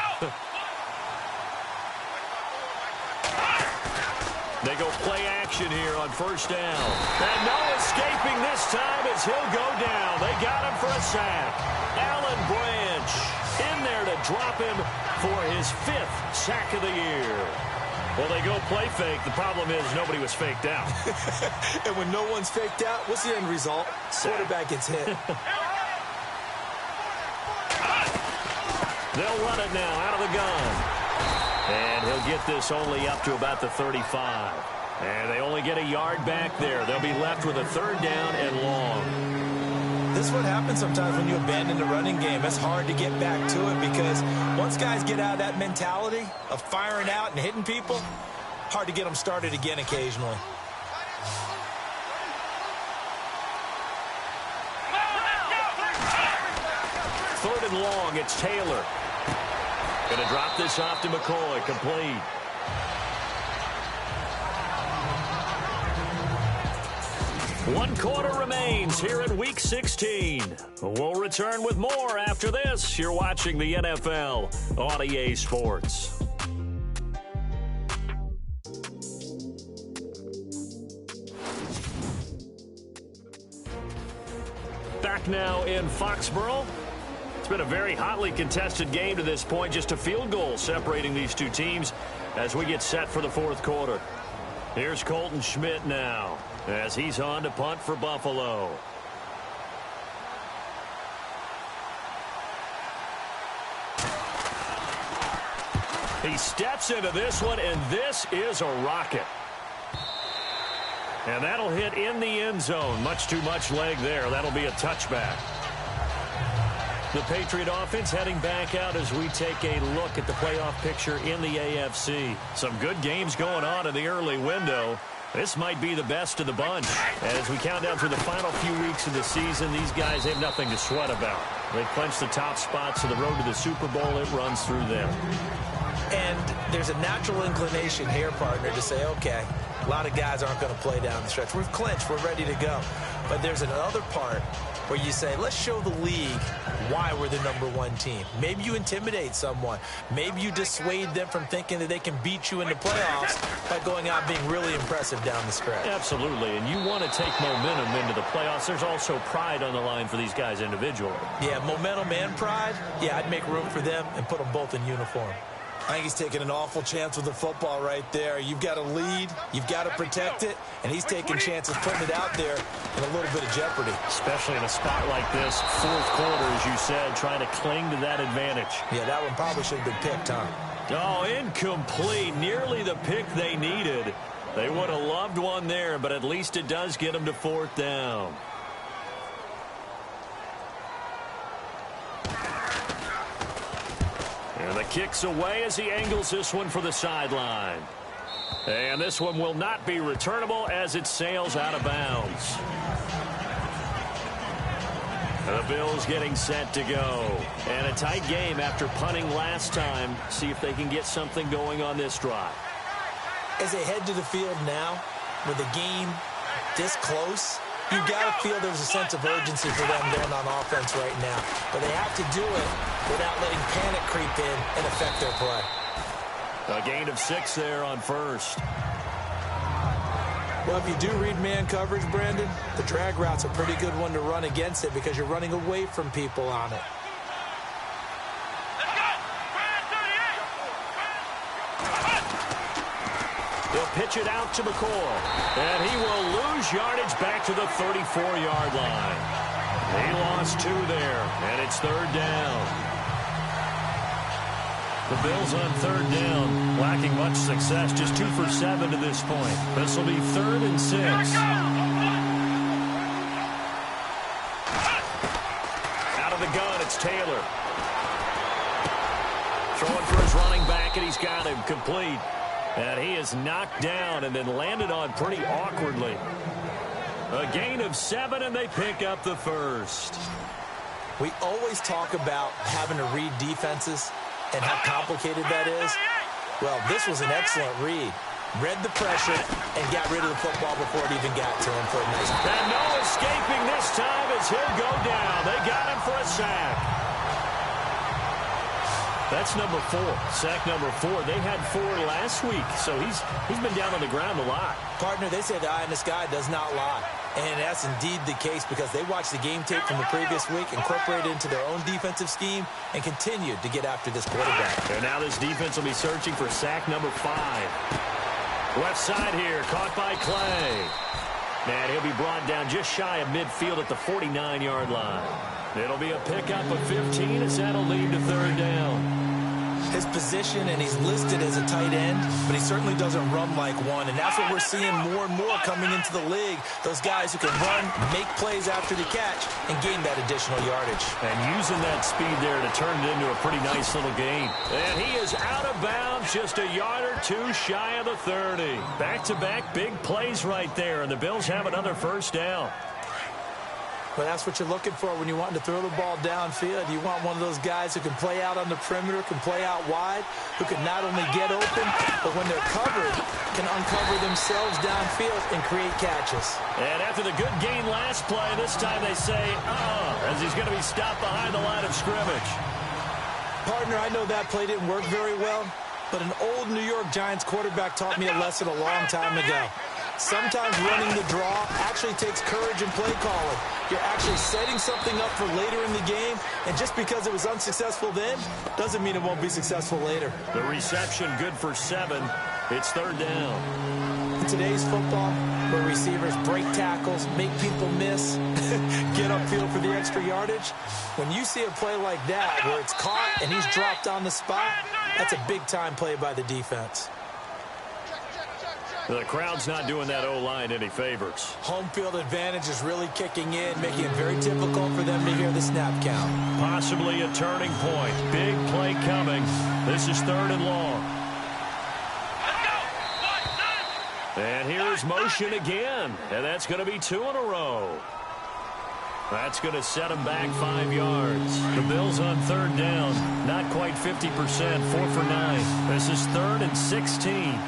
They go play action here on first down. And no escaping this time as he'll go down. They got him for a sack. Alan Branch in there to drop him for his 5th sack of the year. Well, they go play fake. The problem is nobody was faked out. And when no one's faked out, what's the end result? Quarterback gets hit. They'll run it now out of the gun. And he'll get this only up to about the 35. And they only get a yard back there. They'll be left with a 3rd down and long. This is what happens sometimes when you abandon the running game. It's hard to get back to it because once guys get out of that mentality of firing out and hitting people, hard to get them started again occasionally. Third and long, it's Taylor. Going to drop this off to McCoy, complete. One quarter remains here in Week 16. We'll return with more after this. You're watching the NFL on EA Sports. Back now in Foxborough. It's been a very hotly contested game to this point. Just a field goal separating these two teams as we get set for the 4th quarter. Here's Colton Schmidt now as he's on to punt for Buffalo. He steps into this one, and this is a rocket. And that'll hit in the end zone. Much too much leg there. That'll be a touchback. The Patriot offense heading back out as we take a look at the playoff picture in the AFC. Some good games going on in the early window. This might be the best of the bunch. As we count down through the final few weeks of the season, these guys have nothing to sweat about. They clinch the top spots of the road to the Super Bowl. It runs through them. And there's a natural inclination here, partner, to say, okay, a lot of guys aren't going to play down the stretch. We've clinched. We're ready to go. But there's another part where you say, let's show the league why we're the #1 team. Maybe you intimidate someone. Maybe you dissuade them from thinking that they can beat you in the playoffs by going out being really impressive down the stretch. Absolutely, and you want to take momentum into the playoffs. There's also pride on the line for these guys individually. Yeah, momentum and pride. Yeah, I'd make room for them and put them both in uniform. I think he's taking an awful chance with the football right there. You've got to lead, you've got to protect it, and he's taking chances putting it out there in a little bit of jeopardy. Especially in a spot like this, 4th quarter, as you said, trying to cling to that advantage. Yeah, that one probably should have been picked, huh? Oh, incomplete. Nearly the pick they needed. They would have loved one there, but at least it does get them to 4th down. And the kick's away as he angles this one for the sideline. And this one will not be returnable as it sails out of bounds. The Bills getting set to go. And a tight game after punting last time. See if they can get something going on this drive. As they head to the field now, with the game this close, you've got to feel there's a sense of urgency for them going on offense right now. But they have to do it without letting panic creep in and affect their play. A gain of 6 there on first. Well, if you do read man coverage, Brandon, the drag route's a pretty good one to run against it because you're running away from people on it. He'll pitch it out to McCoy. And he will lose yardage back to the 34-yard line. He lost 2 there, and it's 3rd down. The Bills on 3rd down, lacking much success, just 2 for 7 to this point. This will be 3rd and 6. Out of the gun, it's Taylor. Throwing for his running back, and he's got him complete. And he is knocked down and then landed on pretty awkwardly. A gain of 7, and they pick up the first. We always talk about having to read defenses and how complicated that is. Well, this was an excellent read. Read the pressure and got rid of the football before it even got to him for a nice. And no escaping this time as he'll go down. They got him for a sack. That's number 4. Sack number 4. They had 4 last week, so he's been down on the ground a lot. Partner, they say the eye in the sky does not lie. And that's indeed the case because they watched the game tape from the previous week, incorporated it into their own defensive scheme, and continued to get after this quarterback. And now this defense will be searching for sack number 5. Left side here, caught by Clay. And he'll be brought down just shy of midfield at the 49-yard line. It'll be a pickup of 15 as that'll lead to third down. His position, and he's listed as a tight end, but he certainly doesn't run like one, and that's what we're seeing more and more coming into the league. Those guys who can run, make plays after the catch, and gain that additional yardage. And using that speed there to turn it into a pretty nice little gain. And he is out of bounds, just a yard or 2 shy of the 30. Back-to-back big plays right there, and the Bills have another first down. Well, that's what you're looking for when you want to throw the ball downfield. You want one of those guys who can play out on the perimeter, can play out wide, who can not only get open, but when they're covered, can uncover themselves downfield and create catches. And after the good gain last play, this time they say, as he's going to be stopped behind the line of scrimmage. Partner, I know that play didn't work very well, but an old New York Giants quarterback taught me a lesson a long time ago. Sometimes running the draw actually takes courage and play calling. You're actually setting something up for later in the game, and just because it was unsuccessful then doesn't mean it won't be successful later. The reception good for 7. It's third down. In today's football, where receivers break tackles, make people miss, get upfield for the extra yardage, when you see a play like that where it's caught and he's dropped on the spot, that's a big-time play by the defense. The crowd's not doing that O-line any favors. Home field advantage is really kicking in, making it very difficult for them to hear the snap count. Possibly a turning point. Big play coming. This is third and long. And here's motion again. And that's going to be 2 in a row. That's going to set them back 5 yards. The Bills on third down. Not quite 50%. 4 for 9. This is 3rd and 16.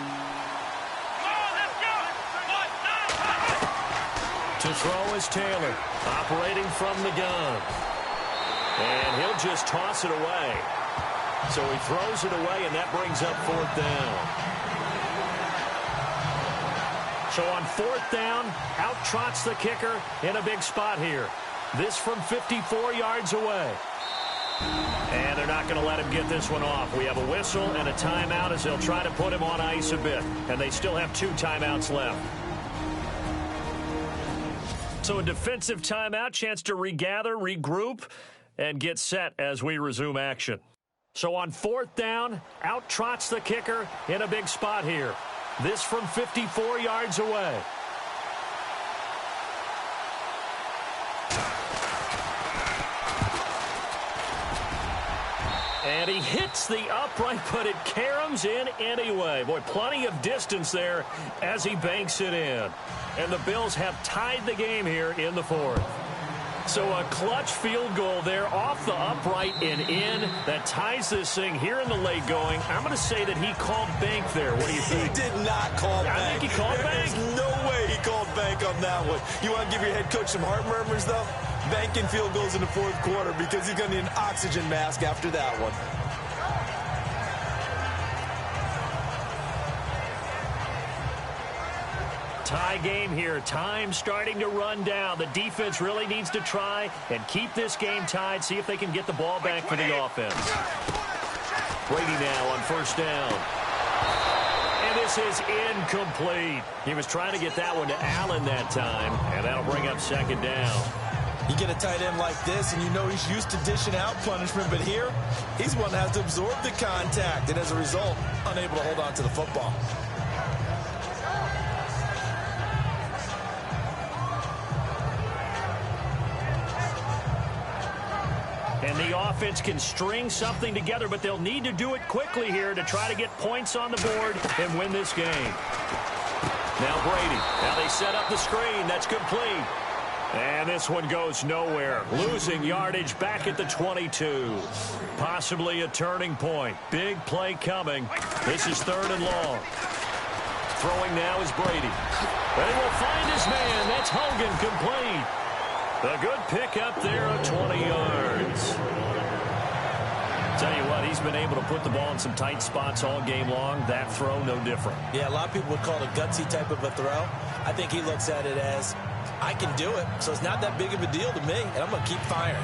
To throw is Taylor, operating from the gun. And he'll just toss it away. So he throws it away, and that brings up 4th down. So on 4th down, out trots the kicker in a big spot here. This from 54 yards away. And they're not going to let him get this one off. We have a whistle and a timeout as they'll try to put him on ice a bit. And they still have 2 timeouts left. So a defensive timeout, chance to regather, regroup, and get set as we resume action. So on 4th down, out trots the kicker in a big spot here. This from 54 yards away. And he hits the upright, but it caroms in anyway. Boy, plenty of distance there as he banks it in. And the Bills have tied the game here in the 4th. So a clutch field goal there off the upright and in. That ties this thing here in the late going. I'm going to say that he called bank there. What do you think? He did not call bank. I think he called bank. There's no way he called bank on that one. You want to give your head coach some heart murmurs, though? Banking field goals in the 4th quarter because he's going to need an oxygen mask after that one. Tie game here. Time starting to run down. The defense really needs to try and keep this game tied, see if they can get the ball back for the offense. Brady now on 1st down. And this is incomplete. He was trying to get that one to Allen that time, and that'll bring up 2nd down. You get a tight end like this, and you know he's used to dishing out punishment, but here, he's one that has to absorb the contact, and as a result, unable to hold on to the football. And the offense can string something together, but they'll need to do it quickly here to try to get points on the board and win this game. Now Brady. Now they set up the screen. That's complete. And this one goes nowhere. Losing yardage back at the 22. Possibly a turning point. Big play coming. This is 3rd and long. Throwing now is Brady. And he will find his man. That's Hogan, complete. A good pickup there of 20 yards. Tell you what, he's been able to put the ball in some tight spots all game long. That throw, no different. Yeah, a lot of people would call it a gutsy type of a throw. I think he looks at it as, I can do it, so it's not that big of a deal to me, and I'm going to keep firing.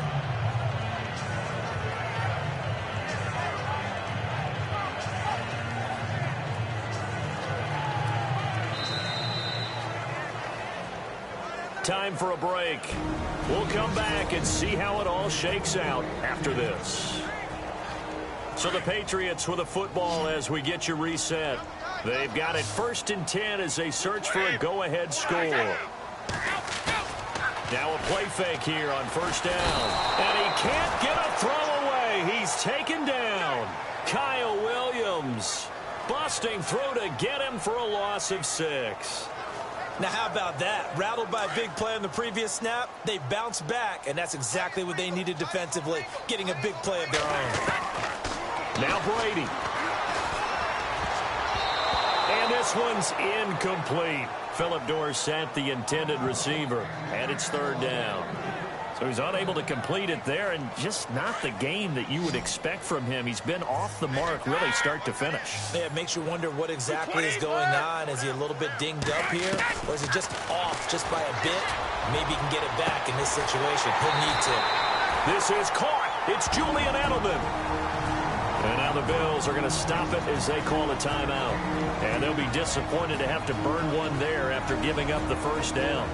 Time for a break. We'll come back and see how it all shakes out after this. So the Patriots with a football as we get you reset. They've got it 1st and 10 as they search for a go-ahead score. Now a play fake here on 1st down. And he can't get a throw away. He's taken down. Kyle Williams busting through to get him for a loss of 6. Now, how about that? Rattled by a big play on the previous snap, they bounced back, and that's exactly what they needed defensively, getting a big play of their own. Now Brady. And this one's incomplete. Philip Dorsett, the intended receiver, and it's 3rd down. So he's unable to complete it there, and just not the game that you would expect from him. He's been off the mark really start to finish. Yeah, it makes you wonder what exactly is going on. Is he a little bit dinged up here, or is it just off just by a bit? Maybe he can get it back in this situation. He'll need to. This is caught. It's Julian Edelman. And now the Bills are going to stop it as they call a timeout. And they'll be disappointed to have to burn one there after giving up the 1st down.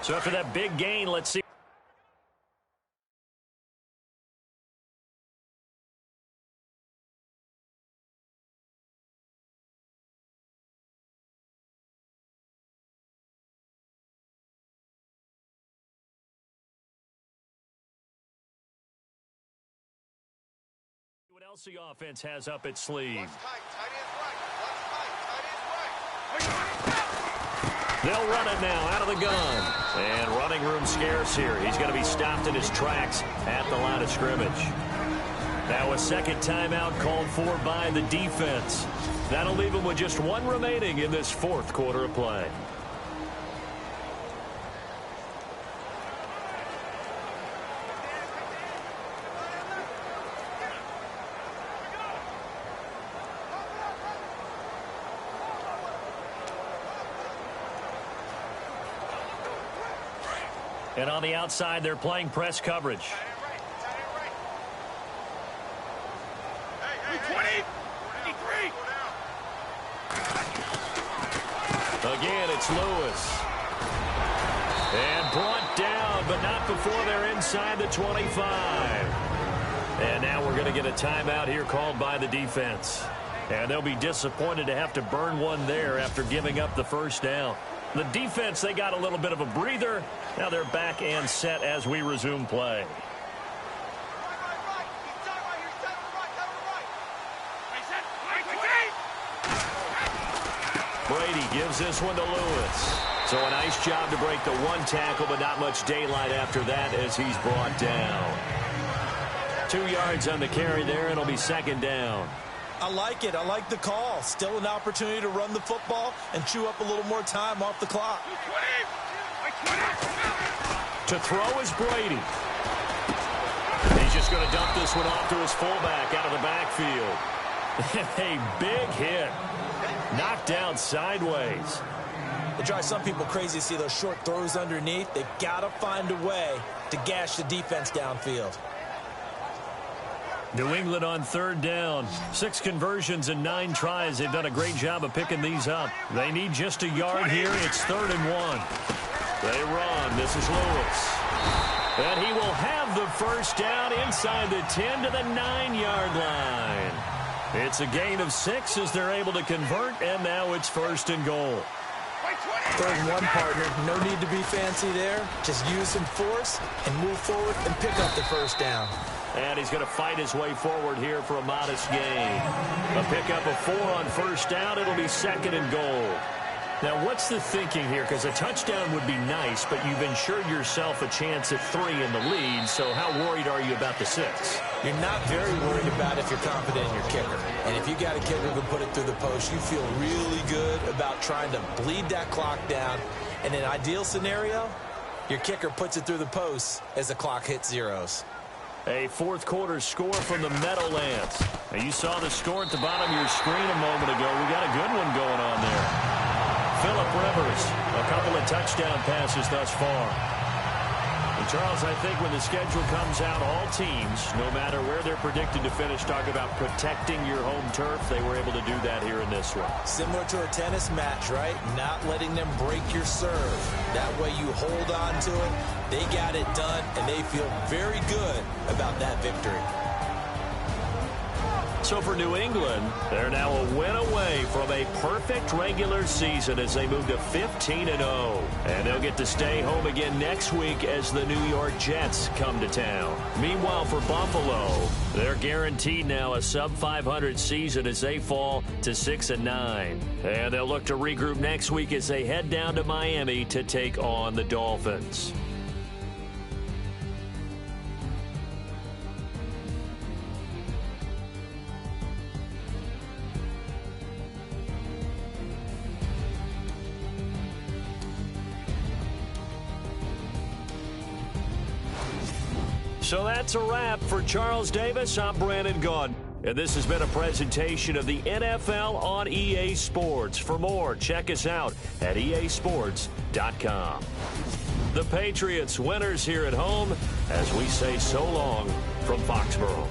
So after that big gain, let's see. What else the offense has up its sleeve. They'll run it now out of the gun. And running room scarce here. He's going to be stopped in his tracks at the line of scrimmage. Now a second timeout called for by the defense. That'll leave him with just one remaining in this 4th quarter of play. And on the outside, they're playing press coverage. Again, it's Lewis. And brought down, but not before they're inside the 25. And now we're going to get a timeout here called by the defense. And they'll be disappointed to have to burn one there after giving up the 1st down. The defense, they got a little bit of a breather. Now they're back and set as we resume play. Brady gives this one to Lewis. So a nice job to break the one tackle, but not much daylight after that as he's brought down. 2 yards on the carry there. It'll be 2nd down. I like it. I like the call. Still an opportunity to run the football and chew up a little more time off the clock. To throw is Brady. He's just going to dump this one off to his fullback out of the backfield. A big hit. Knocked down sideways. It drives some people crazy to see those short throws underneath. They've got to find a way to gash the defense downfield. New England on 3rd down. 6 conversions and 9 tries. They've done a great job of picking these up. They need just a yard here. It's 3rd and 1. They run. This is Lewis. And he will have the 1st down inside the 10 to the 9-yard line. It's a gain of 6 as they're able to convert, and now it's 1st and goal. 3rd and 1, partner. No need to be fancy there. Just use some force and move forward and pick up the 1st down. And he's going to fight his way forward here for a modest gain. A pickup of 4 on 1st down. It'll be 2nd and goal. Now, what's the thinking here? Because a touchdown would be nice, but you've ensured yourself a chance at 3 in the lead, so how worried are you about the 6? You're not very worried about if you're confident in your kicker. And if you got a kicker who can put it through the post, you feel really good about trying to bleed that clock down. In an ideal scenario, your kicker puts it through the post as the clock hits zeros. A 4th quarter score from the Meadowlands. Now, you saw the score at the bottom of your screen a moment ago. We got a good one going on there. Phillip Rivers, a couple of touchdown passes thus far. And Charles, I think when the schedule comes out, all teams, no matter where they're predicted to finish, talk about protecting your home turf. They were able to do that here in this one. Similar to a tennis match, right? Not letting them break your serve. That way you hold on to it. They got it done, and they feel very good about that victory. So for New England, they're now a win away from a perfect regular season as they move to 15-0. And they'll get to stay home again next week as the New York Jets come to town. Meanwhile, for Buffalo, they're guaranteed now a sub-500 season as they fall to 6-9. And they'll look to regroup next week as they head down to Miami to take on the Dolphins. So that's a wrap for Charles Davis. I'm Brandon Gaudin. And this has been a presentation of the NFL on EA Sports. For more, check us out at easports.com. The Patriots winners here at home as we say so long from Foxborough.